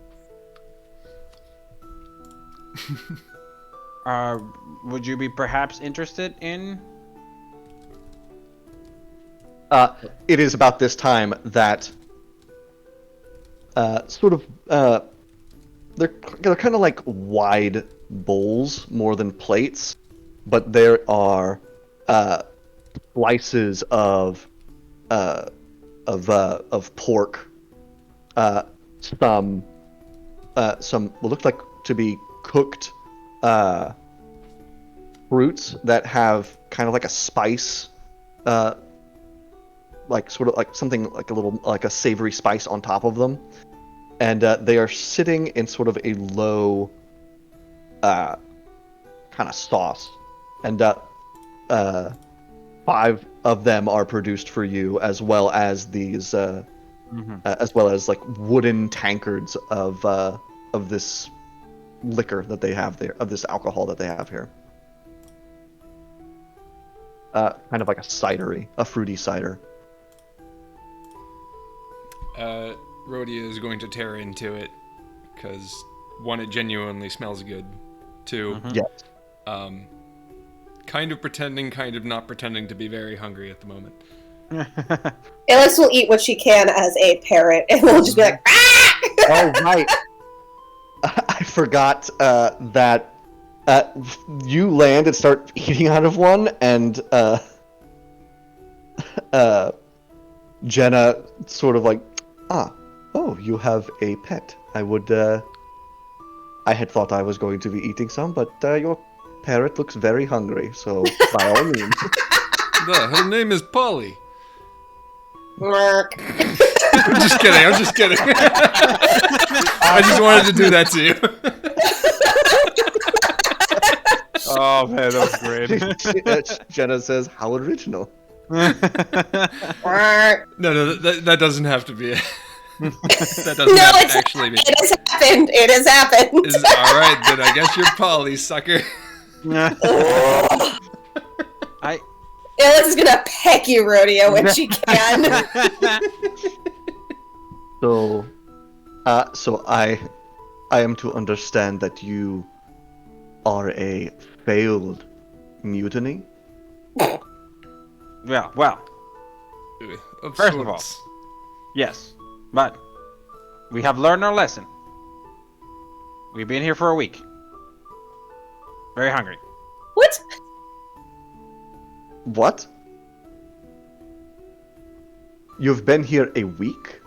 Would you be perhaps interested in? It is about this time that they're kind of like wide bowls more than plates, but there are slices of pork, some what look like to be cooked fruits that have kind of like a spice, like sort of like something like a little like a savory spice on top of them, and they are sitting in sort of a low kind of sauce, and 5 of them are produced for you, as well as these as well as like wooden tankards of this liquor that they have there, of this alcohol that they have here. Kind of like a fruity cider. Rhodia is going to tear into it, because one, it genuinely smells good. Two, Yes. kind of pretending, kind of not pretending to be very hungry at the moment. Alex will eat what she can as a parrot, and will just be like, ah! Oh, right. I forgot that you land and start eating out of one, and Jenna sort of like, oh, you have a pet. I had thought I was going to be eating some, but your parrot looks very hungry, so by all means. Her name is Polly. Merk. I'm just kidding. I just wanted to do that to you. Oh man, that was great. Jenna says, how original. Merk. No, that doesn't have to be it. That doesn't No, have to actually be. it has happened. It has happened. All right, then I guess you're Polly, sucker. Alex is gonna peck you, Rodeo, when she can. So I am to understand that you are a failed mutiny? Well, Of First of all. sorts. yes, but we have learned our lesson. We've been here for a week. Very hungry. What? What? You've been here a week?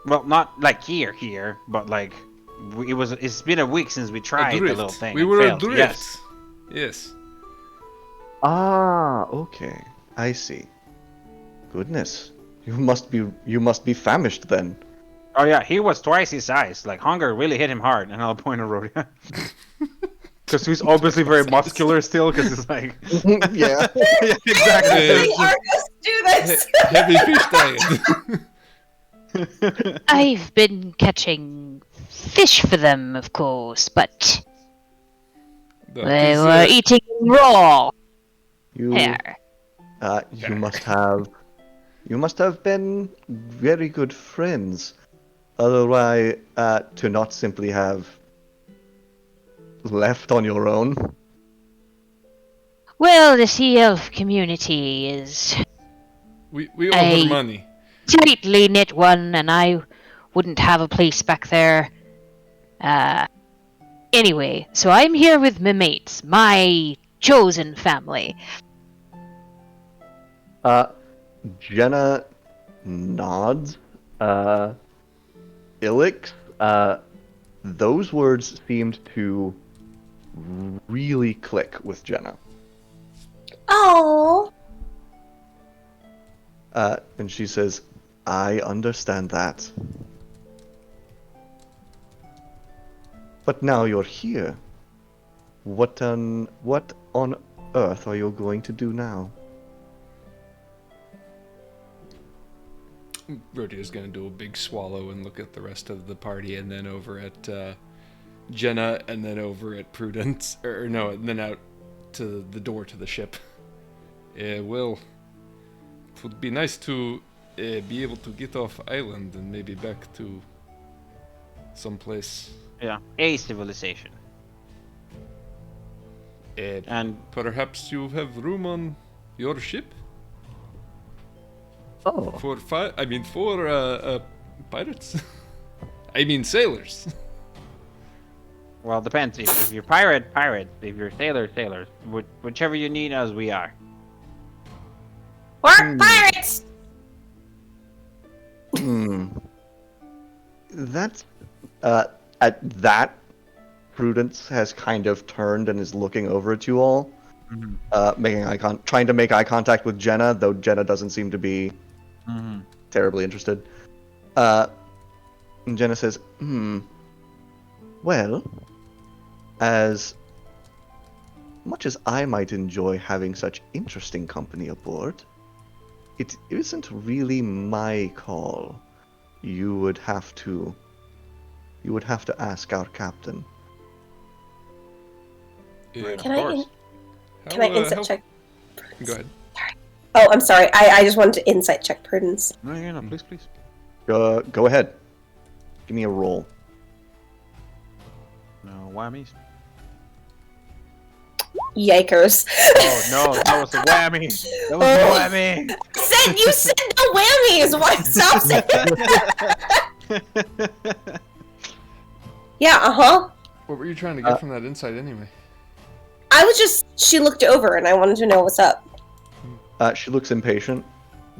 Well, not like here, but like it's been a week since we tried the Adrift. little thing. We and were failed. adrift. Yes. Yes. Ah, okay. I see. Goodness. You must be famished then. Oh yeah, he was twice his size. Like hunger really hit him hard, and I'll point at Rhodia. Because he's obviously very muscular still, because it's like... Yeah. Yeah, exactly. We are just do this. Heavy fish diet. I've been catching fish for them, of course, but they were eating raw. You Here. you must have been very good friends. Otherwise, to not simply have left on your own. Well, the sea elf community is We owe her I- money. tightly knit one, and I wouldn't have a place back there. Anyway, so I'm here with my mates, my chosen family. Jenna nods. Ilix, those words seemed to really click with Jenna. Oh. And she says, I understand that. But now you're here. What on earth are you going to do now? Rodia's gonna do a big swallow and look at the rest of the party, and then over at Jenna, and then over at Prudence, or no, and then out to the door to the ship. Well, it would be nice to be able to get off island and maybe back to someplace. Yeah, a civilization. And Perhaps you have room on your ship Oh. for pirates. I mean sailors. well, depends. If you're pirate. If you're sailors. Whichever you need us, we are. We're pirates. That's at that, Prudence has kind of turned and is looking over at you all, trying to make eye contact with Jenna, though Jenna doesn't seem to be terribly interested. And Jenna says, well, as much as I might enjoy having such interesting company aboard, it isn't really my call. You would have to ask our captain. Can I insight check? Go ahead. Oh, I'm sorry. I just wanted to insight check Prudence. No, please. Go ahead. Give me a roll. whammies. Yikers. Oh no, that was a whammy. That was a whammy. You said no whammies! Why stop saying Yeah, uh-huh. What were you trying to get from that insight anyway? I was just she looked over and I wanted to know what's up. She looks impatient.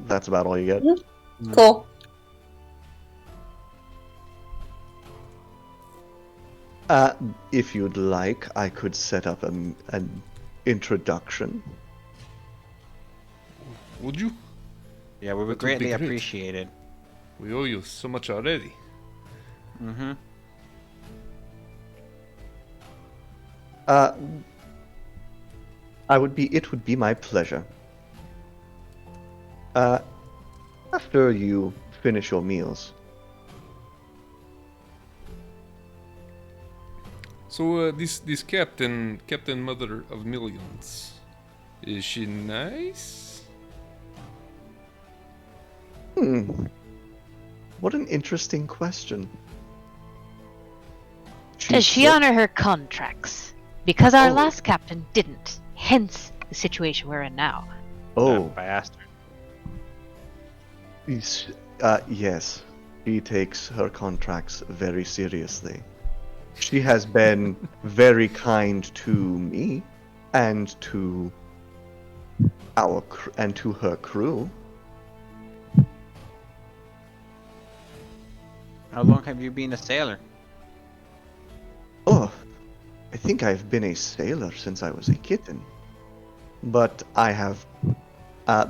That's about all you get. Cool. If you'd like, I could set up an introduction. Would you? Yeah, we would That would be greatly great. appreciate it. We owe you so much already. Mm-hmm. It would be my pleasure. After you finish your meals. So, this Captain Mother of Millions, is she nice? What an interesting question. Does she cer- honor her contracts? Because our Oh. last captain didn't. Hence the situation we're in now. Oh, Bastard. yes. She takes her contracts very seriously. She has been very kind to me and to to her crew. How long have you been a sailor? Oh, I think I've been a sailor since I was a kitten. But I have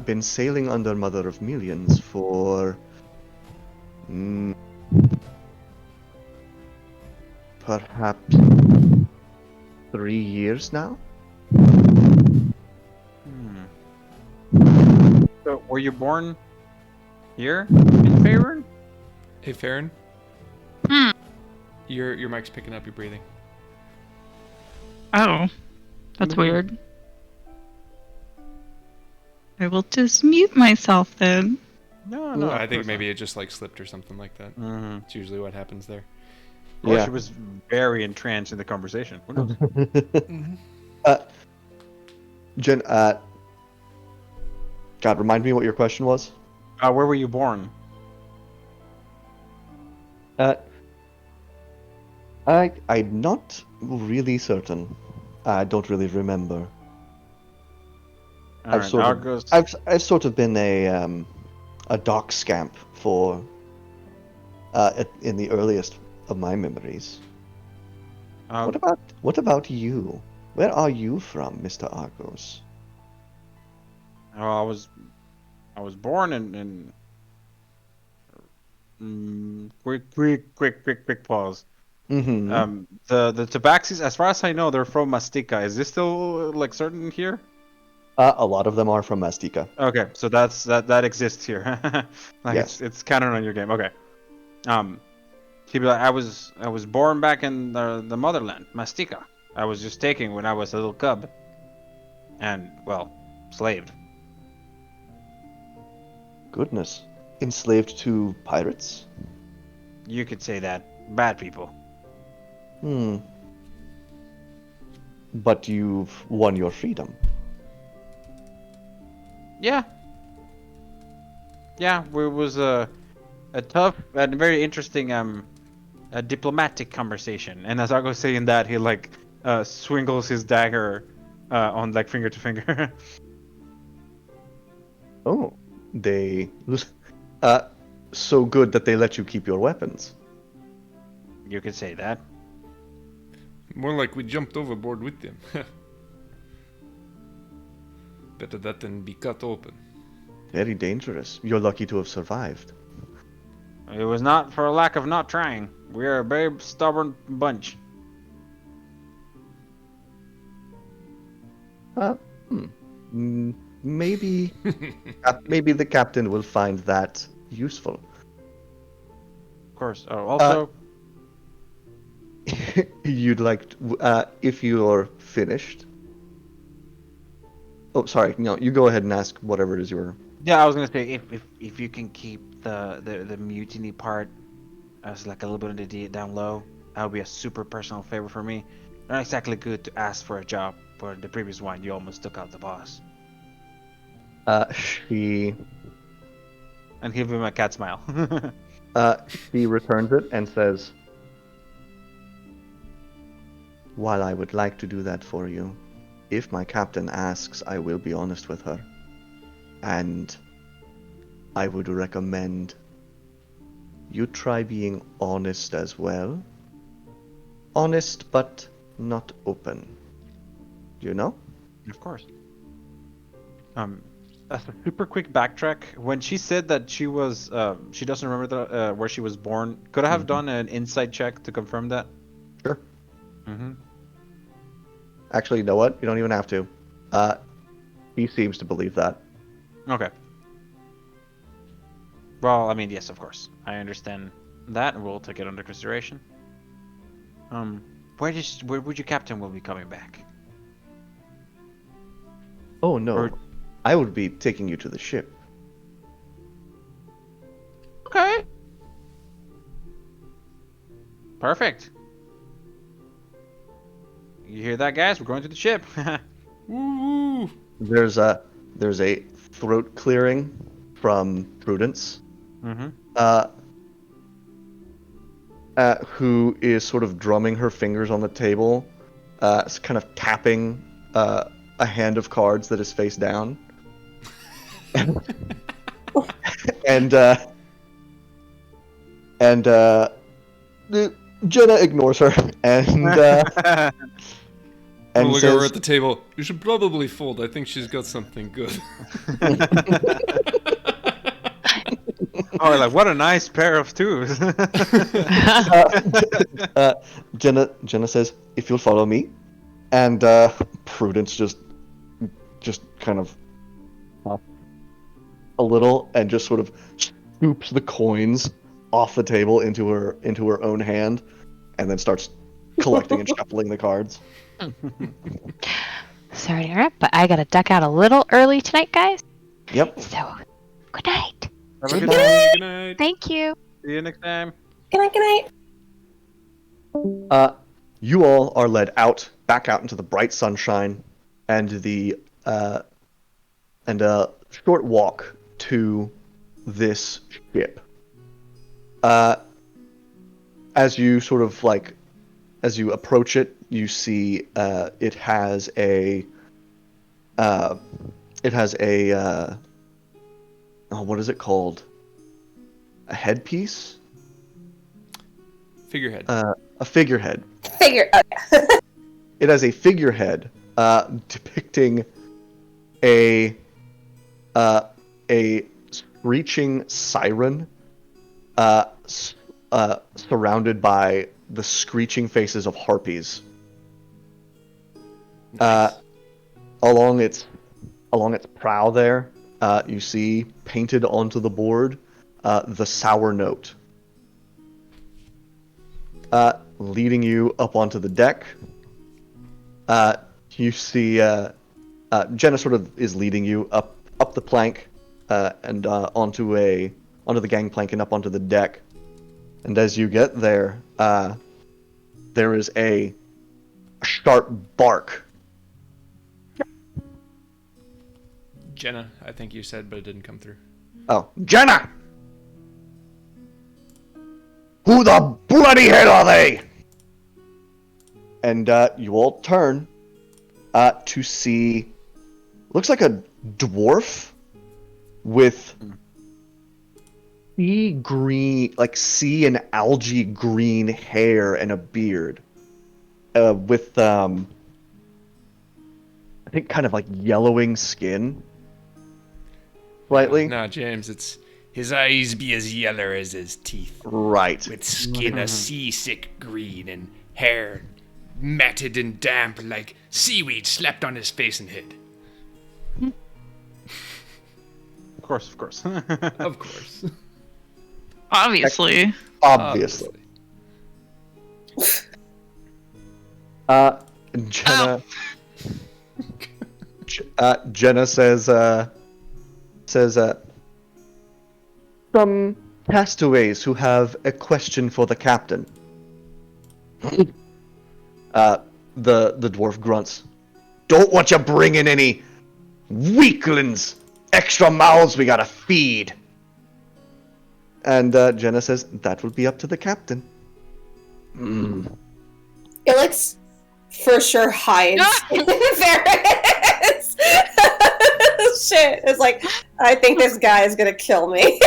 been sailing under Mother of Millions for perhaps 3 years now. So, were you born here in Faerun? Hey, Farron. Hmm. Your mic's picking up your breathing. Oh, that's weird. I will just mute myself then. No, Well, no. I think maybe it just like slipped or something like that. Mm-hmm. It's usually what happens there. Or Yeah. she was very entranced in the conversation. Who knows? Jen, God, remind me what your question was? Where were you born? I'm not really certain. I don't really remember. Alright, I've sort of been a dock scamp for in the earliest of my memories. What about you? Where are you from, Mr. Argos? I was born in quick pause. Mm-hmm. The Tabaxis, as far as I know, they're from Mastika. Is this still like certain here? A lot of them are from Mastika. Okay, so that exists here. Like Yes. it's canon on your game. Okay. He'd be like, I was born back in the motherland, Mastika. I was just taken when I was a little cub, and well, slaved. Goodness. Enslaved to pirates? You could say that. Bad people. But you've won your freedom. Yeah. Yeah, it was a tough and very interesting a diplomatic conversation. And as I was saying that, he like swingles his dagger on like finger to finger. Oh, they so good that they let you keep your weapons. You could say that. More like we jumped overboard with them. Better that than be cut open. Very dangerous. You're lucky to have survived. It was not for a lack of not trying. We are a very stubborn bunch. Maybe maybe the captain will find that useful. Of course. Oh, also, You'd like to, if you're finished. Oh, sorry. No, you go ahead and ask whatever it is you were. yeah, I was gonna say if you can keep the mutiny part as like a little bit of the down low, That would be a super personal favor for me. Not exactly good to ask for a job. For the previous one, you almost took out the boss. She And give him a cat smile. she returns it and says, "While I would like to do that for you, if my captain asks, I will be honest with her. And I would recommend you try being honest as well. Honest, but not open. You know?" Of course. A super quick backtrack. When she said that she was, she doesn't remember where she was born. Could I have done an insight check to confirm that? Sure. Mm-hmm. Actually, you know what? You don't even have to. He seems to believe that. Okay. Well, I mean, yes, of course. I understand that, and we'll take it under consideration. Where would your captain will be coming back? Oh no. Or- I would be taking you to the ship. Okay. Perfect. You hear that, guys? We're going to the ship. Woo! There's a throat clearing from Prudence, Mm-hmm. who is sort of drumming her fingers on the table, kind of tapping a hand of cards that is face down. and Jenna ignores her and We'll and look over says, at the table. You should probably fold. I think she's got something good. Oh, like what a nice pair of twos. Jenna says, "If you'll follow me," and Prudence just kind of a little and just sort of scoops the coins off the table into her own hand, and then starts collecting and shuffling the cards. Sorry to interrupt, but I gotta duck out a little early tonight, guys. Yep. So, good night. Have a Good good night. night. Good night. Thank you. See you next time. Good night, good night. You all are led back out into the bright sunshine, and a short walk to this ship. As you sort of as you approach it, you see it has a what is it called? A headpiece? Figurehead. A figurehead. Figure. Okay. It has a figurehead depicting a screeching siren surrounded by the screeching faces of harpies. Nice. Along its prow there, you see painted onto the board the sour note. Leading you up onto the deck, you see Jenna sort of is leading you up the plank and onto the gangplank and up onto the deck. And as you get there, there is a sharp bark. Jenna, I think you said, but it didn't come through. Oh, Jenna! Who the bloody hell are they? And you all turn to see, looks like a dwarf with sea green, like sea and algae green hair and a beard, with I think kind of like yellowing skin, slightly. Nah, James, it's his eyes be as yeller as his teeth, Right. with skin a seasick green and hair matted and damp like seaweed slapped on his face and head. Of course, of course. Of course. Obviously. Obviously. Jenna. Jenna says, some castaways who have a question for the captain. The dwarf grunts. Don't want you bringing any weaklings. Extra mouths we gotta feed. And Jenna says that will be up to the captain. Ilix for sure hides Varys. Shit. It's like, I think this guy is gonna kill me.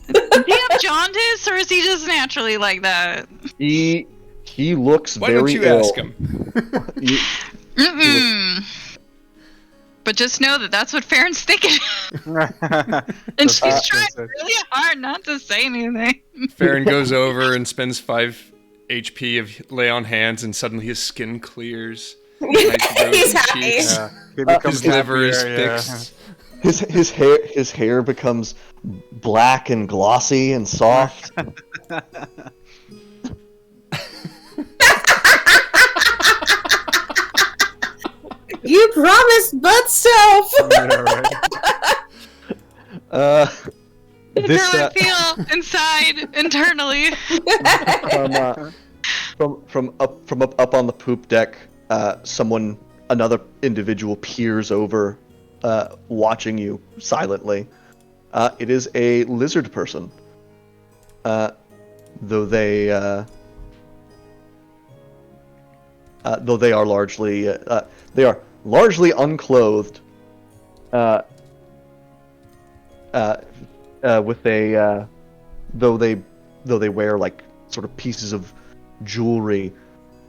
Does he have jaundice, or is he just naturally like that? He looks Why very don't you ill. ask him? But just know that that's what Farron's thinking. And she's trying really hard not to say anything. Farron goes over and spends 5 HP of lay on hands, and suddenly his skin clears. Nice rosy He's happy. cheeks. Yeah, he becomes His liver is happier, yeah. fixed. His hair becomes black and glossy and soft. You promised butt stuff. Yeah, right. This How I feel inside, internally. from up on the poop deck, another individual peers over, watching you silently. It is a lizard person. Though they are largely unclothed, with a though they wear like sort of pieces of jewelry,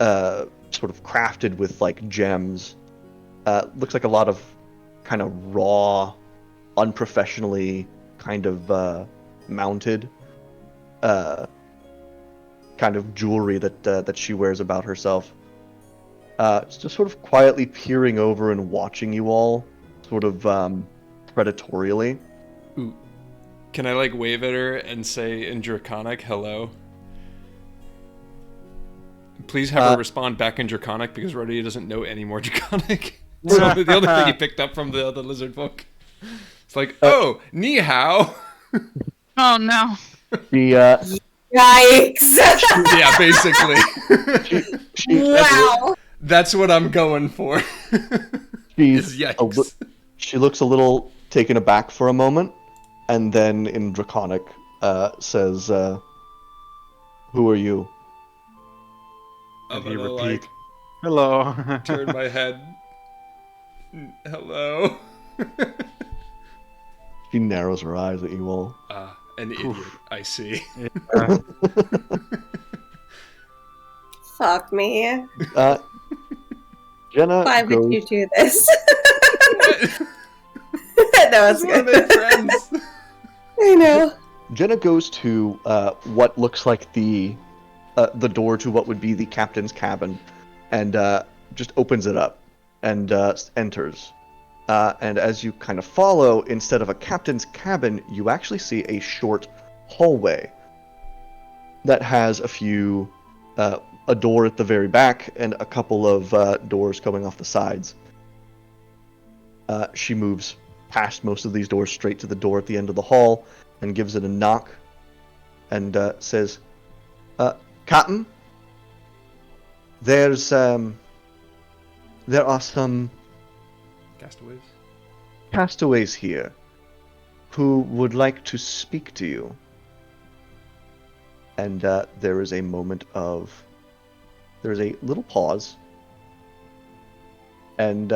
sort of crafted with like gems. Looks like a lot of kind of raw, unprofessionally kind of mounted kind of jewelry that she wears about herself. Just sort of quietly peering over and watching you all, sort of predatorially. Ooh. Can I like wave at her and say in Draconic, hello? Please have her respond back in Draconic, because Rhodia doesn't know any more Draconic. So the other thing he picked up from the other lizard book. It's like, oh, ni hao. Oh no. She Yikes. Yeah, basically. Wow. That's what I'm going for. she's Yikes. she looks a little taken aback for a moment, and then in Draconic says, "Who are you?" I'm And he gonna repeat, like "Hello." turn my head. Hello. She narrows her eyes at you all. An idiot. I see. Fuck me. Jenna Why goes. would you do this? What? No, it's I want to good. make friends. I know. Jenna goes to what looks like the door to what would be the captain's cabin, and just opens it up and enters. And as you kind of follow, instead of a captain's cabin, you actually see a short hallway that has a door at the very back and a couple of doors coming off the sides. She moves past most of these doors straight to the door at the end of the hall and gives it a knock and says, Captain, there are some Castaways. castaways here who would like to speak to you. And there is a little pause, and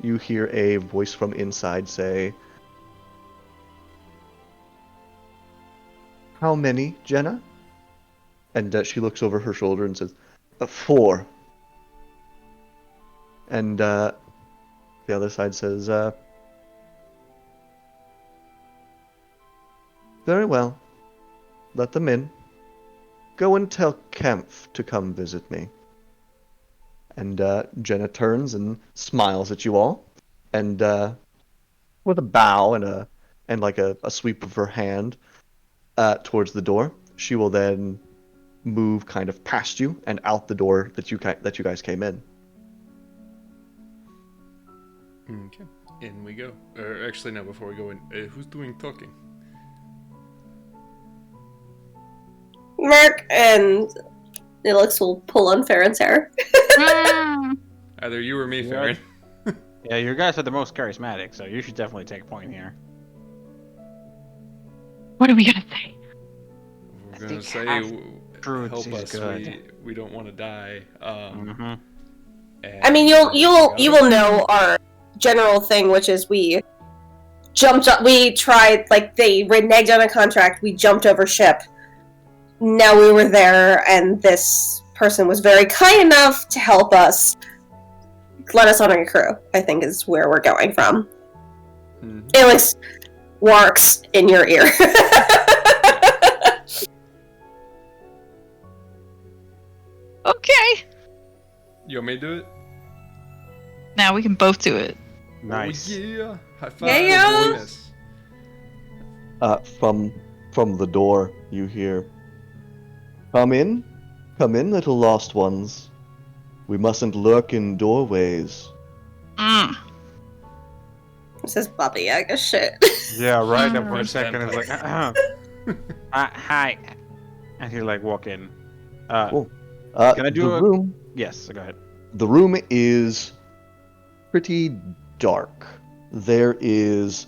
you hear a voice from inside say, "How many, Jenna?" And she looks over her shoulder and says, 4. And the other side says, "Very well. Let them in. Go and tell Kempf to come visit me." And Jenna turns and smiles at you all, and with a bow and like a sweep of her hand towards the door, she will then move kind of past you and out the door that you guys came in. Okay. In we go. Actually, no. Before we go in, who's doing talking? Merc, and Alex will pull on Farron's hair. Either you or me, Yeah. Farron. Yeah, you guys are the most charismatic, so you should definitely take a point here. What are we gonna say? We're I gonna think say, truth help is us. good. We don't want to die. Mm-hmm. I mean, you will know our general thing, which is we jumped up. We tried, like, they reneged on a contract. We jumped over ship. Now we were there, and this person was very kind enough to help us. Let us on a crew, I think, is where we're going from. Mhm. Alex works in your ear. Okay. You want me to do it? Now we can both do it. Nice. Oh, yeah. High five. Yeah. Venus. From the door, you hear, come in, little lost ones. We mustn't lurk in doorways. Mm. This is Baba Yaga shit. Yeah, right. That for a French second is like, vampire. Hi. And he like walk in. Cool. Can I do the a- room? Yes, go ahead. The room is pretty dark. There is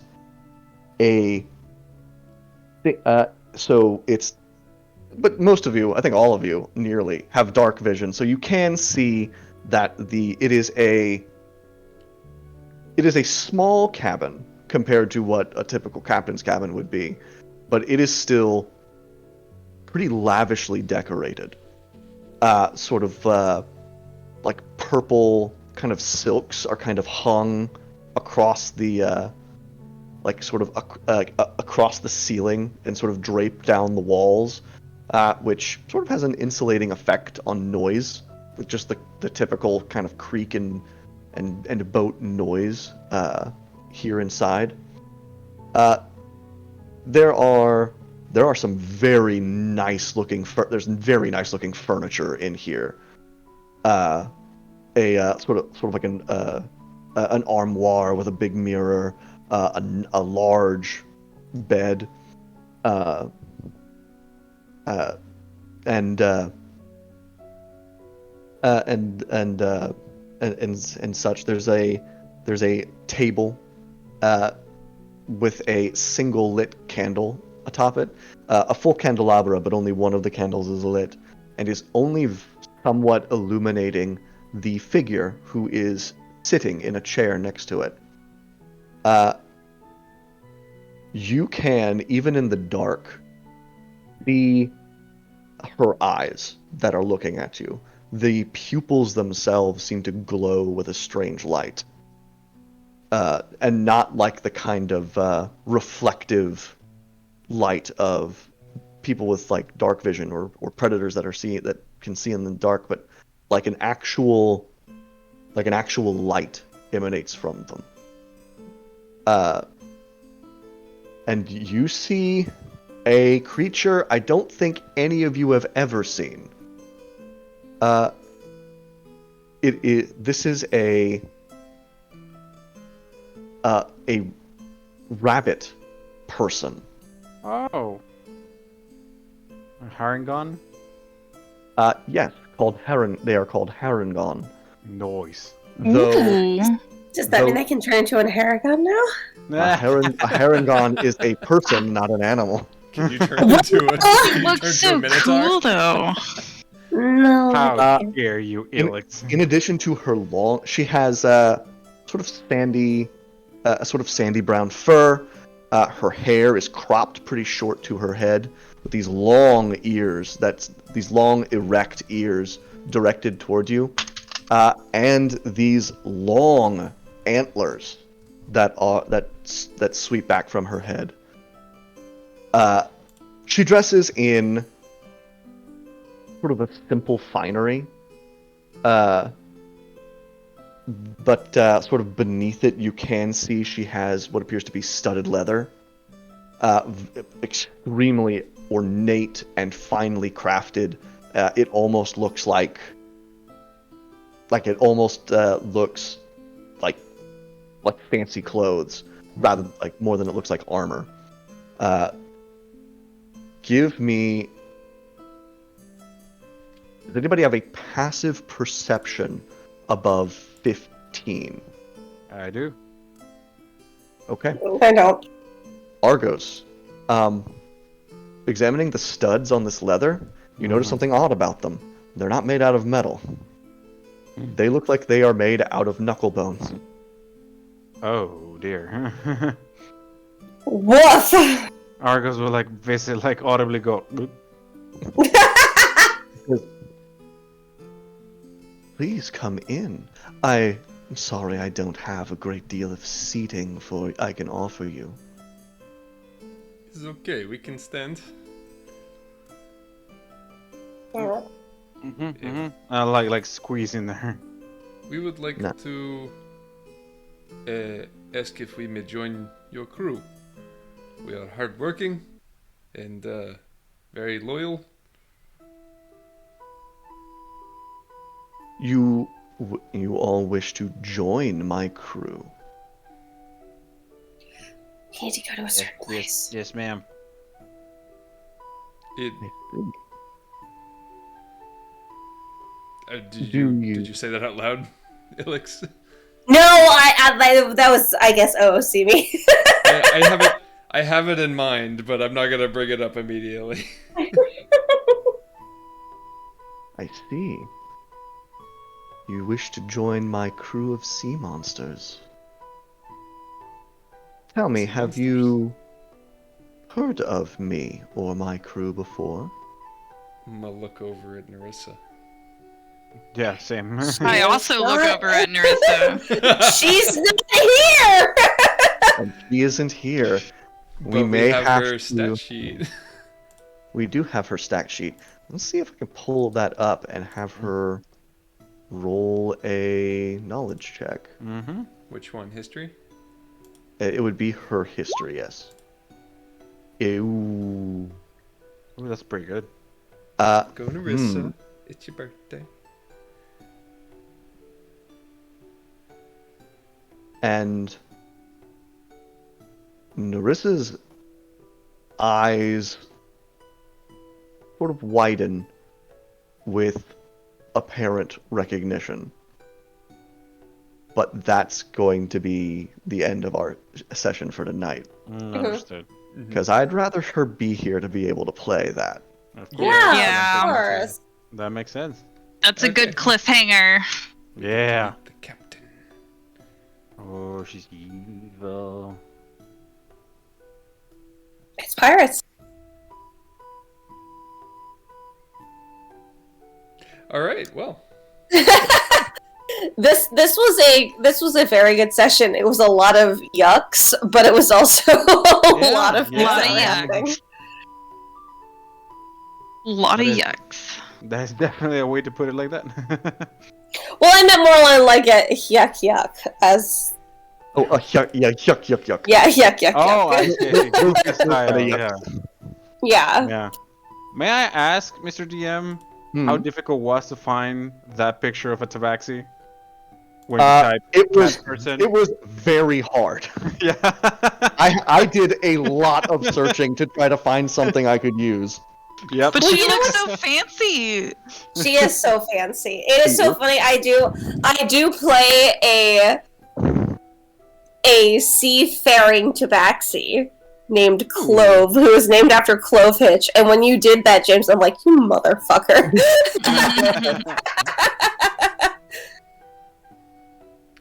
a so it's, but most of you, I think all of you nearly, have dark vision, so you can see that it is a small cabin compared to what a typical captain's cabin would be, but it is still pretty lavishly decorated. Sort of like purple kind of silks are kind of hung across the like sort of across the ceiling and sort of draped down the walls, which sort of has an insulating effect on noise, with just the typical kind of creak and boat noise here inside. There are some very nice looking there's very nice looking furniture in here. Sort of like an armoire with a big mirror, a large bed, and such. There's a table with a single lit candle atop it, a full candelabra, but only one of the candles is lit, and is only somewhat illuminating the figure who is sitting in a chair next to it. You can, even in the dark, see her eyes that are looking at you. The pupils themselves seem to glow with a strange light. And not like the kind of reflective light of people with like dark vision or predators that can see in the dark, but like an actual light emanates from them. And you see a creature I don't think any of you have ever seen. This is a rabbit person. oh, Harangon. Yes, called Heron. They are called Harangon. Noise. Though Ooh. Does that mean I can turn into an Haragon now? a Harangon is a person, not an animal. Can you turn into a? It Can you looks turn to a so minotaur? cool, though. No. How dare you, Elix? In addition to her long, she has a sort of sandy brown fur. Her hair is cropped pretty short to her head, with these long ears. These long erect ears directed toward you, and these long antlers that sweep back from her head. She dresses in sort of a simple finery, but sort of beneath it you can see she has what appears to be studded leather, extremely ornate and finely crafted. It almost looks like looks like fancy clothes, rather like more than it looks like armor. Give me Does anybody have a passive perception above 15? I do. Okay. I don't. Argos. Examining the studs on this leather, you notice something odd about them. They're not made out of metal. They look like they are made out of knuckle bones. Oh dear. Woof! Argos will like basically like audibly go. "Oop." Please come in. I'm sorry I don't have a great deal of seating I can offer you. It's okay, we can stand. Like squeeze in there. We would like No. to ask if we may join your crew. We are hardworking and very loyal. You all wish to join my crew. You need to go to a certain place. Yes, ma'am. It, I think. did Do you you- did you say that out loud, Alex? No, that was, I guess, OOC me. I have it in mind, but I'm not gonna bring it up immediately. I see. You wish to join my crew of sea monsters. Tell me, Sea have monsters. you heard of me or my crew before? I'm gonna look over at Narissa. Yeah, same. I also look over at Narissa. She's not here! And she isn't here. But may have have her to- stat sheet. We do have her stack sheet. Let's see if I can pull that up and have her roll a knowledge check. Mm-hmm. Which one? History? It would be her history, yes. Ew. Ooh, that's pretty good. Go Narissa. It's your birthday. And Narissa's eyes sort of widen with apparent recognition. But that's going to be the end of our session for tonight. Understood. Because I'd rather her be here to be able to play that. Of course. Yeah, Yeah. of course. That makes sense. That's a good Okay. cliffhanger. Yeah. The captain. Oh, she's evil. It's pirates. All right. Well, This was a very good session. It was a lot of yucks, but it was also a lot of things Lot that of were yucks. happening. Lot of That is- yucks. That's definitely a way to put it like that. Well, I meant more on like a yuck as Oh, yuck, yuck. yeah, yuck. Oh, I see. Yuck. Style, Yuck. yeah. yeah. Yeah. May I ask, Mr. DM, how difficult was to find that picture of a tabaxi? When you type It was cat person? it was very hard. Yeah. I did a lot of searching to try to find something I could use. Yep. But Well, she you know looks what? so fancy. She is so fancy. It is so funny. I do play a seafaring tabaxi named Clove, who is named after Clove Hitch. And when you did that, James, I'm like, you motherfucker.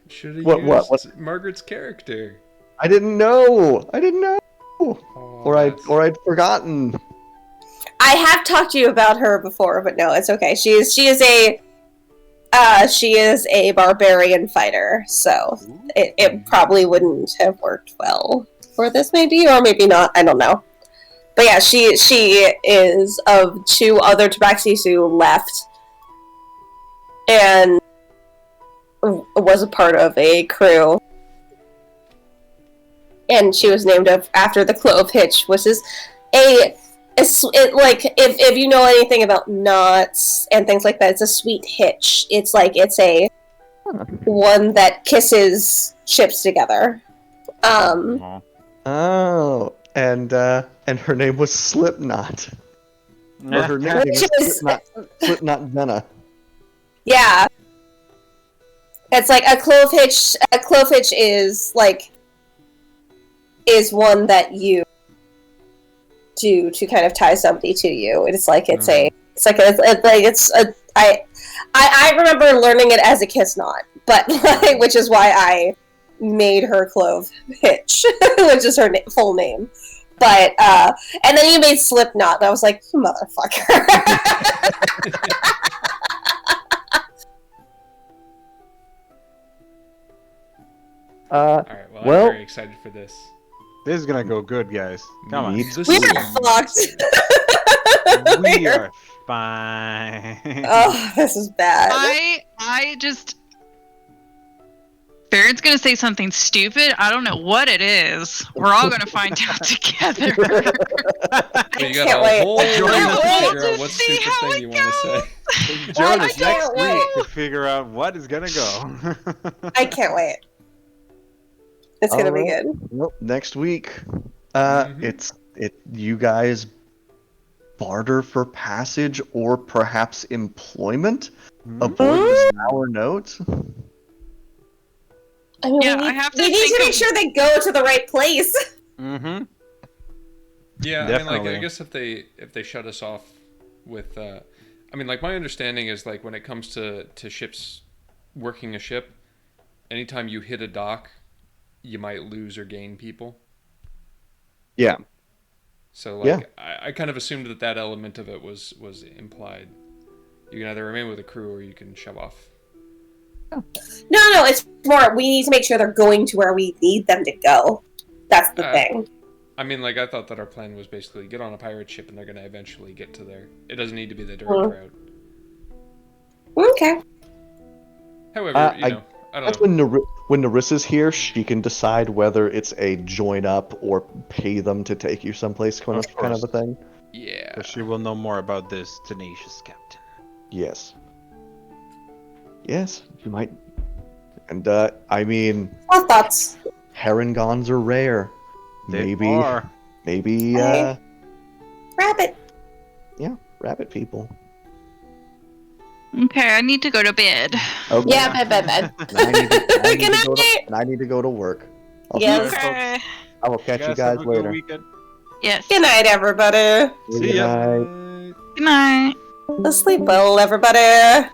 should have What- used what- Margaret's character. I didn't know. Oh, Or I'd forgotten. I have talked to you about her before, but no, it's okay. She is a barbarian fighter, so it probably wouldn't have worked well for this, maybe, or maybe not. I don't know. But yeah, she is of two other tabaxis who left and was a part of a crew. And she was named after the Clove Hitch, which is like if you know anything about knots and things like that, it's a sweet hitch. It's a one that kisses ships together. Aw. Oh, and her name was Slipknot. Or her nickname is Which is- Slipknot Jenna. Yeah. It's like a clove hitch. A clove hitch is one that you do to kind of tie somebody to you. It's like I remember learning it as a kiss knot, but which is why I made her clove hitch, which is her full name. But and then you made Slipknot, and I was like, you motherfucker. All right. Well, well- I'm very excited for this. This is gonna go good, guys. Come on. Need to We see. are fucked. We are fine. Oh, this is bad. I just. Farron's gonna say something stupid. I don't know what it is. We're all gonna find out together. But you got can't a wait. whole I week can't to wait figure to out what see stupid how thing it you want to say. Join I us can't next wait. week to figure out what is gonna go. I can't wait. It's gonna be Alright. good. Well, next week, Mhm. you guys barter for passage or perhaps employment. Avoid the sour note. I mean, Yeah, we need, I have to we need to think make of- sure they go to the right place. Mm-hmm. Yeah, I mean, like, Definitely. I guess if they shut us off with, I mean, like, my understanding is like when it comes to ships working a ship, anytime you hit a dock, you might lose or gain people. Yeah. So like, Yeah. I kind of assumed that element of it was implied. You can either remain with a crew or you can shove off. No, it's more we need to make sure they're going to where we need them to go. That's the thing. I mean, like, I thought that our plan was basically get on a pirate ship and they're going to eventually get to there. It doesn't need to be the direct route. Okay. However, I I don't That's know. when Narissa's here, she can decide whether it's a join up or pay them to take you someplace kind Of of a course. thing. Yeah. But she will know more about this tenacious captain. Yes. Yes, you might. And I mean, Well, thoughts. herringons are rare. They Maybe, are. maybe, Hey. Rabbit. yeah, rabbit people. Okay, I need to go to bed. Okay. Yeah, bed. And I need Good to go to, night. and I need to go to work. I'll, Yes. Okay. I will catch you guys have a good later. weekend. Yes. Good night, everybody. Good See ya. night. Good night. Sleep well, everybody.